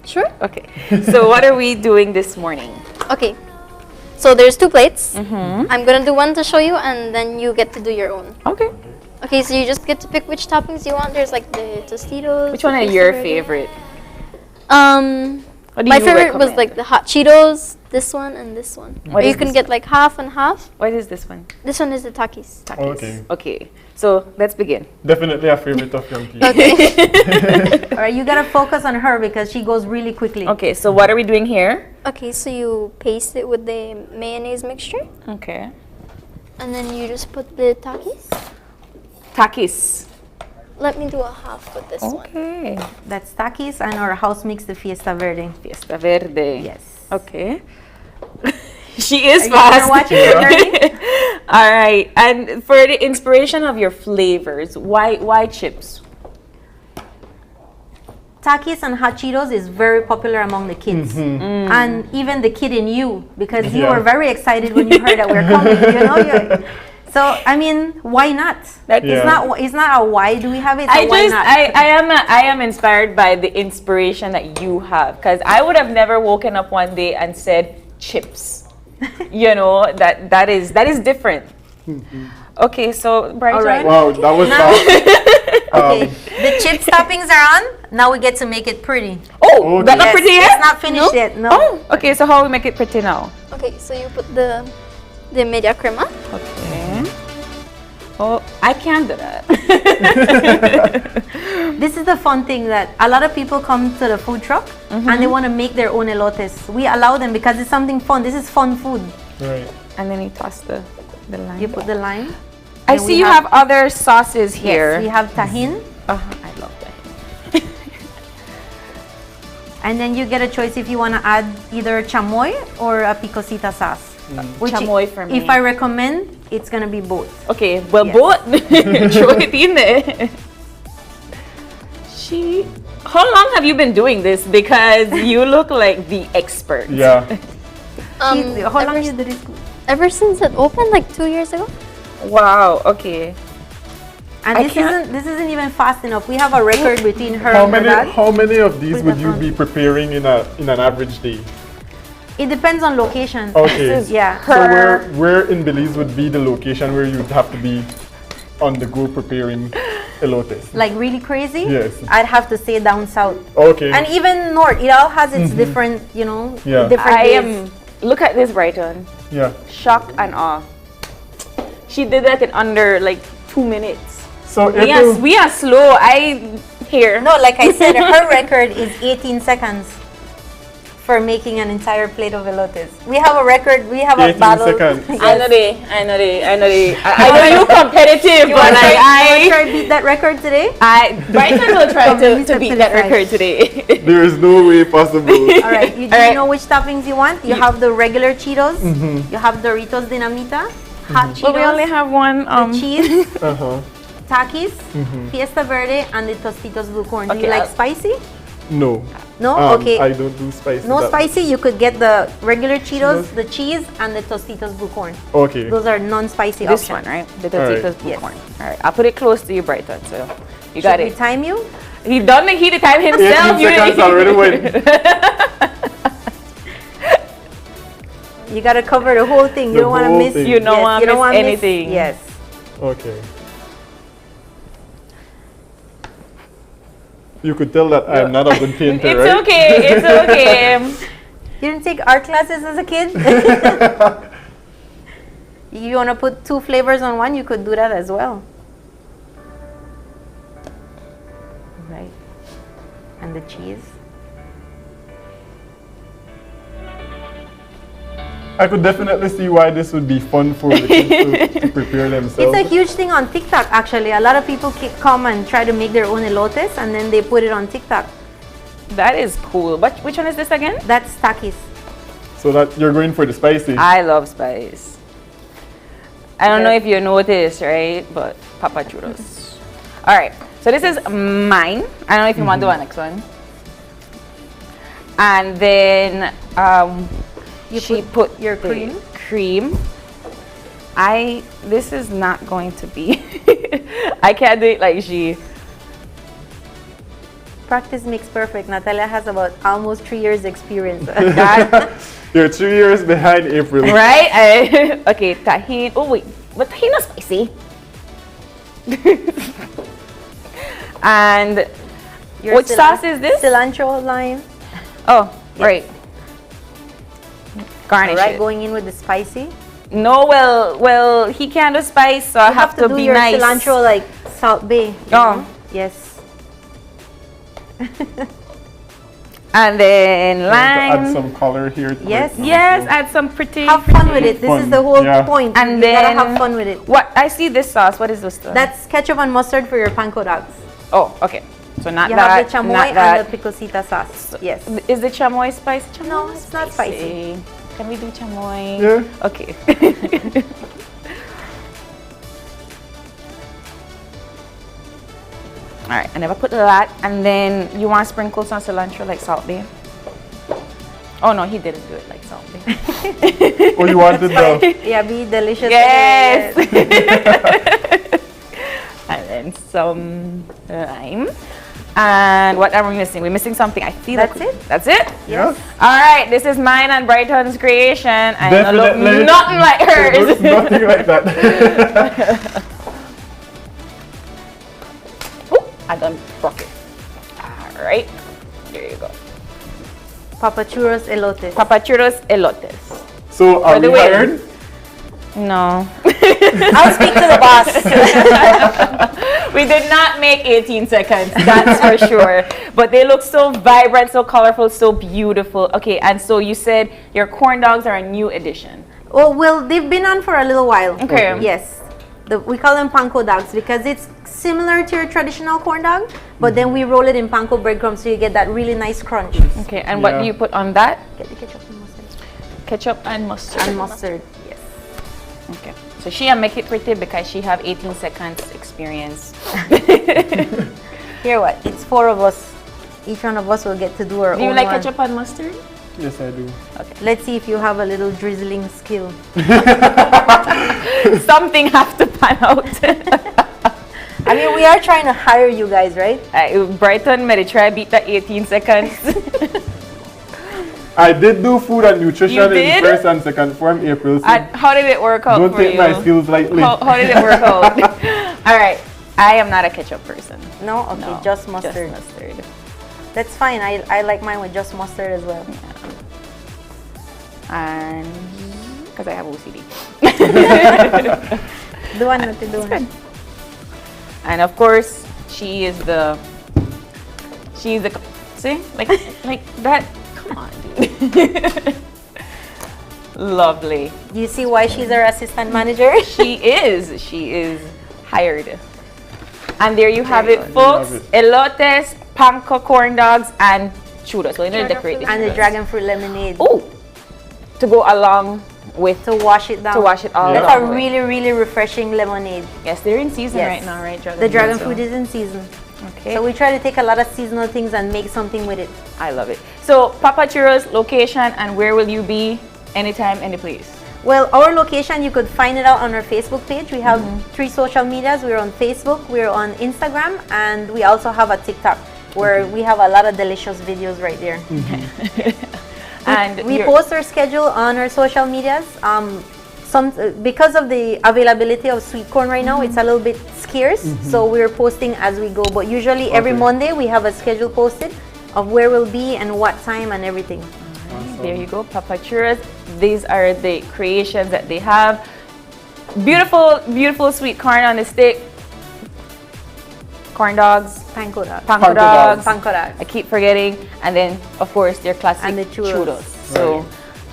[SPEAKER 16] Sure.
[SPEAKER 2] Okay, so what are we doing this morning?
[SPEAKER 16] Okay. So there's 2 plates. I'm gonna do one to show you, and then you get to do your own.
[SPEAKER 2] Okay.
[SPEAKER 16] Okay, so you just get to pick which toppings you want. There's like the Tostitos.
[SPEAKER 2] Which one are your favorite? What do
[SPEAKER 16] My
[SPEAKER 2] you
[SPEAKER 16] favorite was
[SPEAKER 2] recommend?
[SPEAKER 16] like the hot Cheetos, this one and this one.
[SPEAKER 2] What
[SPEAKER 16] Or you
[SPEAKER 2] is
[SPEAKER 16] can
[SPEAKER 2] this
[SPEAKER 16] get like half and half.
[SPEAKER 2] What is this one?
[SPEAKER 16] This one is the Takis.
[SPEAKER 3] Okay.
[SPEAKER 2] Okay, so let's begin.
[SPEAKER 3] Definitely a favorite of young people.
[SPEAKER 13] All right, you gotta focus on her because she goes really quickly.
[SPEAKER 2] Okay, so what are we doing here?
[SPEAKER 16] Okay, so you paste it with the mayonnaise mixture.
[SPEAKER 2] Okay.
[SPEAKER 16] And then you just put the Takis.
[SPEAKER 2] Takis.
[SPEAKER 16] Let me do a half with this one.
[SPEAKER 2] Okay.
[SPEAKER 13] That's Takis, and our house makes the Fiesta Verde.
[SPEAKER 2] Fiesta Verde.
[SPEAKER 13] Yes.
[SPEAKER 2] Okay. She is
[SPEAKER 13] Are you
[SPEAKER 2] fast.
[SPEAKER 13] gonna watch it, Bernie?
[SPEAKER 2] All right. And for the inspiration of your flavors, why chips?
[SPEAKER 13] Takis and hot Cheetos is very popular among the kids, and even the kid in you, because you
[SPEAKER 2] Yeah.
[SPEAKER 13] were very excited when you heard that we're coming. You know, so I mean, why not? It's not a why do we have it. It's a why not.
[SPEAKER 2] I am inspired by the inspiration that you have, because I would have never woken up one day and said chips. You know, that is different. Okay, so Brighton.
[SPEAKER 13] All right.
[SPEAKER 3] Wow, that was
[SPEAKER 13] Okay, the chip toppings are on. Now we get to make it pretty.
[SPEAKER 2] Oh, that's not pretty yet?
[SPEAKER 13] It's not finished yet. No.
[SPEAKER 2] Oh, okay. So how we make it pretty now?
[SPEAKER 16] Okay, so you put the media crema.
[SPEAKER 2] Okay. Oh, I can't do that.
[SPEAKER 13] This is the fun thing that a lot of people come to the food truck and they want to make their own elotes. We allow them because it's something fun. This is fun food.
[SPEAKER 3] Right.
[SPEAKER 2] And then you toss the lime.
[SPEAKER 13] You put the lime.
[SPEAKER 2] I
[SPEAKER 13] And
[SPEAKER 2] see
[SPEAKER 13] we
[SPEAKER 2] you have other sauces here.
[SPEAKER 13] Yes, we have tahin.
[SPEAKER 2] I love tahin.
[SPEAKER 13] And then you get a choice if you want to add either chamoy or a picosita sauce.
[SPEAKER 2] Chamoy for me.
[SPEAKER 13] If I recommend, it's going to be both.
[SPEAKER 2] Okay, well,
[SPEAKER 13] Yes.
[SPEAKER 2] both. Throw it in there. How long have you been doing this? Because you look like the expert.
[SPEAKER 3] Yeah.
[SPEAKER 13] How long you do this?
[SPEAKER 16] Ever since it opened, like 2 years ago.
[SPEAKER 2] Wow. Okay.
[SPEAKER 13] And this isn't even fast enough. We have a record between her
[SPEAKER 3] How
[SPEAKER 13] and her
[SPEAKER 3] many
[SPEAKER 13] dad.
[SPEAKER 3] how many of these
[SPEAKER 13] Put
[SPEAKER 3] would
[SPEAKER 13] that
[SPEAKER 3] you
[SPEAKER 13] on.
[SPEAKER 3] be preparing in an average day?
[SPEAKER 13] It depends on location.
[SPEAKER 3] Okay.
[SPEAKER 13] Yeah.
[SPEAKER 3] So where in Belize would be the location where you'd have to be on the go preparing elotes?
[SPEAKER 13] Like really crazy?
[SPEAKER 3] Yes.
[SPEAKER 13] I'd have to say down south.
[SPEAKER 3] Okay.
[SPEAKER 13] And even north, it all has its different, you know,
[SPEAKER 3] Yeah.
[SPEAKER 13] different
[SPEAKER 2] I
[SPEAKER 13] days.
[SPEAKER 2] am. Look at this, Brighton.
[SPEAKER 3] Yeah.
[SPEAKER 2] Shocked and awe. She did that in under like 2 minutes.
[SPEAKER 3] So
[SPEAKER 2] we are slow. Here.
[SPEAKER 13] No, like I said, her record is 18 seconds for making an entire plate of elotes. We have a record. We have a
[SPEAKER 3] 18
[SPEAKER 13] battle.
[SPEAKER 3] seconds.
[SPEAKER 13] Yes.
[SPEAKER 2] I know you competitive,
[SPEAKER 13] You
[SPEAKER 2] but
[SPEAKER 13] want
[SPEAKER 2] like
[SPEAKER 13] to try to beat that record today?
[SPEAKER 2] Brighton will try
[SPEAKER 13] Come, let me
[SPEAKER 2] to
[SPEAKER 13] step
[SPEAKER 2] beat
[SPEAKER 13] to
[SPEAKER 2] that
[SPEAKER 13] the side.
[SPEAKER 2] record today.
[SPEAKER 3] There is no way possible.
[SPEAKER 13] All right. Do you know which toppings you want? You have the regular Cheetos. You have Doritos Dinamita, hot Cheetos.
[SPEAKER 2] But we only have one.
[SPEAKER 13] The cheese,
[SPEAKER 3] Uh-huh.
[SPEAKER 13] Takis, Fiesta Verde, and the Tostitos blue corn. Do you
[SPEAKER 2] Okay,
[SPEAKER 13] like spicy?
[SPEAKER 3] No.
[SPEAKER 13] No? Okay.
[SPEAKER 3] I don't do spicy.
[SPEAKER 13] No
[SPEAKER 3] that-
[SPEAKER 13] spicy. You could get the regular Cheetos, the cheese, and the Tostitos blue corn.
[SPEAKER 3] Okay.
[SPEAKER 13] Those are non-spicy
[SPEAKER 2] This
[SPEAKER 13] options.
[SPEAKER 2] one, right? The
[SPEAKER 3] All right.
[SPEAKER 2] Tostitos blue corn. All right, I'll put it close to you, Brighton. So you
[SPEAKER 13] Should
[SPEAKER 2] got
[SPEAKER 13] we
[SPEAKER 2] it.
[SPEAKER 13] time you?
[SPEAKER 2] He done the heat time himself.
[SPEAKER 3] 18 seconds already went.
[SPEAKER 13] You gotta cover the whole thing. You
[SPEAKER 3] The
[SPEAKER 13] don't want to
[SPEAKER 3] whole
[SPEAKER 13] miss.
[SPEAKER 3] thing.
[SPEAKER 2] You don't wanna miss
[SPEAKER 13] wanna
[SPEAKER 2] anything.
[SPEAKER 13] Yes.
[SPEAKER 3] Okay. You could tell that I'm not a good painter,
[SPEAKER 2] It's
[SPEAKER 3] right?
[SPEAKER 2] okay. It's okay.
[SPEAKER 13] You didn't take art classes as a kid? You want to put 2 flavors on one? You could do that as well. Right. And the cheese.
[SPEAKER 3] I could definitely see why this would be fun for the kids to prepare themselves.
[SPEAKER 13] It's a huge thing on TikTok, actually. A lot of people come and try to make their own elotes, and then they put it on TikTok.
[SPEAKER 2] That is cool. Which one is this again?
[SPEAKER 13] That's Takis.
[SPEAKER 3] So that you're going for the spicy.
[SPEAKER 2] I love spice. I don't know if you noticed, right? But Papa Churros. All right. So this is mine. I don't know if you want to do the next one. And then she put
[SPEAKER 13] your
[SPEAKER 2] cream. This is not going to be. I can't do it like she.
[SPEAKER 13] Practice makes perfect. Natalia has about almost 3 years experience.
[SPEAKER 3] You're 2 years behind April.
[SPEAKER 2] Right? Okay, tahini. Oh wait, but tahini is spicy. And which sauce is this?
[SPEAKER 13] Cilantro, lime.
[SPEAKER 2] Oh, right. Garnish
[SPEAKER 13] Alright,
[SPEAKER 2] it.
[SPEAKER 13] going in with the spicy.
[SPEAKER 2] No, well, he can't do spice, so I have to
[SPEAKER 13] do
[SPEAKER 2] be
[SPEAKER 13] your
[SPEAKER 2] nice.
[SPEAKER 13] cilantro like Salt Bay.
[SPEAKER 2] Oh,
[SPEAKER 13] yes.
[SPEAKER 2] And then lime.
[SPEAKER 3] Add some color here.
[SPEAKER 13] Yes.
[SPEAKER 2] Yes, add some pretty.
[SPEAKER 13] Have fun with it. This is the whole point.
[SPEAKER 2] And
[SPEAKER 13] you
[SPEAKER 2] then
[SPEAKER 13] gotta have fun with it.
[SPEAKER 2] What I see this sauce. What is this stuff?
[SPEAKER 13] That's ketchup and mustard for your panko dogs.
[SPEAKER 2] Oh, okay. So not
[SPEAKER 13] you
[SPEAKER 2] that.
[SPEAKER 13] You have the chamoy
[SPEAKER 2] not that.
[SPEAKER 13] and the picosita sauce. Yes.
[SPEAKER 2] Is the chamoy spicy?
[SPEAKER 13] No, it's not spicy.
[SPEAKER 2] Can we do chamoy?
[SPEAKER 3] Yeah.
[SPEAKER 2] Okay. All right, I never put that. And then you want to sprinkle some cilantro like Salt Bay? Oh no, he didn't do it like Salt Bay.
[SPEAKER 3] Oh, you wanted the...
[SPEAKER 13] Yeah, be delicious.
[SPEAKER 2] Yes. And then some lime. And what are we missing? We're missing something. I feel
[SPEAKER 13] that's
[SPEAKER 2] like
[SPEAKER 13] it.
[SPEAKER 2] That's it?
[SPEAKER 13] Yes.
[SPEAKER 2] All right, this is mine and Brighton's creation. And it look
[SPEAKER 3] Definitely.
[SPEAKER 2] nothing like hers.
[SPEAKER 3] It looks nothing like that.
[SPEAKER 2] I done broke it. All right, there you go.
[SPEAKER 13] Papa Churros elotes.
[SPEAKER 2] Papa Churros elotes.
[SPEAKER 3] So are we hired?
[SPEAKER 2] No.
[SPEAKER 13] I'll speak to the boss.
[SPEAKER 2] We did not make 18 seconds, that's for sure. But they look so vibrant, so colorful, so beautiful. Okay, and so you said your corn dogs are a new addition.
[SPEAKER 13] Oh, well, they've been on for a little while.
[SPEAKER 2] Okay.
[SPEAKER 13] Yes. We call them panko dogs because it's similar to your traditional corn dog, but then we roll it in panko breadcrumbs so you get that really nice crunch.
[SPEAKER 2] Okay, and what do you put on that?
[SPEAKER 13] Get the ketchup and mustard.
[SPEAKER 2] Ketchup and mustard.
[SPEAKER 13] And mustard, yes.
[SPEAKER 2] Okay. So she make it pretty because she have 18 seconds experience.
[SPEAKER 13] Here what? It's 4 of us. Each one of us will get to do our own.
[SPEAKER 2] Do you like
[SPEAKER 13] one.
[SPEAKER 2] ketchup and mustard?
[SPEAKER 3] Yes, I do.
[SPEAKER 2] Okay.
[SPEAKER 13] Let's see if you have a little drizzling skill.
[SPEAKER 2] Something have to pan out.
[SPEAKER 13] I mean, we are trying to hire you guys, right?
[SPEAKER 2] Brighton, may try beat that 18 seconds.
[SPEAKER 3] I did do food and nutrition
[SPEAKER 2] You
[SPEAKER 3] in
[SPEAKER 2] did?
[SPEAKER 3] first and second form, April. So
[SPEAKER 2] How did it work out
[SPEAKER 3] don't
[SPEAKER 2] for you?
[SPEAKER 3] take my skills lightly.
[SPEAKER 2] How did it work out? All right. I am not a ketchup person.
[SPEAKER 13] No? Okay,
[SPEAKER 2] No,
[SPEAKER 13] just mustard.
[SPEAKER 2] Just mustard.
[SPEAKER 13] That's fine. I like mine with just mustard as well.
[SPEAKER 2] And because I have OCD.
[SPEAKER 13] Doan natin, doan.
[SPEAKER 2] And of course, she's the see like that. Come on, dude. Lovely.
[SPEAKER 13] Do you see why she's our assistant manager?
[SPEAKER 2] She is hired. And there you have it,
[SPEAKER 3] There you
[SPEAKER 2] folks.
[SPEAKER 3] have
[SPEAKER 2] Elotes, panko corn dogs, and churros. So you need to decorate this.
[SPEAKER 13] And the dragon fruit lemonade.
[SPEAKER 2] Oh, to go along with
[SPEAKER 13] to wash it down.
[SPEAKER 2] To wash it all
[SPEAKER 13] That's
[SPEAKER 2] down
[SPEAKER 13] a really, really refreshing lemonade.
[SPEAKER 2] Yes, they're in season
[SPEAKER 13] Yes.
[SPEAKER 2] right now, right?
[SPEAKER 13] The dragon
[SPEAKER 2] fruit,
[SPEAKER 13] fruit is in season.
[SPEAKER 2] Okay.
[SPEAKER 13] So we try to take a lot of seasonal things and make something with it.
[SPEAKER 2] I love it. So Papa Churros location and where will you be? Anytime, any place.
[SPEAKER 13] Well, our location, you could find it out on our Facebook page. We have 3 social medias. We're on Facebook, we're on Instagram, and we also have a TikTok where we have a lot of delicious videos right there.
[SPEAKER 2] And
[SPEAKER 13] we post our schedule on our social medias. Because of the availability of sweet corn right now, it's a little bit scarce. So we're posting as we go. But usually every Monday we have a schedule posted of where we'll be and what time and everything.
[SPEAKER 2] There you go, Papa Churros. These are the creations that they have. Beautiful, beautiful sweet corn on the stick. Corn dogs.
[SPEAKER 13] Panko dogs.
[SPEAKER 2] Panko dogs.
[SPEAKER 13] Panko dogs.
[SPEAKER 2] I keep forgetting. And then, of course, their classic
[SPEAKER 13] And the churros.
[SPEAKER 2] So,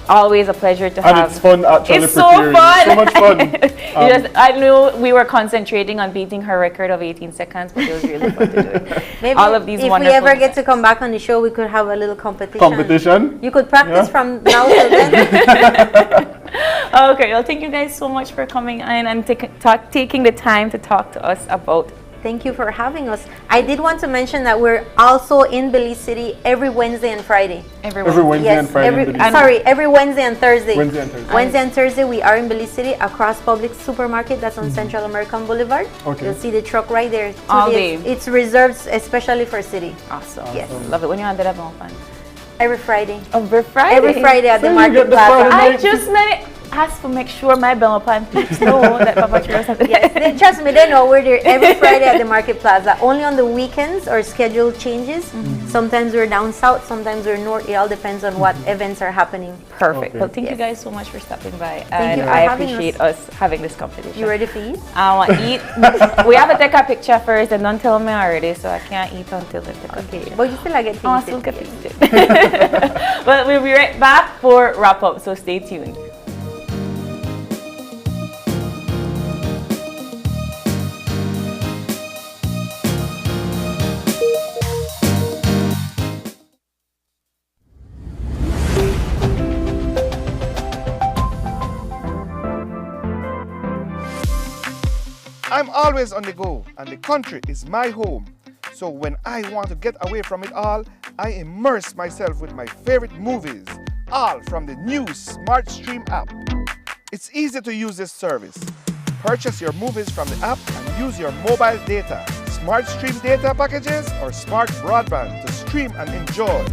[SPEAKER 2] always a pleasure to
[SPEAKER 3] And
[SPEAKER 2] have.
[SPEAKER 3] it's fun actually
[SPEAKER 2] It's so
[SPEAKER 3] preparing.
[SPEAKER 2] fun.
[SPEAKER 3] So much fun.
[SPEAKER 2] I knew we were concentrating on beating her record of 18 seconds, but it was really fun to do it.
[SPEAKER 13] Maybe
[SPEAKER 2] All of these
[SPEAKER 13] if we
[SPEAKER 2] wonderful
[SPEAKER 13] ever get to come back on the show, we could have a little competition.
[SPEAKER 3] Competition?
[SPEAKER 13] You could practice from now till then.
[SPEAKER 2] Okay, well, thank you guys so much for coming in and taking the time to talk to us about.
[SPEAKER 13] Thank you for having us. I did want to mention that we're also in Belize City every Wednesday and Friday.
[SPEAKER 3] Every Wednesday and Friday.
[SPEAKER 13] Every Wednesday and Thursday.
[SPEAKER 3] Wednesday and Thursday.
[SPEAKER 13] Wednesday and Thursday, we are in Belize City across Publix Supermarket. That's on Central American Boulevard.
[SPEAKER 3] Okay.
[SPEAKER 13] You'll see the truck right there.
[SPEAKER 2] All day.
[SPEAKER 13] It's reserved especially for city.
[SPEAKER 2] Awesome.
[SPEAKER 13] Yes.
[SPEAKER 2] Love it. When you're on the level, fun.
[SPEAKER 13] Every Friday.
[SPEAKER 2] Every Friday.
[SPEAKER 13] Every Friday at the
[SPEAKER 3] So you
[SPEAKER 13] Market
[SPEAKER 3] get the
[SPEAKER 13] Plaza.
[SPEAKER 3] Friday
[SPEAKER 2] I just asked to make sure my Belmopan peeps know that Papa Churros have
[SPEAKER 13] Yes, trust me, they know we're there every Friday at the Market Plaza. Only on the weekends our schedule changes. Sometimes we're down south, sometimes we're north. It all depends on what events are happening.
[SPEAKER 2] Perfect.
[SPEAKER 3] Okay.
[SPEAKER 2] Well, thank you guys so much for stopping by.
[SPEAKER 13] Thank you for
[SPEAKER 2] I
[SPEAKER 13] having
[SPEAKER 2] appreciate us having this competition.
[SPEAKER 13] You ready for eat?
[SPEAKER 2] I want to eat. We have to take a picture first, and don't tell me already, so I can't eat until they take a picture.
[SPEAKER 13] But you still get to
[SPEAKER 2] I
[SPEAKER 13] eat
[SPEAKER 2] still
[SPEAKER 13] it.
[SPEAKER 2] get to eat it. But we'll be right back for wrap up, so stay tuned.
[SPEAKER 17] I'm always on the go, and the country is my home. So when I want to get away from it all, I immerse myself with my favorite movies, all from the new Smart Stream app. It's easy to use this service. Purchase your movies from the app and use your mobile data, Smart Stream data packages, or smart broadband to stream and enjoy.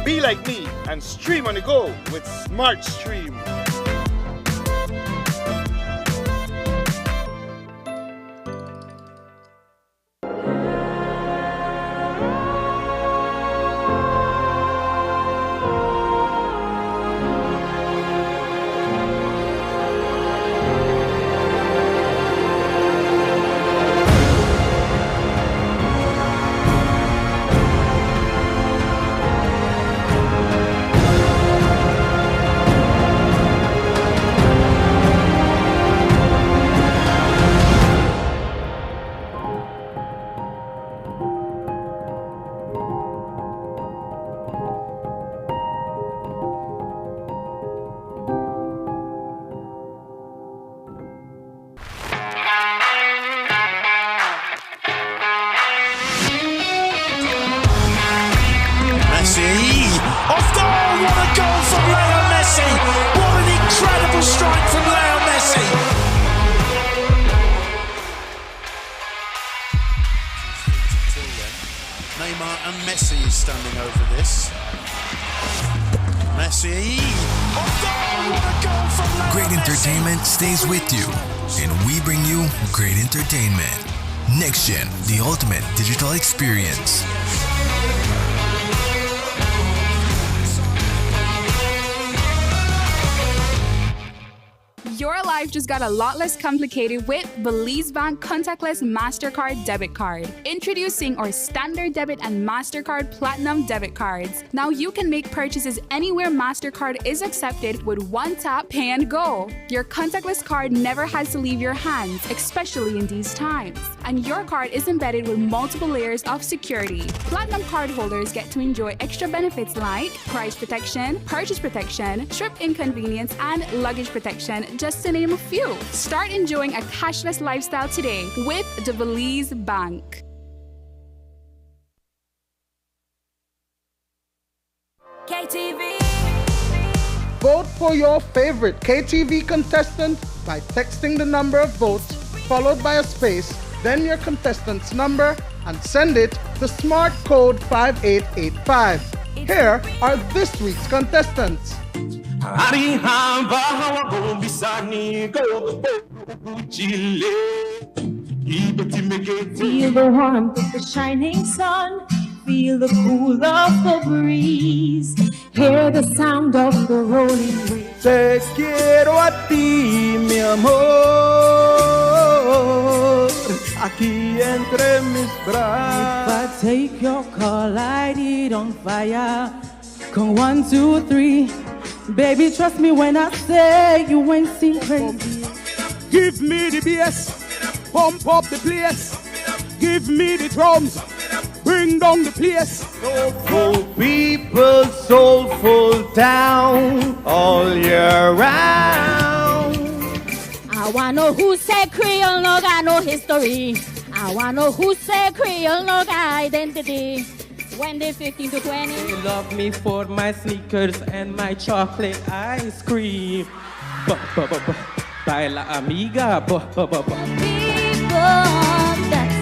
[SPEAKER 19] Be like me and stream on the go with Smart Stream.
[SPEAKER 8] Messi. Off goal, what a goal from Leo Messi. What an incredible strike from Leo Messi. Neymar and Messi is standing over this. Messi. Off goal, what a goal from Leo
[SPEAKER 20] Great entertainment stays with you, and we bring you great entertainment. Next Gen, the ultimate digital experience.
[SPEAKER 21] Your life just got a lot less complicated with Belize Bank Contactless MasterCard Debit Card. Introducing our Standard Debit and MasterCard Platinum Debit Cards. Now you can make purchases anywhere MasterCard is accepted with one tap, pay and go. Your contactless card never has to leave your hands, especially in these times. And your card is embedded with multiple layers of security. Platinum card holders get to enjoy extra benefits like price protection, purchase protection, trip inconvenience, and luggage protection, just to name a few. Start enjoying a cashless lifestyle today with the Belize Bank.
[SPEAKER 12] KTV. Vote for your favorite KTV contestant by texting the number of votes followed by a space, then your contestant's number, and send it to smart code 5885. Here are this week's contestants.
[SPEAKER 1] Feel the warmth of the shining sun, feel the cool of the breeze, hear the sound of the rolling waves.
[SPEAKER 7] Te quiero a ti, mi amor, aquí entre mis brazos.
[SPEAKER 14] If I take your car, light it on fire. Come 1, 2, 3. Baby, trust me when I say you ain't seen crazy.
[SPEAKER 23] Give me the bass, pump up the place. Give me the drums, bring down the place.
[SPEAKER 7] Soulful people, soulful town, all year round.
[SPEAKER 11] I wanna know who said Creole no got no history. I wanna know who said Creole no got identity. When they 15 to 20.
[SPEAKER 14] They love me for my sneakers and my chocolate ice cream. Baila amiga.
[SPEAKER 11] People, that's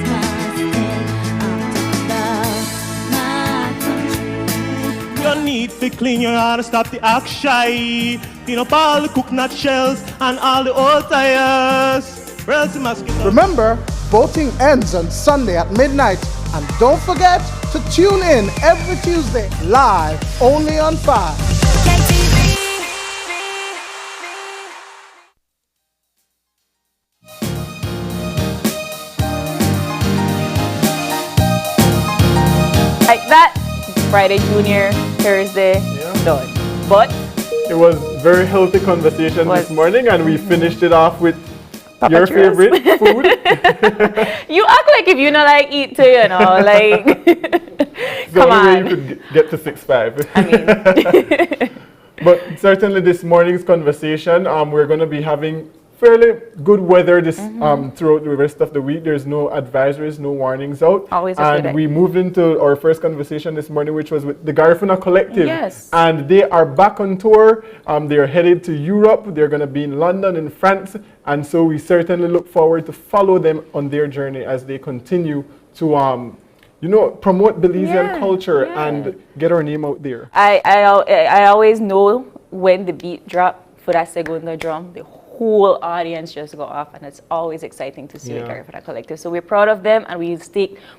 [SPEAKER 15] You need to clean your heart and stop the act shy. Clean up all the coconut shells and all the old tires.
[SPEAKER 12] Remember, voting ends on Sunday at midnight. And don't forget to tune in every Tuesday live only on 5.
[SPEAKER 2] Like that, Friday Junior, Thursday, done. But
[SPEAKER 3] it was very healthy conversation this morning, and we finished it off with
[SPEAKER 2] Papa
[SPEAKER 3] your
[SPEAKER 2] churros.
[SPEAKER 3] favorite food.
[SPEAKER 2] You act like if you not like eat too, you know, like.
[SPEAKER 3] It's the
[SPEAKER 2] Come
[SPEAKER 3] only way
[SPEAKER 2] on.
[SPEAKER 3] you could get to 6'5". I mean. But certainly this morning's conversation, we're going to be having fairly good weather this throughout the rest of the week. There's no advisories, no warnings out.
[SPEAKER 2] Always a good
[SPEAKER 3] And
[SPEAKER 2] idea.
[SPEAKER 3] we moved into our first conversation this morning, which was with the Garifuna Collective.
[SPEAKER 2] Yes.
[SPEAKER 3] And they are back on tour. They are headed to Europe. They're going to be in London and France. And so we certainly look forward to follow them on their journey as they continue to promote Belizean culture and get our name out there.
[SPEAKER 2] I always know when the beat drop for that segundo drum, the whole audience just go off, and it's always exciting to see the Garifuna Collective. So we're proud of them, and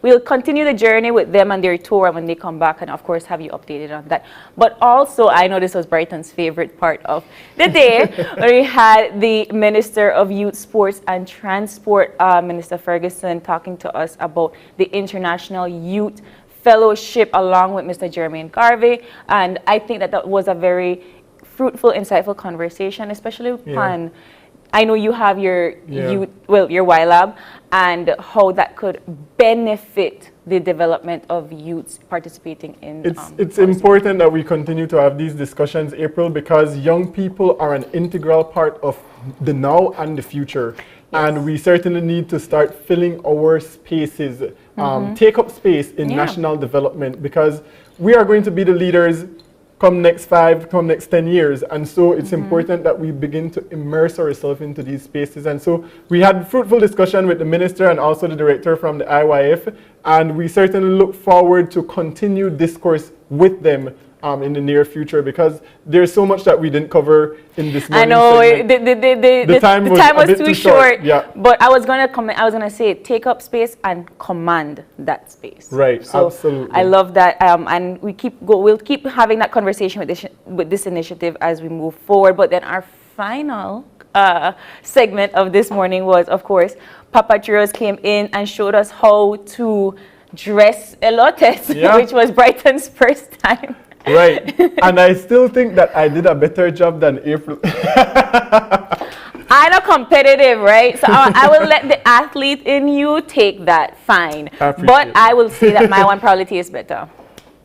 [SPEAKER 2] we'll continue the journey with them and their tour when they come back, and of course have you updated on that. But also, I know this was Brighton's favorite part of the day, where we had the Minister of Youth, Sports and Transport, Minister Ferguson, talking to us about the International Youth Fellowship along with Mr. Jermaine Garvey, and I think that was a very fruitful, insightful conversation, especially on, I know you have your youth, your YLab, and how that could benefit the development of youths participating in.
[SPEAKER 3] It's important that we continue to have these discussions, April, because young people are an integral part of the now and the future. And we certainly need to start filling our spaces, take up space in national development, because we are going to be the leaders come next 5, come next 10 years. And so it's important that we begin to immerse ourselves into these spaces. And so we had fruitful discussion with the minister and also the director from the IYF. And we certainly look forward to continued discourse with them in the near future, because there's so much that we didn't cover in this morning.
[SPEAKER 2] I know
[SPEAKER 3] segment.
[SPEAKER 2] the time was too short.
[SPEAKER 3] Yeah.
[SPEAKER 2] But I was gonna say take up space and command that space.
[SPEAKER 3] Right.
[SPEAKER 2] So
[SPEAKER 3] absolutely.
[SPEAKER 2] I love that, and we'll keep having that conversation with this initiative as we move forward. But then our final segment of this morning was, of course, Papa Churros came in and showed us how to dress elotes, which was Brighton's first time.
[SPEAKER 3] Right. And I still think that I did a better job than April.
[SPEAKER 2] I'm not competitive, right? So I will let the athlete in you take that, fine. But I will say that my one probably tastes better.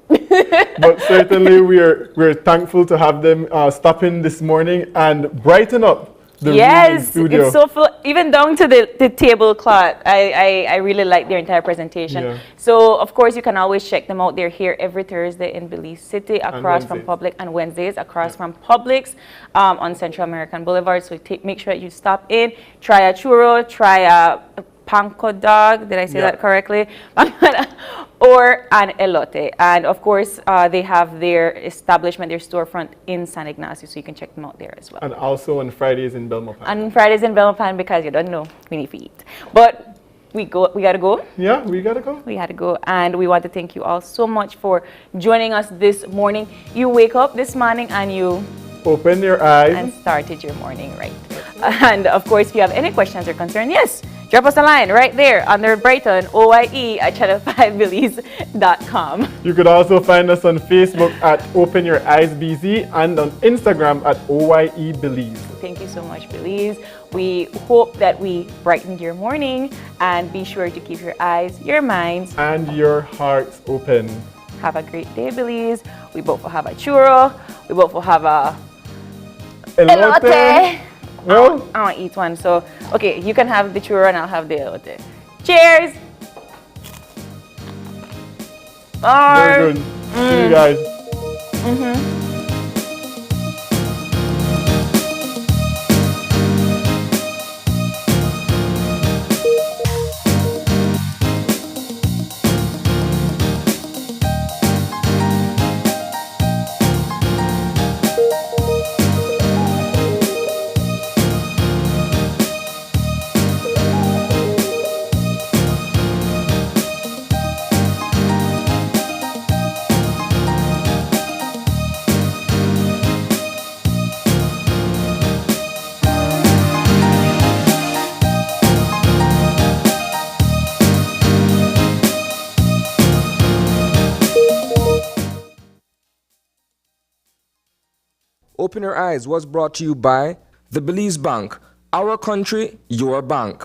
[SPEAKER 3] But certainly we're thankful to have them stop in this morning and brighten up the room studio.
[SPEAKER 2] It's so full, even down to the tablecloth. I really like their entire presentation.
[SPEAKER 3] Yeah.
[SPEAKER 2] So of course you can always check them out. They're here every Thursday in Belize City, across from Publix, and Wednesdays across from Publix on Central American Boulevard. So make sure that you stop in, try a churro, try a panko dog, did I say that correctly? Or an elote. And of course, they have their establishment, their storefront in San Ignacio, so you can check them out there as well.
[SPEAKER 3] And also on Fridays in Belmopan.
[SPEAKER 2] On Fridays in Belmopan, because you don't know, we need to eat. But we gotta go.
[SPEAKER 3] Yeah, we gotta go.
[SPEAKER 2] We gotta go. And we want to thank you all so much for joining us this morning. You wake up this morning and you
[SPEAKER 3] open your eyes
[SPEAKER 2] and started your morning right. And of course, if you have any questions or concerns, yes, drop us a line right there under Brighton, OYE at channel5belize.com.
[SPEAKER 3] You could also find us on Facebook at Open Your Eyes BZ and on Instagram at OYE Belize.
[SPEAKER 2] Thank you so much, Belize. We hope that we brightened your morning, and be sure to keep your eyes, your minds,
[SPEAKER 3] and your hearts open.
[SPEAKER 2] Have a great day, Belize. We both will have a churro. We both will have a elote.
[SPEAKER 3] Well,
[SPEAKER 2] I want to eat one. So, okay, you can have the churro and I'll have the elote. Cheers!
[SPEAKER 3] Very good. See you guys.
[SPEAKER 4] Open Your Eyes was brought to you by the Belize Bank. Our country, your bank.